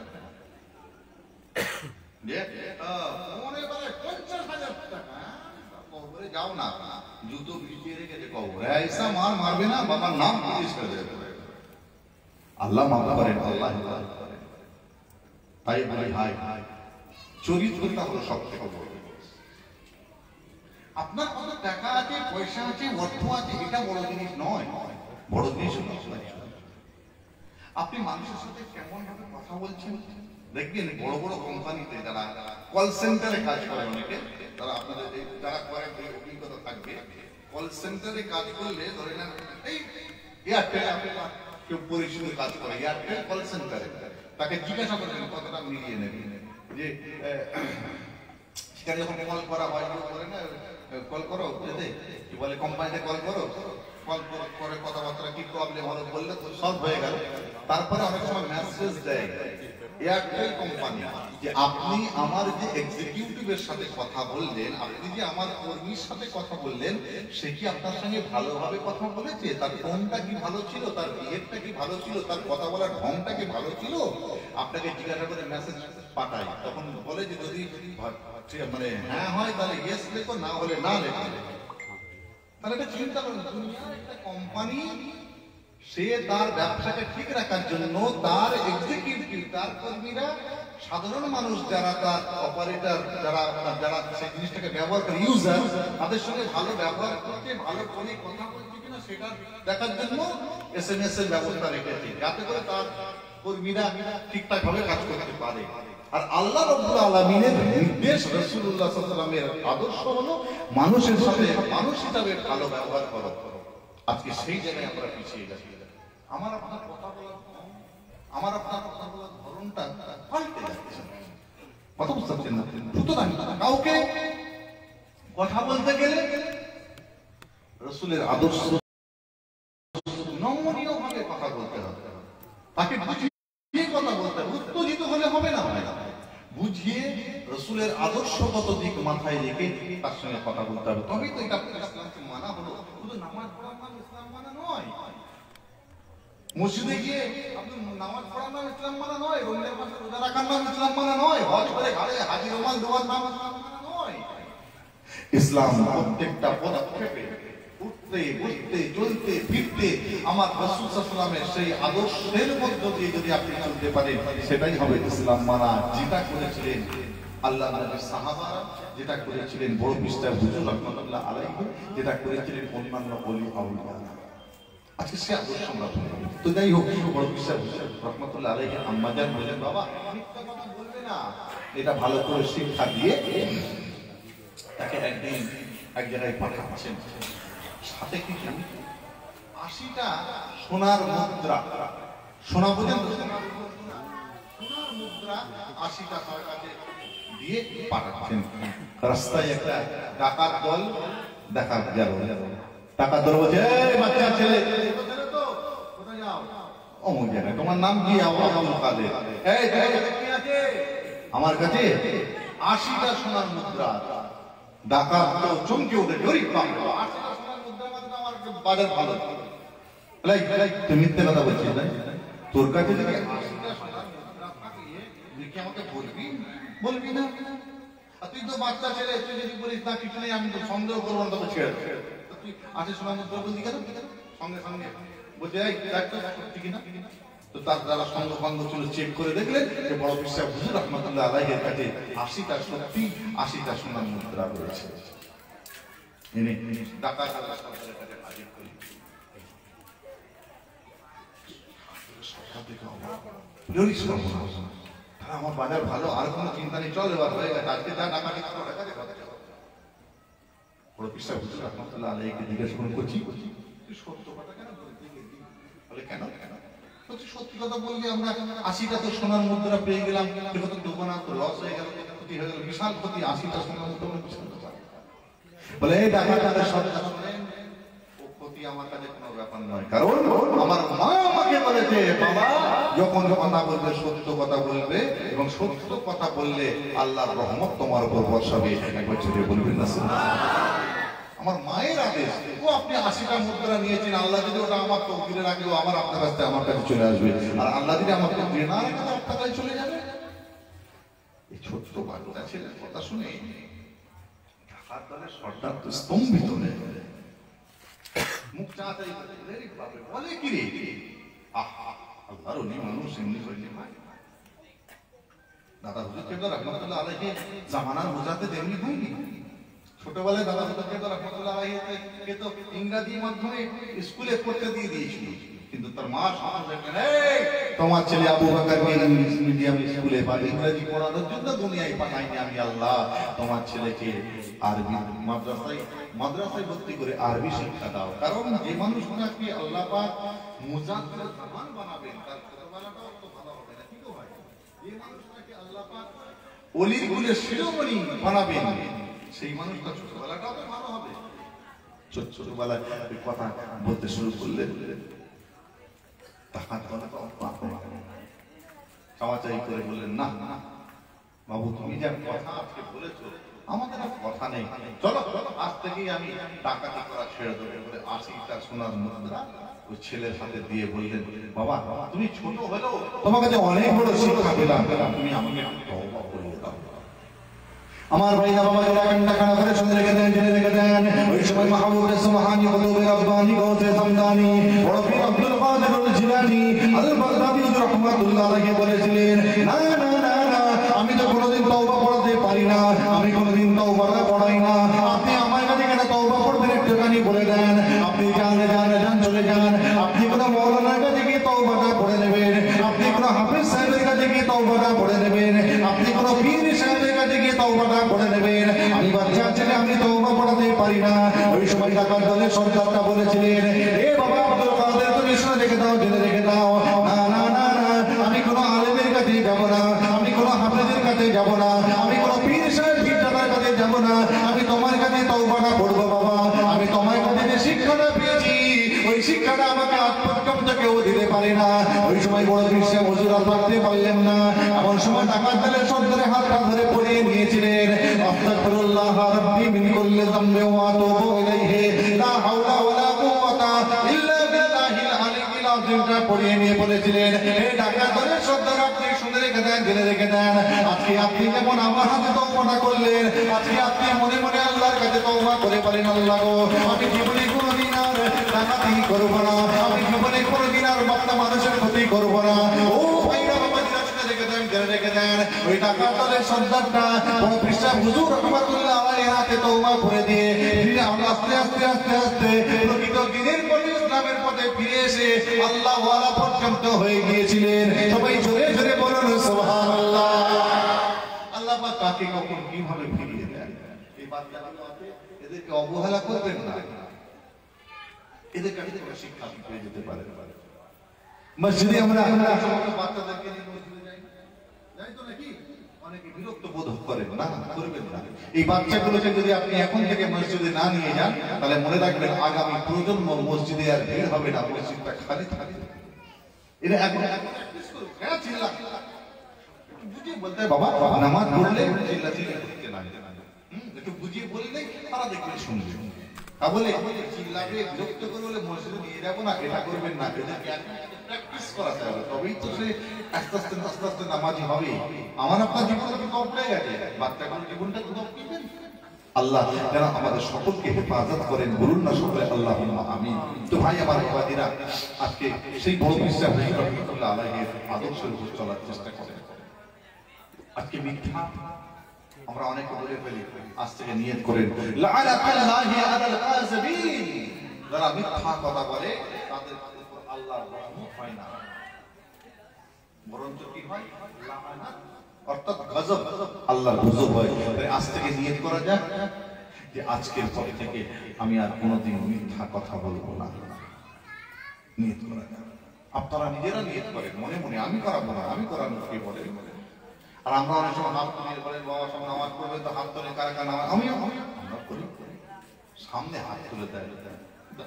মনে বলে 50,000 টাকা কবরে যাও না, জুতো ভিজিয়ে রেখেছে কবরে, ऐसा মার মারবে না বাবার নাম পুলিশ করে দেবে। আল্লাহ মাফ করেন, আল্লাহ হেফাজত করেন। তাই বলি ভাই চরিত্রটা হলো সবথেকে বড়। আপনার কত টাকা আছে, পয়সা আছে, অর্থ আছে, এটা বড় জিনিস নয়, বড় জিনিস হলো আপনি মানুষের সাথে কেমন ভাবে কথা বলছেন। দেখবেন বড় বড় কোম্পানিতে যারা কল সেন্টারে কাজ করে, অনেকে তারা আপনাদের যারা করে অভিজ্ঞতা থাকবে, কল সেন্টারে কাজ করলে ধরে নেন এই এয়ারটেল কেউ পরিষেবার কাজ করে, এয়ারটেল কল সেন্টারে তাকে জিজ্ঞাসা করেন কতটা মিলিয়ে নেবেন, যে সেখানে যখন কল করা হয় করে না, কল করো কি বলে কোম্পানিতে কল করো, কল করে কথাবার্তা কি প্রবলেম হলো বললে তো সলভ হয়ে গেল। তারপরে অনেক সময় মেসেজ দেয় এয়ারটেল কোম্পানি যে আপনি আমার যে এক্সিকিউটিভের সাথে কথা বললেন, আপনি যে আমার কর্মীর সাথে কথা বললেন, সে কি আপনার সঙ্গে ভালোভাবে কথা বলেছে, তার টোনটা কি ভালো ছিল, তার বিহেভটা কি ভালো ছিল, তার কথা বলার ঢংটা কি ভালো ছিল, আপনাকে জিজ্ঞাসা করে মেসেজ পাঠায়। তখন বলে যে যদি মানে হ্যাঁ হয় তাহলে ইয়েস লেখো, না হলে না লেখো। তাহলে এটা চিন্তা করেন, দুনিয়ার একটা কোম্পানি সে তার ব্যবসাকে ঠিক রাখার জন্য তার এক্সিকিউটিভ, তার কর্মীরা, সাধারণ মানুষ যারা তার অপারেটর, যারা সেই জিনিসটাকে ব্যবহার করে, ইউজার, তাদের সঙ্গে ভালো ব্যবহার করতে, ভালো ফোনে কথা বলছে কিনা সেটা দেখার জন্য SMS এর ব্যবস্থা রেখেছে, যাতে করে তার কর্মীরা ঠিকঠাক ভাবে কাজ করতে পারে। আর আল্লাহ রাব্বুল আলামিনের নির্দেশ, রাসূলুল্লাহ সাল্লাল্লাহু আলাইহি ওয়াসাল্লামের আদর্শ হলো মানুষের সাথে মানুষ হিসাবে ভালো ব্যবহার করো। আজকে সেই জায়গায় আমরা পিছিয়ে যাচ্ছি। আমার আপনার কথা বলার ধরনটা পাল্টে যাচ্ছে, কথা বুঝতে পারছেন না? সুতরাং কাউকে কথা বলতে গেলে রাসূলের আদর্শ নমনীয় ভাবে কথা বলতে হবে, তাকে বুঝিয়ে কথা বলতে হবে, উত্তেজিত হলে হবে না, বুঝিয়ে রাসূলের আদর্শগত দিক মাথায় রেখে তার সঙ্গে কথা বলতে হবে, তবেই তো এটা ইসলামকে মানা হলো। শুধু নামাজ পড়ার নাম ইসলাম মানা নয়, মসজিদে গিয়ে আপনি নামাজ পড়ার নাম ইসলাম মানা নয়, রমজান মাসে রোজা রাখার নাম ইসলাম মানা নয়, হজ করে ঘাড়ে হাজি রুমাল দেওয়ার নাম ইসলাম মানা নয়। ইসলাম প্রত্যেকটা পদক্ষেপে উঠতে বসতে চলতে ফিরতে আমার রাসূল সাল্লাল্লাহু আলাইহি ওয়াসাল্লামের সেই আদর্শের মধ্য দিয়ে যদি আপনি চলতে পারেন, সেটাই হবে ইসলাম মানা। যেটা করেছিলেন আল্লাহ নবীর সাহাবারা, যেটা করেছিলেন বড় পীর সাহেব হুজুর রাহমাতুল্লাহ আলাইহি, যেটা করেছিলেন অন্যান্য ওলি আউলিয়া, আজকে সে আদর্শ আমরা পালন। তো যাই হোক, বড় পীর সাহেব হুজুর রাহমাতুল্লাহ আলাইহি আম্মাজান বলেন, বাবা মিথ্যা কথা বলবে না। এটা ভালো করে শিক্ষা দিয়ে তাকে একদিন এক জায়গায় পাঠাচ্ছেন, সাথে কি 80টা সোনার মুদ্রা, সোনা বোঝেন তো, সোনার মুদ্রা 80টা তার কাছে দিয়ে পাঠাচ্ছেন। রাস্তায় একটা ডাকাত দল দেখা গেল। ডাকাত দল বলছে, এই বাচ্চা ছেলে, কোথায় যাও? অমুক জায়গায়। তোমার নাম কি? আবুল কাদের। এই কি আছে? আমার কাছে 80টা সোনার মুদ্রা। ডাকাত তো চমকে ওঠে, গরিব বাবা, 80টা সোনার মুদ্রা মানে আমার বাজার ভালো। তুই মিথ্যে কথা বলছিস না? তোর কাছে যদি 80টা সোনার মুদ্রা থাকে, তুই কি আমাকে বলবি? বলবি না? আর তুই তো বাচ্চা ছেলে, তুই যদি বলিস না কিছু নেই, আমি তো সন্দেহ করবো না, তবে ছেড়ে দেবো। তুই 80 সোনার মুদ্রা বলছি কেন? সঙ্গে সঙ্গে বলছে, এই দেখ তো সত্যি কিনা। তো তার যারা সঙ্গ বন্ধ ছিল চেক করে দেখলেন যে বড় পীর সাহেব হুজুর রাহমাতুল্লাহ আলাইহির কাছে 80টা সত্যি 80টা সোনার মুদ্রা রয়েছে। এনে ডাকাত সরকারের কাছে হাজির করি। আমার বাজার ভালো, আর কোনো চিন্তা নেই, চল এবার হয়ে গেছে, আজকে যা ডাকাতি করো দেখা যাবে। বড় পীর সাহেব হুজুর রাহমাতুল্লাহ আলাইহিকে জিজ্ঞেস করছি, তুই সত্য কথা কেন বলতে গেলি? বলে কেন? সত্যি কথা বললে আমরা 80টা তো সোনার মুদ্রা পেয়ে গেলাম, কিন্তু দোকানা তো লস হয়ে গেল, ক্ষতি হয়ে গেল, বিশাল ক্ষতি। 80টা সোনার মুদ্রা বিশাল কথা। বলে এই ডাকাতের সরকার শুনেন, ও ক্ষতি আমার কাছে কোনো ব্যাপার নয়, কারণ আমার মা আমাকে বলেছে, বাবা যখন কথা বলবে সত্য কথা বলবে, এবং সত্য কথা বললে আল্লাহর রহমত তোমার উপর বর্ষাবে। একবার জোরে বলবেন না? আমার মায়ের আদেশ। ও আপনি 80টা মুদ্রা নিয়েছেন, আল্লাহ যদি ওটা আমার তকদিরে রাখে, আবার আপনার কাছে আমার কাছে চলে আসবে, আর আল্লাহ যদি আমার তকদিরে না রাখে, আপনার কাছে চলে যাবে। এই ছোট্ট বাচ্চা ছেলের কথা শুনে ঢাকার দলের সর্দার তো স্তম্ভিত হয়ে গেল, মুখ চাঁচাই বলে, কি রে, আহা আল্লাহর ওলি মানুষ এমনি হয়েছে। দাদা হুজুর কেবলা রাহমাতুল্লাহ আলাইহি জামানার বোঝাতে তেমনি হয়নি। ছোটবেলায় দাদা হুজুর কেবলা রাহমাতুল্লাহ আলাইহিকে তো ইংরেজি মাধ্যমে স্কুলে পড়তে দিয়ে দিয়েছিল, কিন্তু তার মা তোমার ছেলে আবু বকরকে ইংলিশ মিডিয়াম স্কুলে বা ইংরেজি পড়ানোর জন্য দুনিয়ায় পাঠাইনি আমি আল্লাহ, তোমার ছেলেকে আরবি মাদ্রাসায় ভর্তি করে আরবি শিক্ষা দাও। কারণ যে মানুষটাকে আল্লাহ পাক মুজাদ্দিদ জামান বানাবেন, তার ছোটবেলাটাও তো ভালো হবে না, ঠিক ভাই? যে মানুষটাকে আল্লাহ পাক ওলির কুলের শিরোমণি বানাবেন, সেই মানুষটা ছোটবেলাটাও তো ভালো হবে। ছোটবেলায় কথা বলতে শুরু করলে চাওয়াচাই করে বললেন, না বাবু তুমি যা কথা আজকে বলেছো, আমাদের আর কথা নেই, চলো আজ থেকেই আমি ডাকাতি করা ছেড়ে দেবো বলে 80টা সোনার মুদ্রা ওই ছেলের হাতে দিয়ে বললেন, বাবা তুমি ছোট হলেও তোমার কাছে অনেক বড় শিক্ষা পেলাম, তুমি আমাকে তওবা করিয়ে দাও। আমার ভাইরা বাবা যারা কান্না কান্না করে শুনে রেখে দেন, জেনে রেখে দেন, ওই সময় মাহবুবে সুবহানি কুতুবে রব্বানি গৌসে সামদানি বড় পীর আব্দুল কাদের জিলানী আল বাগদাদি রাহমাতুল্লাহ আলাইহি বলেছিলেন, না না না না, আমি তো কোনোদিন তওবা পড়তে পারি না, আমি কোনোদিন তওবাটা পড়াই না, আপনি আমার কাছে কেন তওবা পড়বেন একটুখানি বলে দেন। আপনি যান চলে যান, আপনি কোনো মওলানার কাছে গিয়ে তওবাটা পড়ে নেবেন, আপনি কোনো হাফেজ সাহেবের কাছে গিয়ে তওবাটা পড়ে নেবেন, আপনি কোনো পীর সাহেবের কাছে গিয়ে তওবাটা পড়ে নেবেন। আমি বাচ্চা ছেলে, আমি তওবা পড়াতে পারি না। ওই সময় ঢাকার দলের সরকারটা বলেছিলেন, এ বাবা আব্দুল কাদের তুমি শুনে রেখে দাও, জেনে রেখে দাও, না না না না, আমি কোনো আলেমের কাছে যাব না, আমি কোনো হাফেজের কাছে যাব না, আমি কোনো পীর সাহেব পীরদাদার কাছে যাব না, আমি তোমার কাছে তওবাটা পড়বো বাবা। আমি তোমার কাছে যে শিক্ষাটা পেয়েছি, ওই শিক্ষাটা আমাকে আজ পর্যন্ত কেউ দিতে পারে না। ওই সময় বড় পীর সাহেব হুজুর আর থাকতে পারলেন না, এমন সময় ঢাকার দলের সরকারের হাতটা ধরে পড়িয়ে নিয়েছিলেন। আস্তাগফিরুল্লাহ রাব্বি মিন কুল্লি যামবি ওয়া আতুবু ইলাইহি, লা হাওলা ওয়ালা কুওয়াতা ইল্লা বিল্লাহিল আলিয়্যিল আযীমটা পড়িয়ে নিয়ে বলেছিলেন, এই ঢাকার দলের সরকার আপনি শুনে রেখে দেন, জেনে রেখে দেন, আজকে আপনি যেমন আমার হাতে তওবাটা করলেন, আজকে আপনি মনে মনে আল্লাহর কাছে তওবা করে বলেন, আল্লাহ গো আমি জীবনে কোনোদিন আর ডাকাতি করবো না, আমি জীবনে কোনোদিন আর বাচ্চা মানুষের ক্ষতি করবো না। ও ভাইরা বাবা রেখে দেন, রেখে দেন। ওই ডাকাতের সন্তানটা বড় পীর হুজুর রহমাতুল্লাহ আলাইহির হাতে তওবা করে দিয়ে আস্তে আস্তে আস্তে আস্তে প্রকৃত দ্বীনের পথে, ইসলামের পথে ফিরে এসে আল্লাহ ওয়ালা পর্যন্ত হয়ে গিয়েছিলেন। সবাই জোরে জোরে বলুন সুবহানাল্লাহ। আল্লাহ পাক কাকে কখন কিভাবে ফিরিয়ে দেন। এই বাচ্চাগুলো আছে, এদেরকে অবহেলা করবেন না, এদেরকে শিক্ষা পেয়ে যেতে পারে। মসজিদে আমরা বাচ্চাদেরকে নিয়ে মসজিদে যাই তো নাকি, অনেকে বিরক্ত বোধ করেন না, করবেন না। এই বাচ্চাগুলোকে যদি আপনি এখন থেকে মসজিদে না নিয়ে যান, তাহলে মনে রাখবেন আগামী প্রজন্ম মসজিদে আর ভিড় হবে না, মসজিদটা খালি থাকবে। এটা এখন প্র্যাকটিস করুন। হ্যাঁ, চিল্লা বুঝিয়ে বলতে বাবা নামাজ পড়লে চিল্লা চিল্লা করতে না, একটু বুঝিয়ে বললে তারা দেখবেন শুনবে। বলে চিল্লাবে বিরক্ত করে বলে মসজিদে নিয়ে যাবো না, এটা করবেন না। এদেরকে প্র্যাকটিস করাতে হবে, তবেই তো সে আস্তে আস্তে আস্তে আস্তে নামাজি হবে। আমার আপনার জীবনটা কি কম হয়ে গেছে, বাচ্চাগুলোর জীবনটা কি কম করবেন। আল্লাহ যেন আমাদের সকলকে হেফাজত করেন, বলুন না সকলে আল্লাহুম্মা আমিন। তো ভাই আমার বাবাজিরা, আজকে সেই বড় বিশ্বাস রহমাতুল্লাহ আলাইহির আদর্শের উপর চলার চেষ্টা করেন। আজকে মিথ্যা আমরা অনেকে বলে ফেলি, আজ থেকে নিয়ত করেন লাআনাতুল্লাহি আলাল কাযিবিন। যারা মিথ্যা কথা বলে তাদের উপর আল্লাহর রহমত হয় না, বরঞ্চ কি হয়, লাআনাত অর্থাৎ গজব, আল্লাহর গজব হয়। আজ থেকে নিয়ত করা যাক যে আজকের পর থেকে আমি আর কোনোদিন মিথ্যা কথা বলবো না। নিয়ত করা যাক, আপনারা নিজেরা নিয়ত করেন মনে মনে, আমি করাবো না, আমি করানো কে বলে। আর আমরা অনেক সময় হাত তুলে বলেন বাবা সব নামাজ পড়বে তো হাত তুলে কারা কারা নামাজ, আমিও আমরা করি, সামনে হাত তুলে দেয়,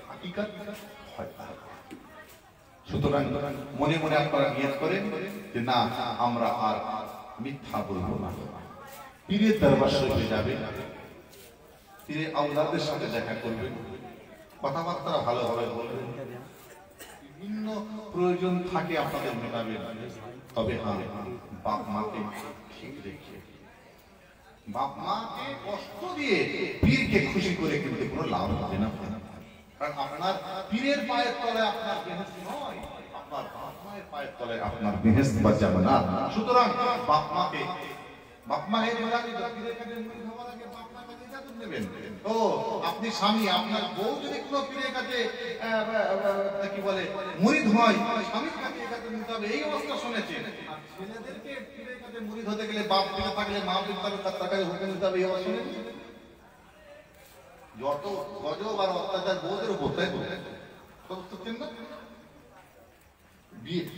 হাকিকাত হয় না। সুতরাং মনে মনে আপনারা নিয়ত করেন যে না আমরা আর মিথ্যা বলবো না। পীরের দরবার শরীফে যাবে, পীরে আওলাদের সাথে দেখা করবেন, কথাবার্তা ভালোভাবে বলবেন, বিভিন্ন প্রয়োজন থাকে আপনাদের মেটাবেন। তবে হ্যাঁ, বাপ মাকে ঠিক রেখে, বাপ মাকে কষ্ট দিয়ে পীরকে খুশি করে কিন্তু কোনো লাভ হবে না। কারণ আপনার পীরের পায়ের তলায় আপনার বেহেশত নয়, আপনার বাপ মায়ের পায়ের তলায় আপনার বেহেশত বা জান্নাত। সুতরাং বাপ মাকে পীরের কাছে মুরিদ হওয়ার আগে বাপ মাকে ইজাজত নেবেন। তো আপনি স্বামী, আপনার বউ যদি কোনো পীরের কাছে কি বলে মুরিদ হয়, স্বামীর কাছে ইজাজত নিতে হবে, এই অবস্থা শুনেছেন। আর ছেলেদেরকে পীরের কাছে মুরিদ হতে গেলে বাপ পীরে থাকলে মা পীর থাকলে তার টাকায় হুকুম নিতে হবে, এই অবস্থা শুনেছেন। যত গজব আর অত্যাচার বউদের উপর, তাই তো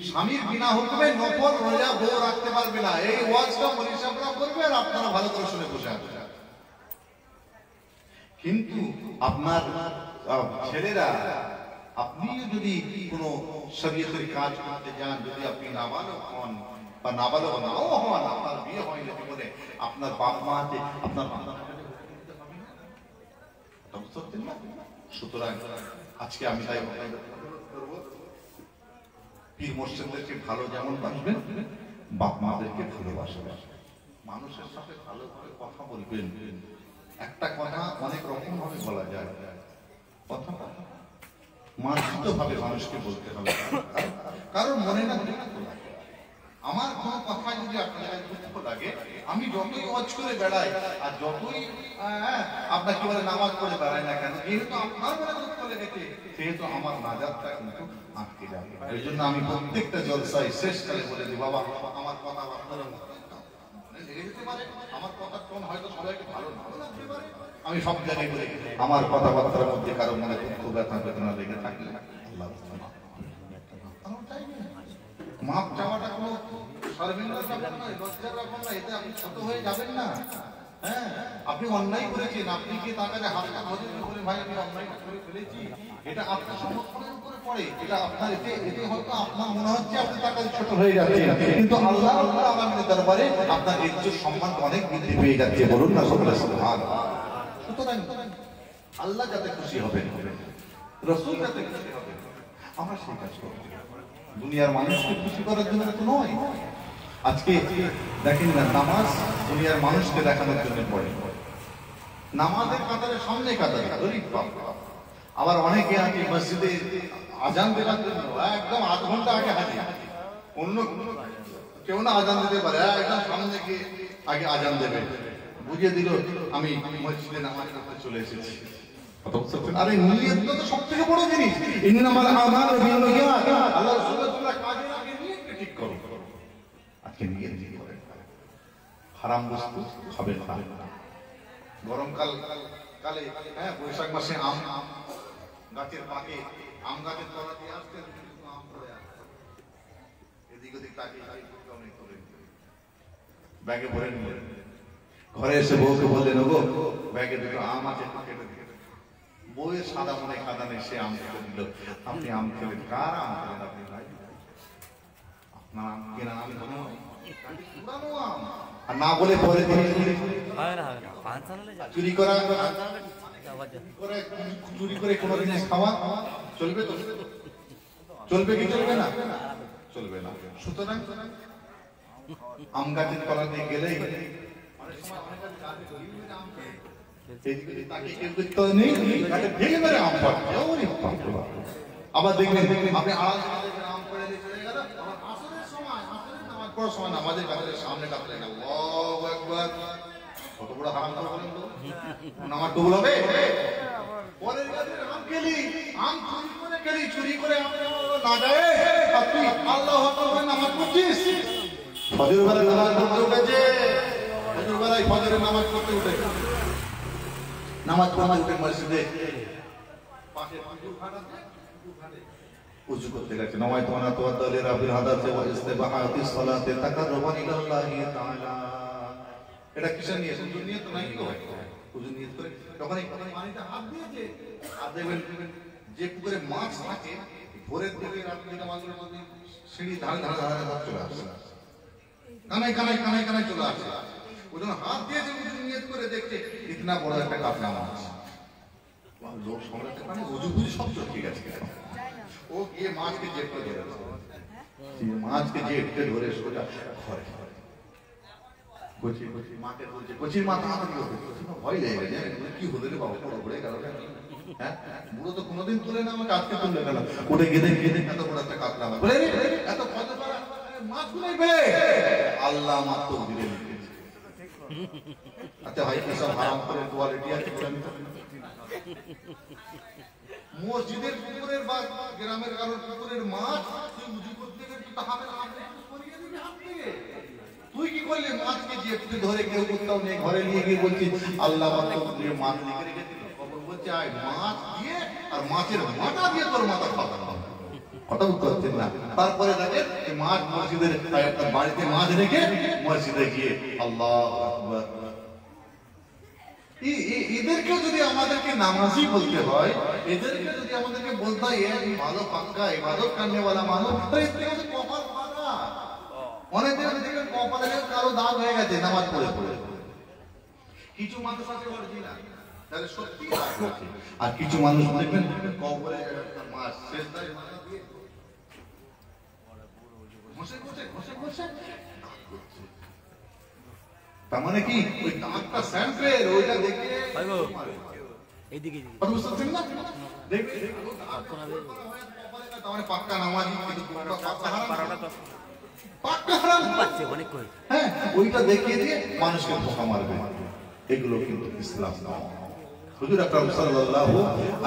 স্বামীর বিনা হুকুমে নফল রোজা বউ রাখতে পারবে না। এই ওয়াজটা মনীষাবরা করবে আর আপনারা ভালো করে শুনে বসে আছেন। কিন্তু আপনার ছেলেরা, আপনিও যদি কোনো শরীয়তের কাজ করতে যান, যদি আপনি নাবালক হন বা নাবালক নাও হন, আপনার বিয়ে হয়নি বলে আপনার বাপ মা আছে, আপনার সুতরাং আজকে আমি তাই পীর মুর্শিদদেরকে ভালো যেমন বাসবেন, বাপ মাদেরকে ভালোবাসবেন, মানুষের সাথে ভালোভাবে কথা বলবেন। একটা কথা অনেক রকম ভাবে বলা যায়, কথা মার্জিত ভাবে মানুষকে বলতে হবে। কারণ মনে না আমার কোন কথা যদি আপনার দুঃখ লাগে, আমি যতই ওয়াজ করে বেড়াই আর যতই আপনার কি বলে নামাজ পড়ে বেড়াই না কেন, যেহেতু আপনার মনে দুঃখ লেগেছে, সেহেতু আমার নাজাতটা কিন্তু আটকে যাবে। এই জন্য আমি প্রত্যেকটা জলসায় শেষকালে বলে দিই, বাবা আমার কথা আপনারা লেগে যেতে পারে, আমার কথার টোন হয়তো সবাইকে ভালো নাও লাগতে পারে, আমি সব জায়গায় বলি আমার কথাবার্তার মধ্যে কারো মনে দুঃখ ব্যথা বেদনা লেগে থাকলে আল্লাহ মাপ চাওয়াটা কোনো সর্বনিম্ন ব্যাপার নয়, লজ্জার ব্যাপার নয়, এতে আপনি ছোট হয়ে যাবেন না। হ্যাঁ, আপনি অন্যায় করেছেন, আপনি কি তার কাছে হাতটা ধরে বলে ভাই আমি অন্যায় করে ফেলেছি, এটা আপনার সমর্থনের উপরে পড়ে, এটা আপনার এতে হয়তো আপনার মনে হচ্ছে আপনি তার কাছে ছোট হয়ে যাচ্ছেন, কিন্তু আল্লাহ রাব্বুল আলামিনের দরবারে আপনার ইজ্জত সম্মান অনেক বৃদ্ধি পেয়ে যাচ্ছে, বলুন না সুবহানাল্লাহ। সুতরাং আল্লাহ যাতে খুশি হবেন, রাসূল যাতে খুশি হবেন, আমরা সেই কাজ করব। দুনিয়ার মানুষকে খুশি করার জন্য তো নয়। আজকে দেখেন না, নামাজ দুনিয়ার মানুষকে দেখানোর জন্য পড়ে, নামাজের কাতারে সামনে কাতারে গরিব বাবা, আবার অনেকে আছে মসজিদে আজান দেওয়ার জন্য একদম আধ ঘন্টা আগে হাজির, অন্য কেউ না আজান দিতে পারে, একদম সামনে গিয়ে আগে আজান দেবে, বুঝিয়ে দিল আমি মসজিদে নামাজ পড়তে চলে এসেছি। আরে নিয়তটা তো সবথেকে বড় জিনিস। ইন্নামাল আমালু বিন্নিয়াত, আল্লাহ রাসূলুল্লাহ কাজের আগে নিয়তটা ঠিক করো। আজকে নিয়ত ঠিক করে হারাম বস্তু খাবেন না। গরমকাল কালে বৈশাখ মাসে আম গাছের পাকে, আম গাছের তলা দিয়ে আসতে আম পড়ে আসে, এদিক ওদিক তাকিয়ে অনেক করে ব্যাগে ভরে নিয়ে ঘরে এসে বউকে বললেন, ওগো ব্যাগে দুটো আম আছে, কেটে দিল। বউয়ের সাদা মনে খাদা নেই, সে আম কেটে দিল। আপনি আম খেলেন, কার আম খেলেন আপনি ভাই? আপনার আম কেনা আম পুরানো আম। আর না বলে পরে চুরি করা, চুরি করে কোনো জিনিস খাওয়া চলবে তো? চলবে কি চলবে না? চলবে না। সুতরাং আম গাছের তলা দিয়ে গেলেই আবার দেখবেন আপনি আম পড়ে চলে গেল, আসরের সময় নামাজ পড়ার সময় নামাজের কাতারের সামনে কাতারে গেল, আল্লাহু আকবার। কত বড় হারাম করে বলেন তো? নামাজ কবুল হবে? পরের গাছের আম খেলি, আম চুরি করে আম না যায়, আর তুই আল্লাহু আকবার বলে নামাজ পড়ছিস। ফজর বেলায় নামাজ পড়তে উঠেছে, ফজর বেলায় ফজরের নামাজ পড়তে উঠেছে, নামাজ পড়তে উঠে মসজিদে পাশে পুকুর ঘাট আছে, পুকুর ঘাটে উযু করতে গেছে। নামাজ তোমরা তো আদালে রাবিল হাদাসে ওয়া ইস্তিবাহাতিস সালাতে তাকাররুবান ইলাল্লাহি তাআলা। এটা কিসের নিয়ে? উযু নিয়ে তো নাই কি হয়? উযু নিয়ে করে যখন এই পানিতে হাত দিয়েছে, আর দেখবেন যে পুকুরে মাছ থাকে ভোরের দিকে রাত্রি নামাজের মধ্যে সিঁড়ি ধারে ধারে ধারে হাত চলে আসে, কানায় কানায় কানায় কানায় চলে আসে। ওই জন্য হাত দিয়েছে, উযু নিয়ত করে দেখছে ইতনা বড় একটা কাতলা মাছ। লোক সামলাতে পারে, উযু বুঝি সব ঠিক আছে, ও গিয়ে মাছকে জেটকে ধরেছে, মাছকে জেটকে ধরে সোজা ঘরে মাকে বলছে, কচির মাথা ভয় লেগে গেছে, কি হলো রে বাবা, বড় পড়ে গেল। হ্যাঁ, বুড়ো তো কোনোদিন তুলে না, আমাকে আজকে তুললে কেন? উঠে গেলে গেলে এত বড় একটা কাতলা মাছ, এত ফজর পারা মাছগুলোই পেয়ে আল্লাহ আমার তো দিলে লিখেছে। আচ্ছা ভাই, এসব হারাম করে কোয়ালিটি আছে? মসজিদের পুকুরের বা গ্রামের কারোর পুকুরের মাছ তুই উযু করতে গেলে তুই তাহলে সরিয়ে দিবি হাত থেকে। তুই কি করলি? মাছকে জেপতে ধরে কেউ কোথাও নেই, ঘরে নিয়ে গিয়ে বলছিস আল্লাহ দিয়ে মাছ লিখে রেখে দিল। খবর বলছে আয় মাছ দিয়ে আর মাছের মাথা দিয়ে তোর মাথা খাওয়া, কথা করছেন না। তারপরে দেখেন মাছ মসজিদের বাড়িতে মাছ রেখে মসজিদে গিয়ে আল্লাহু আকবার। এদেরকে যদি আমাদেরকে নামাজি বলতে হয়, এদেরকে যদি আমাদেরকে বলতে হয় ভালো পাক্কা ইবাদত করনেওয়ালা মানুষ, কপাল ফাটা। অনেকে দেখবেন কপালে কারো দাগ হয়ে গেছে নামাজ পড়ে পড়ে। কিছু মানুষ আছে অরিজিনাল, তাহলে সত্যি দাগ আছে, আর কিছু মানুষ দেখবেন কবরে মাছ শেষদায় মাথা দিয়ে ঘষে ঘষে ঘষে ঘষে। তার মানে কি ওই দাগটা স্যাম্পেল, ওইটা দেখে এইদিকে বুঝতেছেন না? দেখবে তাহলে পাক্কা নামাজি, কিন্তু পাক্কা হারাম পাচ্ছে অনেক করে। হ্যাঁ, ওইটা দেখিয়ে দিয়ে মানুষকে ধোঁকা মারবে, এগুলো কিন্তু ইসলাম নয়। হুজুর আকরাম সাল্লাল্লাহু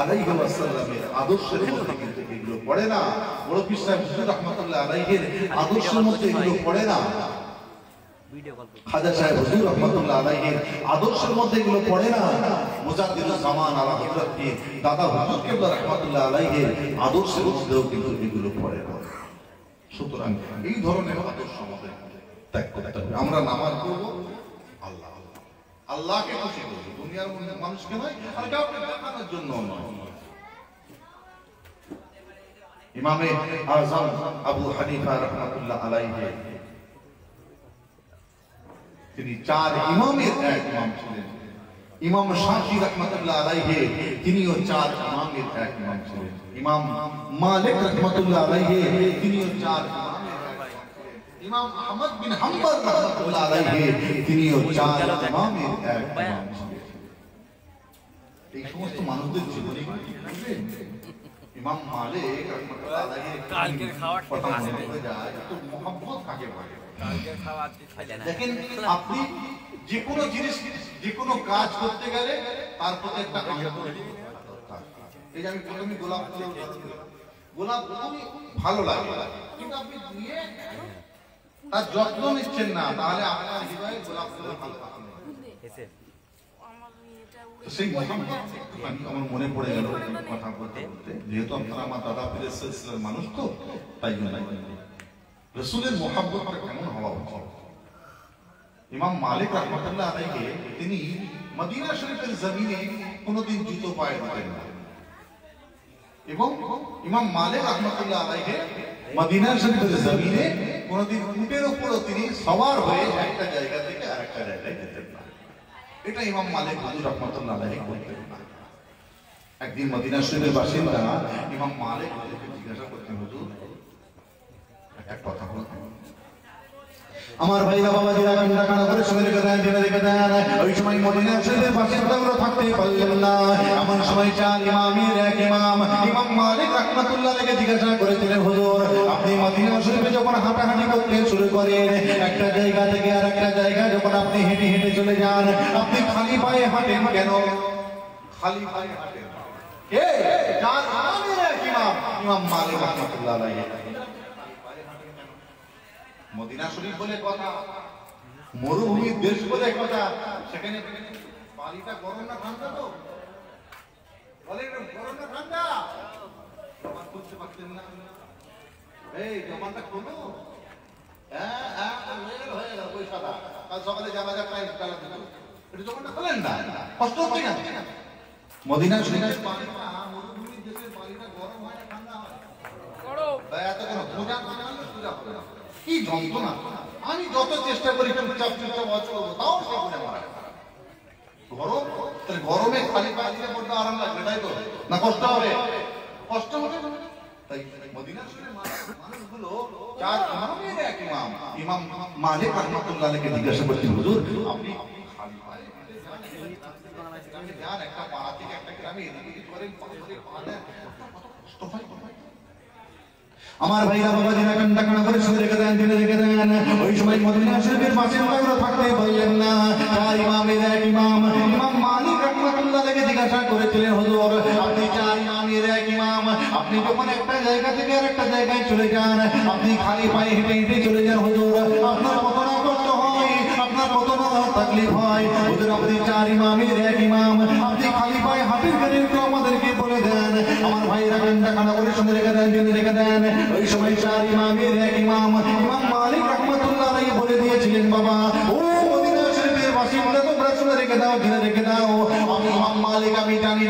আলাইহি ওয়াসাল্লামের আদর্শের মধ্যে কিন্তু এগুলো পড়ে না। বড় পীর সাহেব হুজুর রাহমাতুল্লাহ আলাইহির আদর্শের মধ্যে এগুলো পড়ে না। খাজা সাহেব হুজুর রাহমাতুল্লাহ আলাইহির আদর্শের মধ্যে এগুলো পড়ে না। মুজাদ্দিদুল জামান আলা হযরত পীর দাদা হুজুর কিবলা রাহমাতুল্লাহ আলাইহির আদর্শের মধ্যেও কিন্তু এগুলো পড়ে না। সুতরাং এই ধরনের আদর্শ আমাদের ত্যাগ করতে হবে। আমরা নামাজ পড়ব আল্লাহ আল্লাহকে খুশি করব, দুনিয়ার মানুষকে নয়, আর কাউকে দেখানোর জন্য নয়। ইমামে আযম আবু হানিফা রাহমাতুল্লাহ আলাইহি তিনি চার ইমামের এক ইমাম ছিলেন। ইমাম শাফি রাহমাতুল্লাহ আলাইহি তিনিও চার ইমামের এক ইমাম ছিলেন। ইমাম মালিক রাহমাতুল্লাহ আলাইহি তিনিও চার ইমামের এক ইমাম ছিলেন। ইমাম আহমদ বিন হাম্বল রাহমাতুল্লাহ আলাইহি তিনিও চার ইমামের এক ইমাম ছিলেন। এই সমস্ত মানুষদের জীবনে ইমাম মালিক রাহমাতুল্লাহ আলাইহি কালকের খাওয়া কথা মনে যায় তো মোহাম্মদ কাকে বলে কালকের খাওয়া আজকে খাইলেন দেখেন আপনি যে কোনো জিনিস যে কোনো কাজ করতে গেলে তার প্রতি একটা আগ্রহ দরকার। এই যে আমি প্রথমে গোলাপ খুবই ভালো লাগে কিন্তু আপনি দিয়ে তার যত্ন নিচ্ছেন না তাহলে আপনার হৃদয়ে গোলাপ ফুলের ভালো থাকবে সেই আমার মনে পড়ে গেল কথা বলতে বলতে যেহেতু আপনারা আমার দাদা পীরের সিলসিলার মানুষ তো তাই জন্য রাসূলের মুহাব্বতটা কেমন হওয়া উচিত। ইমাম মালিক রাহমাতুল্লাহ আলাইহি তিনি মদিনা শরীফের জমিনে কোনোদিন জুতো পায়ে দিতেন না এবং ইমাম মালিক রাহমাতুল্লাহ আলাইহি মদিনা শরীফের জমিনে কোনোদিন উটের উপরও তিনি সওয়ার হয়ে একটা জায়গা থেকে আরেকটা জায়গায় যেতেন না। এটা ইমাম মালিক হুজুর রাহমাতুল্লাহ আলাইহি করতেন না। একদিন মদিনা শরীফের বাসিন্দা ইমাম মালিক হুজুরকে জিজ্ঞাসা করতেন, হুজুর একটা কথা বলতেন। আমার ভাইরা বাবাজিরা কান্না কান্না করে শুনে রেখে দেন, জেনে রেখে দেন। ওই সময় মদিনা শরীফের বাসিন্দাগুলো থাকতে পারলেন না। এমন সময় চার ইমামের এক ইমাম ইমাম মালিক রাহমাতুল্লাহ আলাইহি জিজ্ঞাসা করেছিলেন, হুজুর আপনি মদিনা শরীফে যখন হাঁটাহাঁটি করতে শুরু করেন, একটা জায়গা থেকে আর একটা জায়গায় যখন আপনি হেঁটে হেঁটে চলে যান, আপনি খালি পায়ে হাঁটেন কেন? খালি পায়ে হাঁটেন কে? চার ইমামের এক ইমাম ইমাম মালিক রাহমাতুল্লাহ আলাইহি। মদিনা শরীফ বলে কথা, মরুভূমির দেশ বলে কথা, সেখানে পানিটা গরম না ঠান্ডা? তো বলেন গরম না ঠান্ডা? জমান করতে পারতেন না? এই জমানটা খোলো, হয়ে গেল ওই সাদা, কাল সকালে যাওয়া যাক টাইম চালা দিল, এটা জমানটা খোলেন না, কষ্ট হচ্ছে না? মদিনা শরীফের পানিটা, মরুভূমির দেশের পানিটা গরম হয় না ঠান্ডা হয়? গরম। এত কেন পূজা করলে পূজা হবে না, কি যন্ত্রণা! আমি যত চেষ্টা করি চুপচাপ চুপচাপ ওয়াজ করবো, তাও সে করে মারা গরম। তাহলে গরমে খালি পায়ে দিলে বড্ড আরাম লাগবে, তাই তো? না কষ্ট হবে? কষ্ট হবে। তাই মদিনা শরীফের মানুষগুলো চার ইমামের এক ইমাম ইমাম মালিক রাহমাতুল্লাহ আলাইহি জিজ্ঞাসা করতেন, হুজুর আপনি খালি পায়ে যান, একটা পাড়া থেকে একটা গ্রামে এদিকে করেন, কষ্ট হয়। আমার ভাইরা বাবাজিরা কান্না কান্না করে শুনে রেখে দেন, জেনে রেখে দেন। ওই সময় মদিনা শরীফের বাসিন্দাগুলো থাকতে পারলেন না। চার ইমামের এক ইমাম ইমাম মালিক রাহমাতুল্লাহ আলাইহি জিজ্ঞাসা করেছিলেন, হুজুর আপনি চার ইমামের এক ইমাম, আপনি যখন একটা জায়গা থেকে আরেকটা জায়গায় চলে যান, আপনি খালি পায়ে হেঁটে হেঁটে চলে যান, হুজুর আপনার কত না কষ্ট হয়, আপনার কত না তাকলিফ হয়। হুজুর আপনি চার ইমামের এক ইমাম, আপনি খালি পায়ে হাঁটেন কেন, একটু আমাদেরকে বলে দেন। আমার ভাইরা কান্না কান্না করে শুনে রেখে দেন, জেনে রেখে দেন। ওই সময় চার ইমামের এক ইমাম ইমাম মালিক রাহমাতুল্লাহ আলাইহি বলে দিয়েছিলেন, বাবা ও মদিনা শরীফের বাসিন্দা তোমরা শুনে রেখে দাও, জেনে রেখে দাও, আমি ইমাম মালিক আমি জানি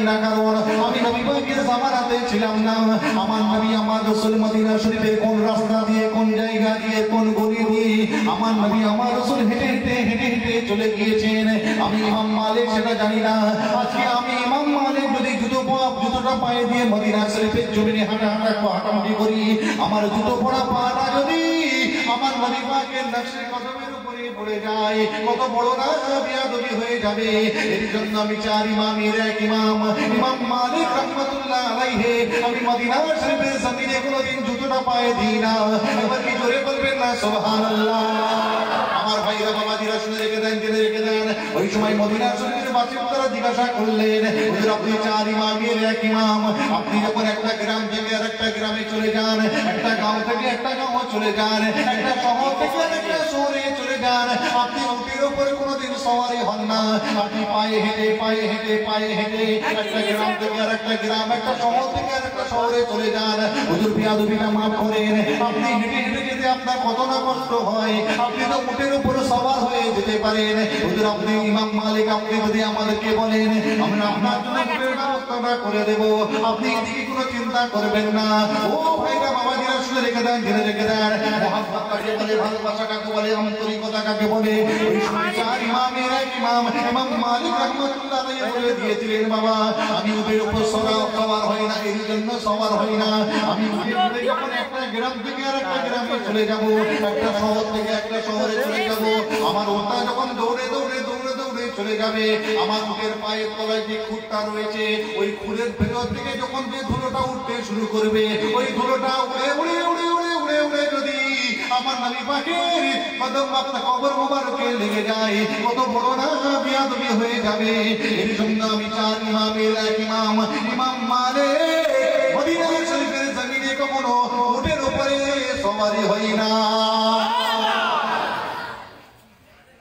না কারণ আমি নবী পাকের জামানাতে ছিলাম না। আমার নবী আমার রাসূল মদিনা শরীফের কোন রাস্তা দিয়ে, কোন জায়গা দিয়ে, কোন গলি দিয়ে আমার নবী আমার রাসূল হেঁটে হেঁটে চলে গিয়েছেন, আমি ইমাম মালিক সেটা জানি না। আজকে আমি ইমাম মালিক যদি জুতোটা পায়ে দিয়ে মদিনা শরীফের জমিনে হাঁটাহাঁটি করি, আমার জুতো পরা পাটা যদি আমার নবী পাকের নকশে কদমের উপরে পড়ে যায়, কত বড় না বেয়াদবি হয়ে যাবে। এর জন্য আমি চার ইমামের এক ইমাম ইমাম মালিক রাহমাতুল্লাহ আলাইহি আমি মদিনা শরীফের জমিনে কোনোদিন জুতোটা পায়ে দিই না। এবার কি জোরে বলবেন না সুবহানাল্লাহ? আমার ভাইরা বাবাজিরা শুনে রেখে দেন, জেনে রেখে দেন। ওই সময় মদিনা শরীফের বাসিন্দারা জিজ্ঞাসা করলেন, হুজুর আপনি চার ইমামের এক ইমাম, আপনি যখন একটা গ্রাম থেকে আরেকটা গ্রামে চলে যান, একটা গাঁও থেকে একটা গাঁও চলে যান, একটা শহর থেকে আরেকটা শহরে চলে যান, আপনি উটের উপরে কোনোদিন সওয়ারি হন না, আপনি পায়ে হেঁটে একটা গ্রাম থেকে আরেকটা গ্রাম, একটা শহর থেকে আরেকটা শহরে চলে যান। হুজুর বিয়াদবিটা মাফ করেন, আপনি হেঁটে হেঁটে যেতে আপনার কত না কষ্ট হয়, আপনি তো উটের উপরে সওয়ার হয়ে যেতে পারেন। হুজুর আপনি ইমাম মালিক, আপনি যদি আমাদেরকে বলেন আমরা আপনার জন্য উটের ব্যবস্থাটা করে দেব, আপনি এদিকে কোনো চিন্তা করবেন না। ও ভাইরা বাবাজিরা শুনে রেখে দেন, জেনে রেখে দেন, মহব্বত কাকে বলে, ভালোবাসা কাকে বলে, আন্তরিকতা কাকে বলে। ওই সময় চার ইমামের এক ইমাম ইমাম মালিক রাহমাতুল্লাহ আলাইহি বলে দিয়েছিলেন, বাবা আমি উটের উপর সওয়ার হই না, এই জন্য সওয়ার হই না, আমি উঠে যখন একটা গ্রাম থেকে আরেকটা গ্রামে চলে যাব, একটা শহর থেকে একটা শহরে চলে যাব, আমার ওটা যখন দৌড়ে চলে যাবে। আমার উটের পায়ের তলায় যে খুঁটটা রয়েছে ওই খুঁড়ের ভেতর থেকে যখন যে ধুলোটা উঠতে শুরু করবে ওই ধুলোটা উড়ে উড়ে উড়ে উড়ে উড়ে উড়ে যদি আমার নবী পাকের কদম আপনার কবর মোবারকে লেগে যায় কত বড় না বিয়াদবি হয়ে যাবে। এর জন্য আমি চার ইমামের এক ইমাম ইমাম মালিক মদিনা শরীফের জমিনে কখনো উটের উপরে সওয়ারি হয় না।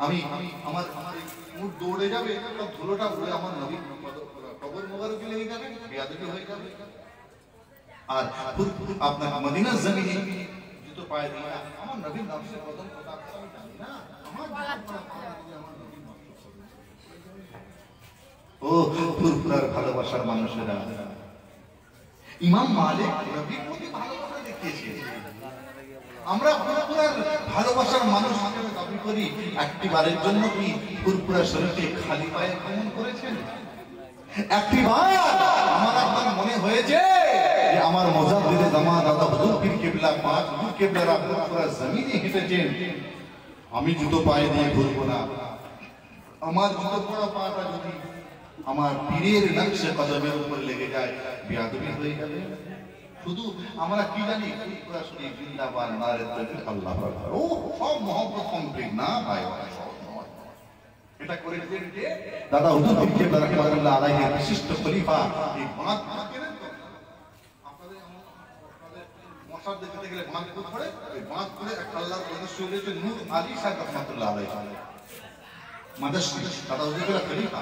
আমি আমার উট দৌড়ে যাবে ধুলোটা উড়ে আমার নবী কবর মোবারকে লেগে যাবে, বিয়াদবি হয়ে যাবে। আর আপনার মদিনার জমিনে জুতো পায়ে দিয়ে আমার নবীর নকশে কদম কথা আমি জানি না, আমার ও ফুরফুরার ভালোবাসার মানুষেরা ইমাম মালিক নবীর প্রতি ভালোবাসা দেখিয়েছে। আমরা ফুরফুরার ভালোবাসার মানুষ হিসেবে দাবি করি, একটি বারের জন্য কি ফুরফুরা শরীফে খালি পায়ে ভ্রমণ করেছেন? একটি বার আমার আপনার মনে হয়েছে যে আমার মুজাদ্দিদে জামান দাদা হুজুর পীর কিবলা পাক হুজুর কিবলারা ফুরফুরা জমিনে হেঁটেছেন, আমি জুতো পায়ে দিয়ে ঘুরবো না? আমার জুতো পড়া পাটা যদি আমার পীরের নকশে কদমের উপর লেগে যায় বিয়াদবি হয়ে যাবে। শুধু আমরা কি জানি ফুরফুরা শরীফ জিন্দাবাদ নারে তাকবীর আল্লাহু আকবার, ও সব মহব্বত কমপ্লিট না ভাই, এটা করে দিলেন যে দাদা হুজুর পীর কিবলা রাহমাতুল্লাহ আলাইহির বিশিষ্ট খলিফা। এই বাঁধ কেনেন তো আপনাদের মশার দেখতে গেলে বাঁধ কোথায় পড়ে? ওই বাঁধ করে এক আল্লাহর সদস্য হয়েছে নূর আলী সাহেব রাহমাতুল্লাহ আলাইহি মাদাসী দাদা হুজুরের খলিফা,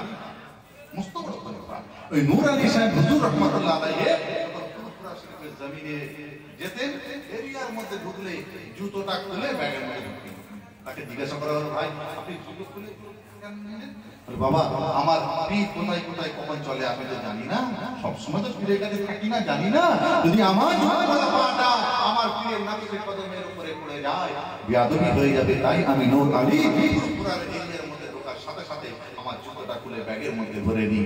মস্ত বড় খলিফা। ওই নূর আলী সাহেব হুজুর রাহমাতুল্লাহ আলাইহি ফুরফুরা শরীফের জমিনে যেতেন, এরিয়ার মধ্যে ঢুকলে জুতোটা খুলে ব্যাগের মধ্যে ঢুকতেন। তাকে জিজ্ঞাসা করা হলো, ভাই আপনি জুতো খুলে বাবা আমার পীর কোথায় কোথায় কখন চলে আমি তো জানি না, সবসময় তো পীরের কাছে থাকি না, জানি না। যদি আমার পাটা আমার পীরের নকশে কদমের উপরে পড়ে যায় বিয়াদবি হয়ে যাবে, তাই আমি নূর আলী ফুরফুরার এরিয়ার মধ্যে ঢোকার সাথে সাথে আমার জুতোটা খুলে ব্যাগের মধ্যে ভরে নিই।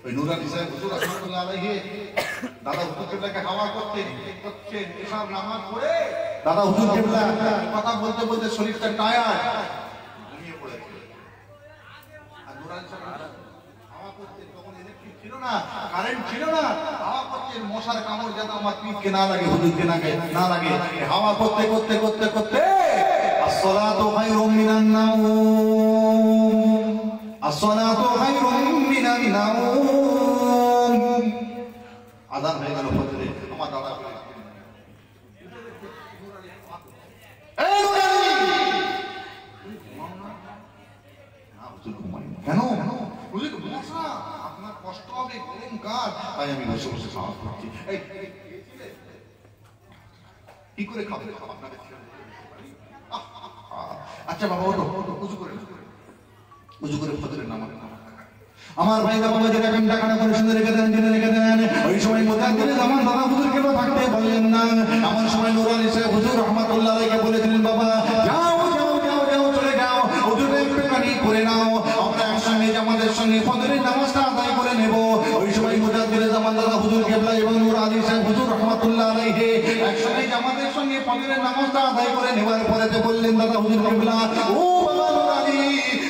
ওই নূর আলী সাহেব হুজুর রাহমাতুল্লাহ আলাইহি দাদা হুজুর কিবলাকে হাওয়া করতে এশার নামাজ পড়ে দাদা হুজুর কিবলা কথা বলতে বলতে শরীরটা টায়ার্ড ঘুমিয়ে পড়েছে। আর নূর আলী সাহেব হাওয়া করতে তখন ইলেকট্রিক ছিল না, কারেন্ট ছিল না, হাওয়া করতে মশার কামড় যেন আমার পীরকে না লাগে, হুজুরকে না লাগে। হাওয়া করতে করতে করতে করতে আসসালাতু খায়রুম মিনান নাওম, আসসালাতু খায়রুম মিনান নাওম। আযান হয়ে গেল ফজরে। আমার দাদা কেন আপনার কষ্ট হবে, গরম কাজ, তাই আমি বসে বসে খাওয়া করছি। কি করে খাবে আপনাদের? আচ্ছা বাবা ওঠো, উজু করে ফজরের নামাজ। আমার ভাই বাবা যেটা ঘন্টা কাটা করে শুনে রেখে দেন, জেনে রেখে দেন। ওই সময় মুজাদ্দিদে জামান দাদা হুজুরকে থাকতে বললেন না। এমন সময় নূর আলী সাহেব হুজুর রাহমাতুল্লাহ আলাইহি বলেছিলেন, বাবা যাও যাও যাও যাও চলে যাও, হুজুরের একটুখানি করে নাও, আমরা একসঙ্গে জামাতের সঙ্গে ফজরের নামাজটা আদায় করে নেব। ওই সময় মুজাদ্দিদে জামান দাদা হুজুর কিবলা এবং নূর আলী সাহেব হুজুর রাহমাতুল্লাহ আলাইহি একসঙ্গে জামাতের সঙ্গে ফজরের নামাজটা আদায় করে নেবার পরেতে বললেন দাদা হুজুর কিবলা, ও বাবা নূর আলী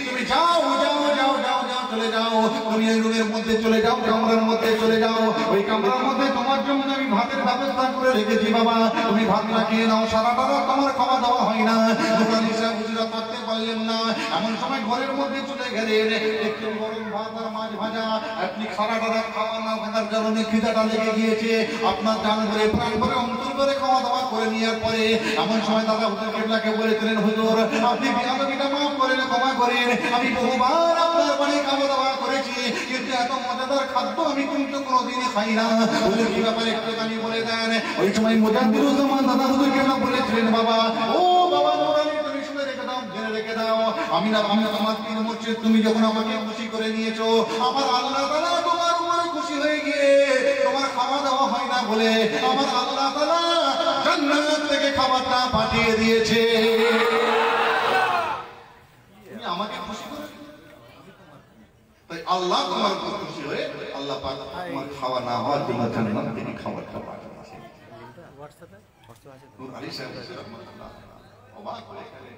তুমি যাও যাও যাও যাও যাও চলে যাও, তুমি এই রুমের মধ্যে চলে যাও, কামরার মধ্যে চলে যাও। ওই কামরার মধ্যে তোমার জন্য আমি ভাতের ব্যবস্থা করে রেখেছি বাবা, তুমি ভাতটা খেয়ে নাও, সারাটা রাত তোমার খাওয়া দাওয়া হয় না। দোকান হিসাব বুঝরা করতে পারলেন না। এমন সময় ঘরের মধ্যে চলে গেলেন, একটু গরম ভাত আর মাছ ভাজা, আপনি সারাটা রাত খাওয়া না থাকার কারণে খিদাটা লেগে গিয়েছে, আপনার জান ভরে প্রাণ ভরে অন্তর করে খাওয়া দাওয়া করে নেওয়ার পরে এমন সময় দাদা হুজুর কিবলাকে বলেছিলেন, হুজুর আপনি বিয়াদবিটা মাফ করেন, ক্ষমা করেন, আমি বহুবার আপনার বাড়ি খাওয়া দাওয়া করেছি, কিন্তু এত মজাদার খাদ্য আমি কিন্তু কোনোদিনই খাই না। হুজুর কি ব্যাপারে একটুখানি বলে দেন। ওই সময় মুজাদ্দিদুল জামান দাদা হুজুর কিবলা বলেছিলেন, বাবা ও বাবা নূর আলী তুমি শুনে রেখে দাও, জেনে রেখে দাও, আমি তোমার পীর মুর্শিদ, তুমি যখন আমাকে খুশি করে নিয়েছো, আমার আল্লাহ তাআলা তোমার উপরে খুশি হয়ে গিয়ে তোমার খাওয়া দাওয়া হয় না বলে আমার আল্লাহ তাআলা জান্নাত থেকে খাবারটা পাঠিয়ে দিয়েছে। তুমি আমাকে খুশি করে, তাই আল্লাহ তোমার উপর খুশি হয়ে আল্লাহ পাক তোমার খাওয়া না হওয়ার জন্য জান্নাত থেকে খাবারটা পাঠিয়েছে। নূর আলী সাহেব রাহমাতুল্লাহ অবাক হয়ে গেলেন,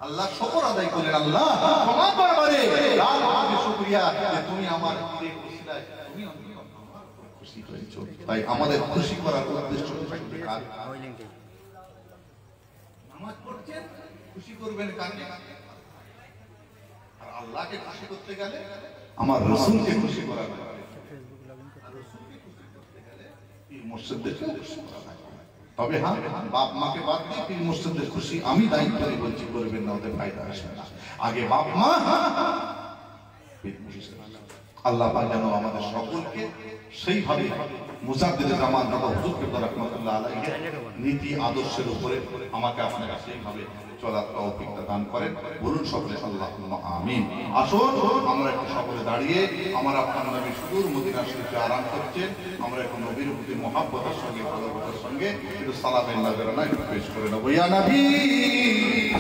আল্লাহ শুকর আদায় করলেন, আল্লাহ তোমার দরবারে লাখ লাখ শুকরিয়া যে তুমি আমার এই ওসিলায় তুমি আমার খুশি করেছো। তাই আমাদের খুশি করার উদ্দেশ্য থাকবে কার? নামাজ পড়ছেন, খুশি করবেন কাকে? আর আল্লাহকে খুশি করতে গেলে আমার রাসূলকে খুশি করা লাগবে। আর রাসূলকে খুশি করতে গেলে পীর মুর্শিদদেরকে খুশি করা লাগবে। তবে হ্যাঁ, বাপ মাকে বাদ দিয়ে পীর মুর্শিদদের খুশি আমি দায়িত্ব নিয়ে বলছি, করবেন না, ওদের ফায়দা আসবে না। আগে বাপ মা, পীর মুর্শিদ। আল্লাহ পাক যেন আমাদের সকলকে সেইভাবে মুজাদ্দিদ জামান দাদা হুজুর কিবলা রাহমাতুল্লাহ আলাইহি নীতি আদর্শের উপরে আমাকে আপনারা সেইভাবে চলার তৌফিক দান করেন। বলুন সকলে আল্লাহুম্মা আমিন। আসুন আমরা একটু সকলে দাঁড়িয়ে আমার আপনার নবী সুদূর মদিনা শরীফে আরাম করছেন, আমরা একটু নবীর প্রতি মহব্বতের সঙ্গে ভালোবাসার সঙ্গে একটু সালামের নাজরানা একটু পেশ করে নেব। ইয়া নবী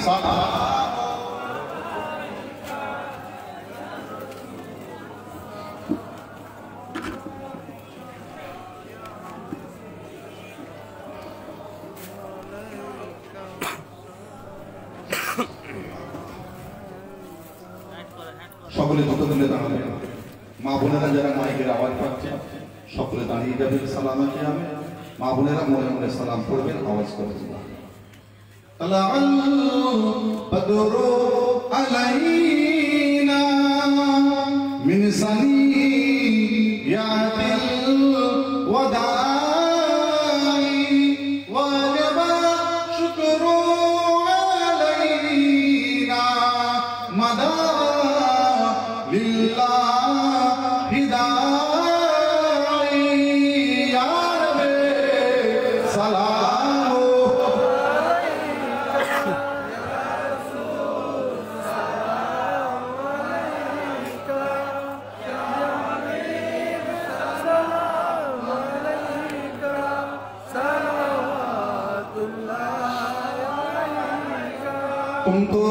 সালাম। সকলে দুটো তুলে দাঁড়াবে। মা বোনেরা যারা মাইকের আওয়াজ পাচ্ছে সকলে দাঁড়িয়ে যাবেন সালামে কিয়ামে। মা বোনেরা মনে মনে সালাম পড়বেন, আওয়াজ করবেন। তালাআল বদরু আলাইনা মিন সানিয়াতিল ওয়াদাই ওয়াজবা শুকরু আলাইনা মাদা লিল্লাহি দাঈ ইয়া রব্বে সালাম আলাইকা ইয়া রাসূল সালাম আলাইকা ইয়া হাবিব সালাম আলাইকা সালাওয়াতুল্লাহ আলাইকা তুমকো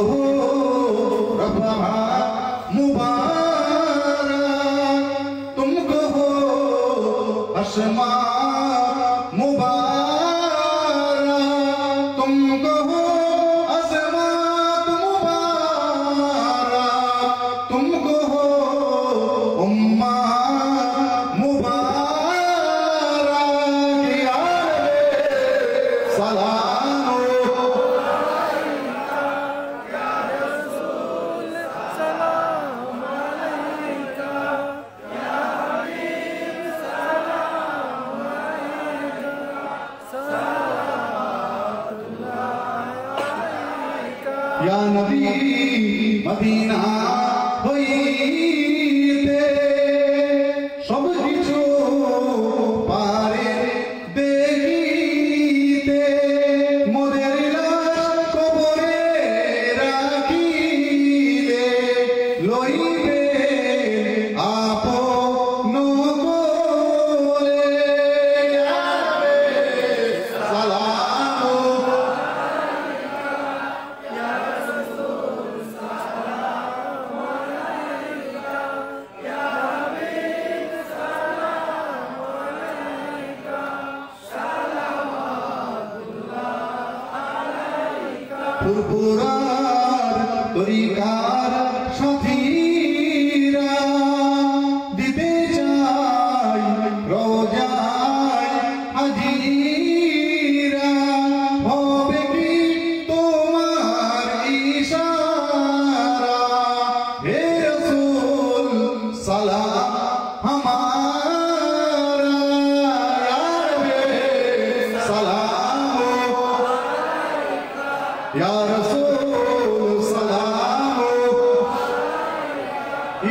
রব্বা अस्मा मुबारक तुमको हो, अस्मात मुबारक तुमको हो, उम्मा मुबारक या रब्बे सलाम अलैका या रसूल सलाम अलैका या हबीब या नबी मदीना হইতে সব কিছু পারে দেখিতে মোদের লাশ কবরে রাখিলে লইবে আপন কোলে ইয়া রব্বে সালাম ফুরফুরার তরিকার সাথীরা দিতে চাই রোজায় হাজিরা হবে কি তোমার ইশারা হে রাসূল সালাম हमारा या रब्बे सलाम या रसूल सलाम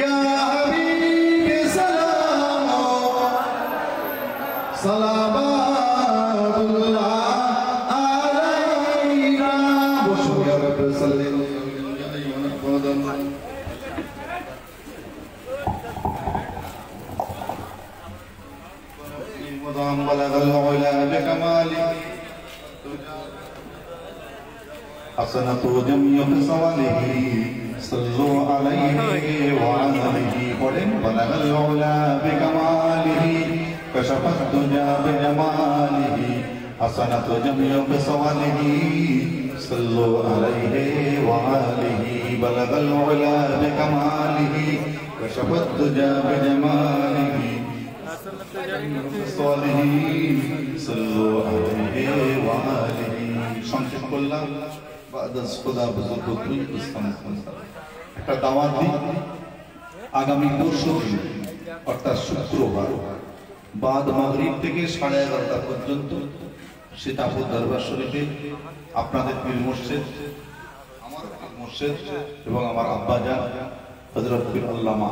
या हबीब सलाम सलावतुल्लाह अलैना वशु या रब सल्लल्लाहु अलैहि वसल्लम बलग al-ula bikamaलिhi حسنة جميع خصاله صلوا عليه وعليه قل بلغ العلا بكماله كشف الدجى بجماله حسنة جميع خصاله صلوا عليه وآله بلغ العلا بكماله كشف الدجى بجماله الصالحين صلوا عليه وآله সংক্ষেপ করলাম بعد خدا بزرگ کوئی ইসলাম একটা দাওয়াত দিই আগামী পরশুদিন অর্থাৎ শুক্রবার বাদ মাগরিব থেকে 11:30 পর্যন্ত সীতাপুর দরবার শরীফে আপনাদের পীর মুর্শিদ আমার মুর্শিদ এবং আমার আব্বাজান হযরত পীর আল্লামা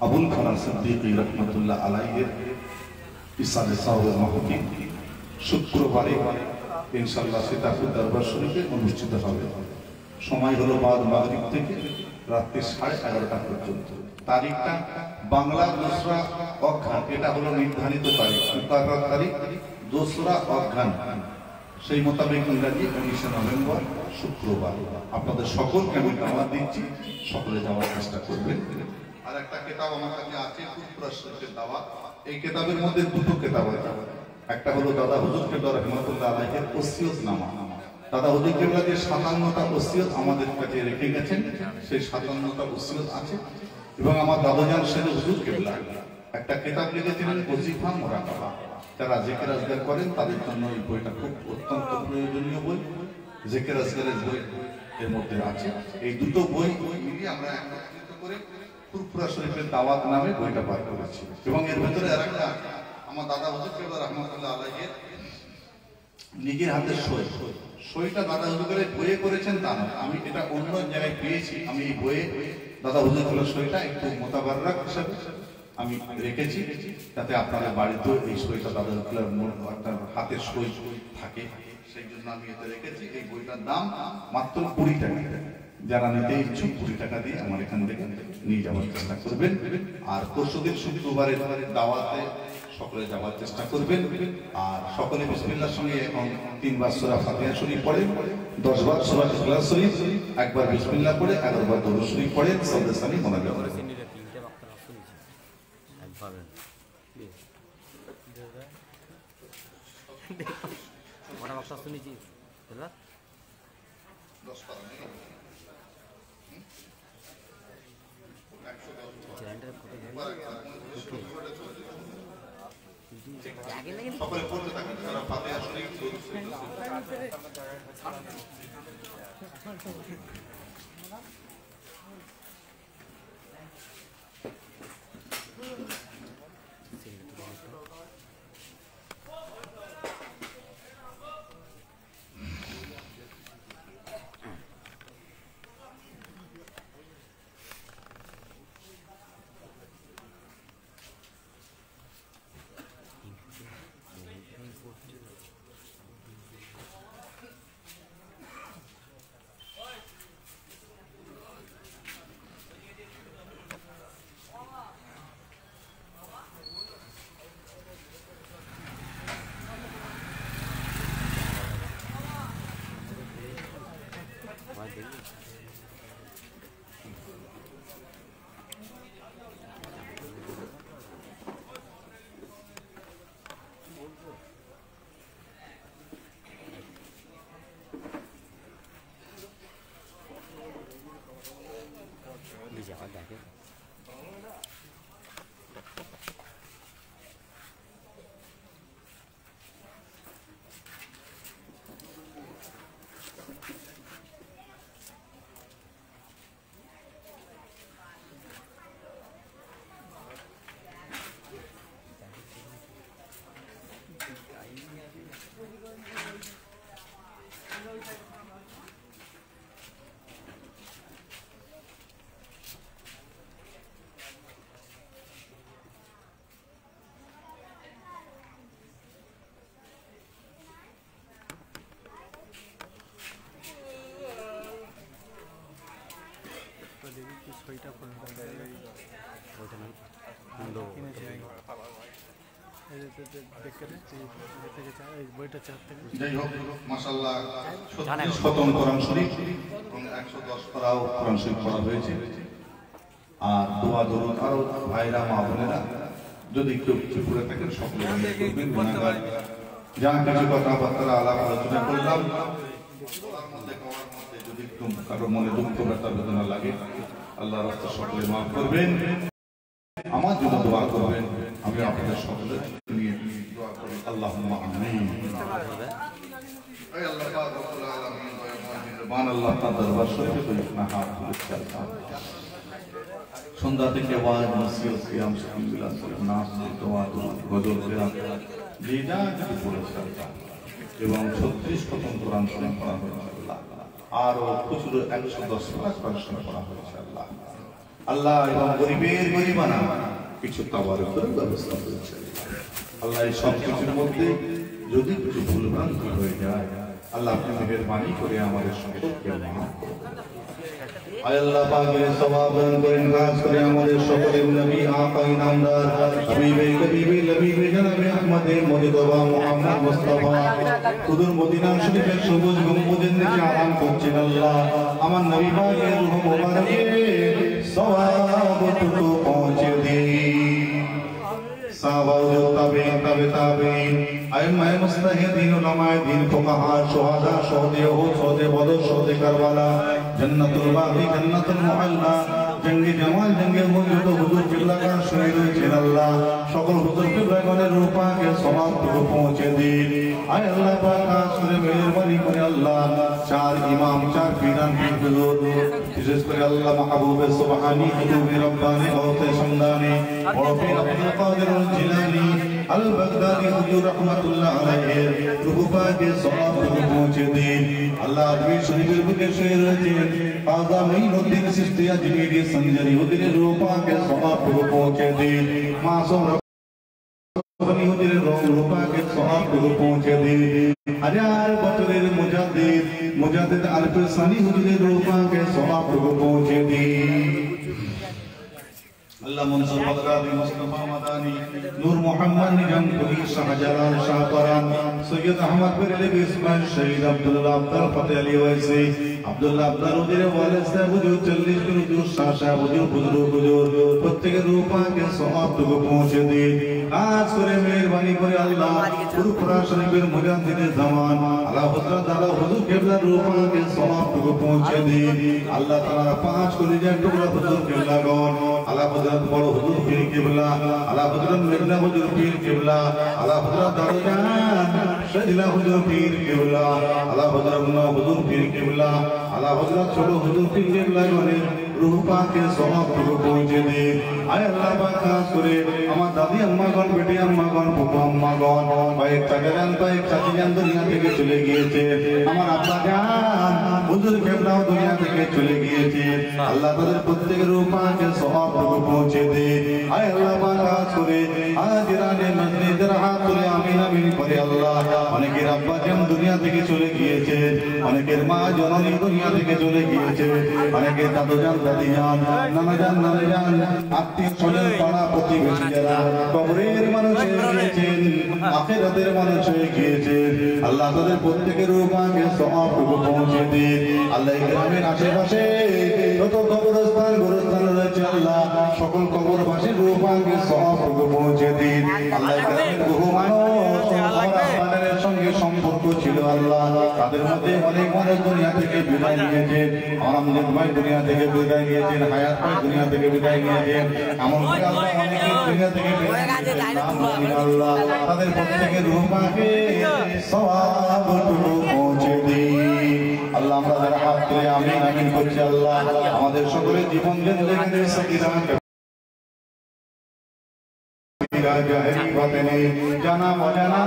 আবুল কালাম সিদ্দিকী রাহমাতুল্লাহ আলাইহির ইসালে সাওয়ার মাহফিল শুক্রবারে ইনশাআল্লাহ সীতাপুর দরবার শরীফে অনুষ্ঠিত হবে। সময় হলো বাদ মাগরিব থেকে রাত্রি 11:30 পর্যন্ত। তারিখটা বাংলা দোসরা অঘ্রান, এটা হলো নির্ধারিত তারিখ, মুকাররর তারিখ দোসরা অঘ্রান, সেই মোতাবেক ইংরেজি 19 নভেম্বর শুক্রবার। আপনাদের সকলকে আমি দাওয়াত দিচ্ছি, সকলে যাওয়ার চেষ্টা করবেন। আর একটা কিতাব আমার কাছে আছে কুরআন শরীফের দাওয়াত, এই কিতাবের মধ্যে দুটো কিতাব আছে, একটা হলো দাদা হুজুর কেবলা রাহমাতুল্লাহ আলাইহির ওসিয়তনামা। দাদা হুজুর কেবলা যে 57টা ওসিয়ত আমাদের কাছে রেখে গেছেন, সেই 57টা ওসিয়ত আছে। এবং আমার দাদাজান শেখ হুজুর কেবলা একটা কিতাব লিখেছিলেন ওজিফা মুরাকাবা, যারা জিকির আজকার করেন তাদের জন্য এই বইটা খুব অত্যন্ত প্রয়োজনীয় বই, জিকির আজকারের বই এর মধ্যে আছে। এই দুটো বই মিলিয়ে আমরা একত্রিত করে ফুরফুরা শরীফের দাওয়াত নামে বইটা বার করেছি। এবং এর ভিতরে আরেকটা আমার দাদা হুজুর কেবলা রাহমাতুল্লাহ আলাইহির নিজের হাতে সইটা দাদা হুজুর বইয়ে করেছেন তা নয়, আমি এটা অন্য জায়গায় পেয়েছি। আমি এই বইয়ে দাদা হুজুর কেবলার সইটা একটু মোতাবাররাক হিসাবে আমি রেখেছি, যাতে আপনাদের বাড়িতেও এই সইটা দাদা হুজুরের হাতের সই থাকে, সেই জন্য আমি এটা রেখেছি। এই বইটার দাম মাত্র 20 টাকা। যারা নিতে ইচ্ছুক 20 টাকা দিয়ে আমার এখান থেকে নিয়ে যাওয়ার চেষ্টা করবেন। আর পরশুদিন শুক্রবারের দাওয়াতে সকলে যাওয়ার চেষ্টা করবেন। আর সকলে বিসমিল্লাহর সঙ্গে এখন 3 বার সূরা ফাতিহা শরীফ পড়েন, 10 বার সূরা ইখলাস শরীফ, একবার বিসমিল্লাহ পড়ে 11 বার দরুদ শরীফ পড়েন, সদস্যানি মোনাজাত করেন। বড় বক্তা শুনেছি দাদা 10 বার সকলে পড়তে থাকেন সূরা ফাতিহা শরীফ, দরুদ শরীফ। যাই হোক মাশাআল্লাহ 36 খতম কোরআন শরীফ এবং 110 পারাও কোরআন শরীফ পড়া হয়েছে। আর দোয়া দরুদ আরো ভাইরা মা বোনেরা যদি কেউ কিছু করে থাকেন সকলে করবেন। গুনাহগার যা কিছু কথাবার্তা আলাপ আলোচনা করলাম বলার মধ্যে কওয়ার মধ্যে যদি কারো মনে দুঃখ ব্যথা বেদনা লাগে আল্লাহ রাস্তা সকলে মাফ করবেন, আমার জন্য দোয়া করবেন। আমি আপনাদের সকলের নিয়ে দোয়া করি, আল্লাহুম্মা আমিন। হে আল্লাহ পাক রব্বুল আলামিন, মেহেরবান আল্লাহ তাআলা দরবার শরীফে দুইখানা হাত তুলে চাইতাম। সন্ধ্যা থেকে আওয়াজ নসিহত কিয়াম শাম বিলাস নাস দোয়া গজল কিরাম যে যা কিছু বলেছে এবং 36 খতম কোরআন শরীফ পড়া হয়েছে আল্লাহ, আর প্রচুর 110 পাক পড়াশোনা করা হয়েছে আল্লাহ। আল্লাহ এবং গরিবের গরিবানা কিছু তাবারুকের ব্যবস্থা করেছে আল্লাহ। এই সব কিছুর মধ্যে যদি কিছু ভুলভ্রান্তি হয়ে যায় আল্লাহ আপনি মেহেরবানি করে আমাদের সকলকে মাফ করুন। আল্লাহ পাকের সওয়াব দান করেন, খাস করে আমাদের সকলের নবী আকা ইনামদার হাবিবে কবিবে লবিবে জনাবে আহমদে মুজতবা মুহাম্মদ মুস্তাফা সুদূর মদিনা শরীফের সবুজ গম্বুজের নিচে আরাম করছেন আল্লাহ। আমার নবী পাকের রূহ মুবারকে সওয়াবটুকু পৌঁছে দিন। সাহাবায়ে তাবেঈন তাবে তাবেঈন আইম্মায়ে মুজতাহিদিন উলামায়ে দ্বীন ফুকাহা শুহাদা শহীদে উহুদ শহীদে বদর শহীদে কারবালা জান্নাতুল বাকি জান্নাতুল মুআল্লা জঙ্গে জামাল জঙ্গে মুজুদ হুজুর কিবলাগান শুনে রয়েছেন আল্লাহ। সকল হুজুর কিবলাগানের রূহ পাকে সওয়াবটুকু পৌঁছে দিন। আয় আল্লাহ পাক আসলে মেহেরবানি করে আল্লাহ চার ইমাম চার পীরান পীর হুজুর বিশেষ করে আল্লাহ মাহবুবে সুবহানী হুজুর রব্বানি গৌসে সমদানি বড় পীর আব্দুল কাদের জিলানী আল বাগদাদি হুজুর রাহমাতুল্লাহ আলাইহির রূহ পাকে সওয়াবটুকু পৌঁছে দিন আল্লাহ। আজমির শরীফের বুকে শুয়ে রয়েছেন খাজা মঈনুদ্দিন চিশতি আজমিরি সঞ্জারি হুজুরের রূহ পাকে সওয়াবটুকু পৌঁছে দিন। মাসুম রব্বানি হুজুরের রূহ পাকে সওয়াবটুকু পৌঁছে দিন। হাজার বছরের মুজাদ্দিদ আলফ সানি হুজুরের রূহ পাকে সওয়াবটুকু পৌঁছে দিন। আল্লাহ মনসুর বাগদাদি মুস্তাফা মাদানী নূর মুহাম্মদ নিজামপুরি শাহজালাল শাহপরান সৈয়দ আহমদ বেরেলভি ইসমাইল শহীদ আব্দুল্লাহ আব্দুল ফতেহ আলী ওয়াইসি আব্দুল্লাহ আব্দুল হুজুরের ওয়ালিদ সাহেব হুজুর 40 জন হুজুর শাহ সাহেব হুজুর প্রত্যেকের রূহ পাকে সওয়াবটুকু পৌঁছে দিন। খাস করে মেহেরবানি করে আল্লাহ পুরপুরা শরীফের মুজাদ্দিদে জামান আলা হযরত আলা হুজুর কিবলার রূহ পাকে সওয়াবটুকু পৌঁছে দিন আল্লাহ তাআলা। পাঁচ কলিজার টুকরা হুজুর কিবলাগণ আলা হযরত বড় হুজুর পীর কিবলা আলা হযরত মেঘনা হুজুর পীর কিবলা আলা হযরত দারুজান শাহজিলা হুজুর পীর কিবলা আলা হযরত হুজুর পীর কিবলা আলা হযরত ছোট হুজুর পীর কিবলা গণের রূহ পাকে সওয়াবটুকু পৌঁছে দিন। আয় আল্লাহ পাক খাস করে আমার দাদি আম্মাগণ বেটি আম্মাগণ ফুফু আম্মাগণ কয়েক চাচাজান কয়েক চাচিজান দুনিয়া থেকে চলে গিয়েছে। আমার আব্বা জান হুজুর কিবলাও দুনিয়া থেকে চলে গিয়েছে আল্লাহ তাদের প্রত্যেকের রূহ পাকে সওয়াবটুকু পৌঁছে দিন। আয় আল্লাহ পাক খাস করে হাজিরানে মসজিদের হাত তুলে আমিন আমিন করে আল্লাহ। অনেকের আব্বা জান দুনিয়া থেকে চলে গিয়েছে, অনেকের মা জননী দুনিয়া থেকে চলে গিয়েছে, অনেকের দাদু জান দাদি জান নানা জান নানি জান আত্মীয় স্বজন পাড়া প্রতিবেশী যারা কবরের মানুষ হয়ে গিয়েছেন আখিরাতের মানুষ হয়ে গিয়েছেন আল্লাহ তাদের প্রত্যেকের রূহ পাকে সওয়াবটুকু পৌঁছে দিন আল্লাহ। এই গ্রামের আশেপাশে যত কবরস্থান গোরস্থান রয়েছে আল্লাহ সকল কবরবাসীর রূহ পাকে সওয়াবটুকু পৌঁছে দিন আল্লাহ। এই গ্রামের বহু মানুষ আপনাদের সঙ্গে সম্পর্ক ছিল আল্লাহ, তাদের মধ্যে অনেক মানুষ দুনিয়া থেকে বিদায় নিয়েছেন। আমজাদ ভাই দুনিয়া থেকে বিদায় নিয়েছেন, হায়াত ভাই দুনিয়া থেকে বিদায় নিয়েছেন, এমনকি আল্লাহ অনেকে দুনিয়া থেকে বিদায় নিয়েছেন আল্লাহ। তাদের প্রত্যেকের রূহ পাকে সওয়াবটুকু পৌঁছে দিন আল্লাহ। আমরা যারা হাত তুলে আমিন আমিন করছি আল্লাহ আমাদের সকলের জীবন জিন্দেগিতে সকিনা জানা অজানা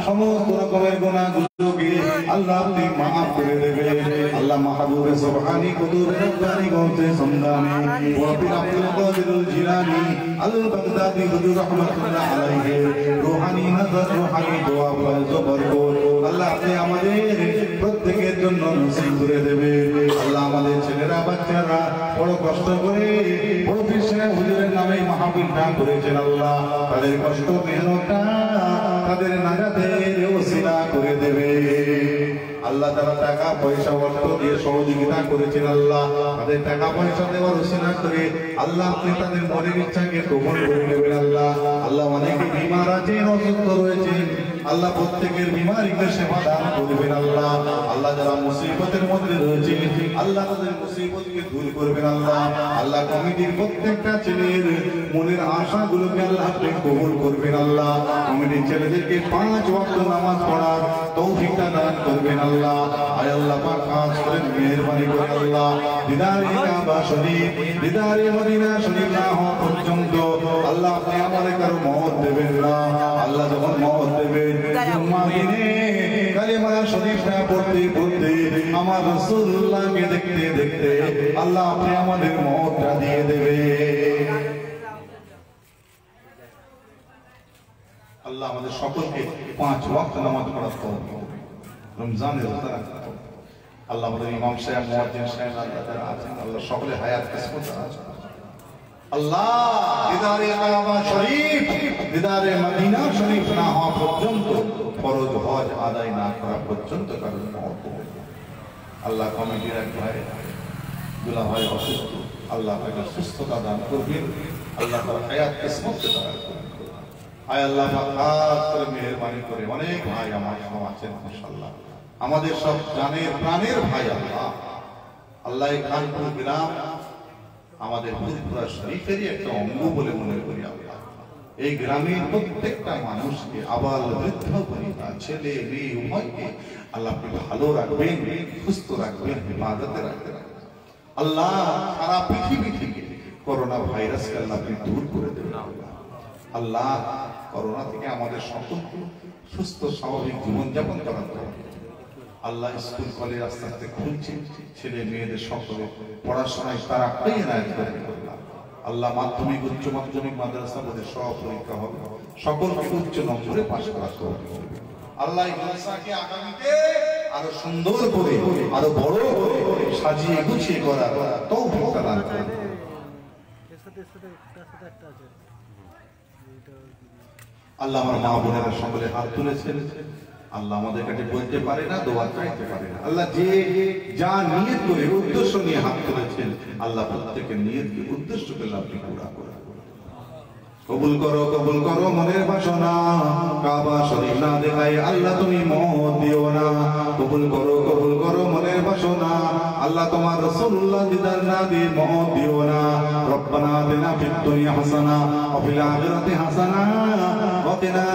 সমস্ত রকমের গুনাহগুলোকে আল্লাহ আপনি মাফ করে দেবেন আল্লাহ। মাহবুবে সুবহানী কুতুব রব্বানি গৌসে সমদানি ওয়া পীর আব্দুল কাদের জিলানী আল বাগদাদি হুজুর রাহমাতুল্লাহ আলাইহি রূহানি নজর রূহানি দোয়া বরকত আল্লাহ আপনি আমাদের প্রত্যেকের জন্য নসিব করে দেবেন আল্লাহ। আমাদের ছেলেরা বাচ্চারা বড় কষ্ট করে বড় পীর সাহেব হুজুরের নামে মাহফিলটা করেছেন আল্লাহ, তাদের কষ্ট মেহনতটা তাদের নাজাতের ওসিলা করে দেবে আল্লাহ। তারা টাকা পয়সা অর্থ দিয়ে সহযোগিতা করেছেন আল্লাহ, তাদের টাকা পয়সা দেওয়ার ওসিলা করে আল্লাহ আপনি তাদের মনের ইচ্ছাকে কবুল করে নেবেন আল্লাহ। আল্লাহ অনেকে বিমার আছেন, অসুস্থ রয়েছে আল্লাহ প্রত্যেকের বিমারিকে সেবা দান করবেন আল্লাহ। আল্লাহ যারা মুসিবতের মধ্যে রয়েছে আল্লাহ তাদের মুসিবতকে দূর করবেন আল্লাহ। আল্লাহ কমিটির প্রত্যেকটা ছেলের মনের আশাগুলোকে আল্লাহ আপনি কবুল করবেন আল্লাহ। কমিটির ছেলেদেরকে 5 ওয়াক্ত নামাজ পড়ার তৌফিকটা দান করবেন আল্লাহ। আয় আল্লাহ পাক খাস করে মেহেরবানি করে আল্লাহ দিদারে কাবা শরীফ দিদারে মদিনা শরীফ না হওয়া পর্যন্ত আল্লাহ আপনি আমাদের কারো মওত দেবেন না। আল্লাহ যখন মওত দেবেন জুম্মার দিনে কালিমা শরীফটা পড়তে পড়তে আমার রাসূলুল্লাহকে দেখতে দেখতে আল্লাহ আপনি আমাদের মওতটা দিয়ে দেবেন। আল্লাহ আমাদের সকলকে 5 ওয়াক্ত নামাজ পড়ার তৌফিক দেন, রমজানের রোজা রাখতে হবে। আল্লাহ আমাদের ইমাম সাহেব মুয়াজ্জিন সাহেব আল্লাহ যারা আছেন আল্লাহ সকলে হায়াত কিসমত আছেন আল্লাহ। দিদারে কাবা শরীফ দিদারে মদিনা শরীফ না হওয়া পর্যন্ত ফরজ হজ আদায় না করা পর্যন্ত কারণ মওত হবে আল্লাহ। কমিটির এক ভাই দুলা ভাই অসুস্থ, আল্লাহ তাকে সুস্থতা দান করবেন, আল্লাহ তার হায়াত কিসমত দান করবেন। আয় আল্লাহ খাস করে মেহেরবানি করে অনেক ভাই আমার সব আছেন মাশাআল্লাহ, আমাদের সব জানের প্রাণের ভাই আল্লাহ। আল্লাহ এই খানপুর গ্রাম আমাদের ফুরফুরা শরীফেরই একটা অঙ্গ বলে মনে করি আল্লাহ। এই গ্রামের প্রত্যেকটা মানুষকে আবাল বৃদ্ধ বনিতা ছেলে মেয়ে উভয়কে আল্লাহ আপনি ভালো রাখবেন, সুস্থ রাখবেন, ইবাদতে রাখবেন আল্লাহ। সারা পৃথিবী থেকে করোনা ভাইরাসকে আল্লাহ আপনি দূর করে দেবেন আল্লাহ। করোনা থেকে আমাদের সকলকে সুস্থ স্বাভাবিক জীবনযাপন করাতে হবে আল্লাহ। স্কুল কলেজ আস্তে আস্তে খুলছে, ছেলে মেয়েদের সকলে পড়াশোনায় তারা এনায়েত করবেন আল্লাহ। মাধ্যমিক উচ্চ মাধ্যমিক মাদ্রাসা বোর্ডে সব পরীক্ষা হবে, সকলকে উচ্চ নম্বরে পাশ করাতে হবে আল্লাহ। এই মাদ্রাসাকে আগামীতে আরো সুন্দর করে আরো বড় করে সাজিয়ে গুছিয়ে করার তৌফিক দান করুন আল্লাহ। আমার মা বোনেরা সকলে হাত তুলেছেন আল্লাহ, আমাদের কাছে বলতে পারে না, দোয়া চাইতে পারে না আল্লাহ। যে যা নিয়ত করে উদ্দেশ্য নিয়ে হাত তুলেছেন আল্লাহ প্রত্যেকের নিয়তকে উদ্দেশ্যকে আপনি পুরা করে কবুল করো মনের বাসনা। কাবা শরীফ না দেখাই আল্লাহ তুমি মওত দিও না। কবুল করো মনের বাসনা আল্লাহ, তোমার রাসূলুল্লাহ দিদার না দিয়ে মওত দিও না। রব্বানা আতিনা ফিদ দুনিয়া হাসানা ওয়া ফিল আখিরাতি হাসানা ওয়া কিনা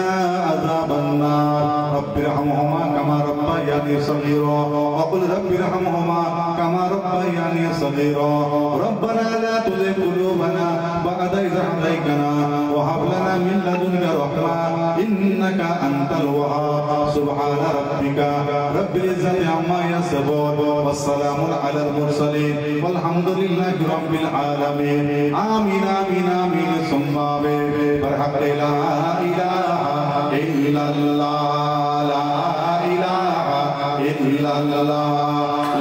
আযাবান নার। রব্বিরহামহুমা কামা রাব্বায়ানি সগীরা ওয়া কুল রব্বিরহামহুমা কামা রাব্বায়ানি সগীরা। রব্বানা লা তুযিগ কুলুবানা বা'দা ইয হাদাইতানা وهب لنا من لدنك رحمة إنك أنت الوهاب. سبحان ربك رب العزة عما يصفون والسلام على المرسلين والحمد لله رب العالمين. آمين آمين آمين ثم آمين. برحق لا إله إلا الله لا إله إلا الله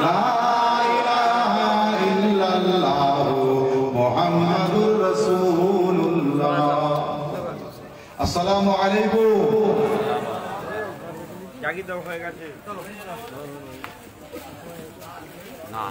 لا إله إلا الله محمد رسول الله. আসসালামু আলাইকুম। জাগি দাও হয়ে গেছে না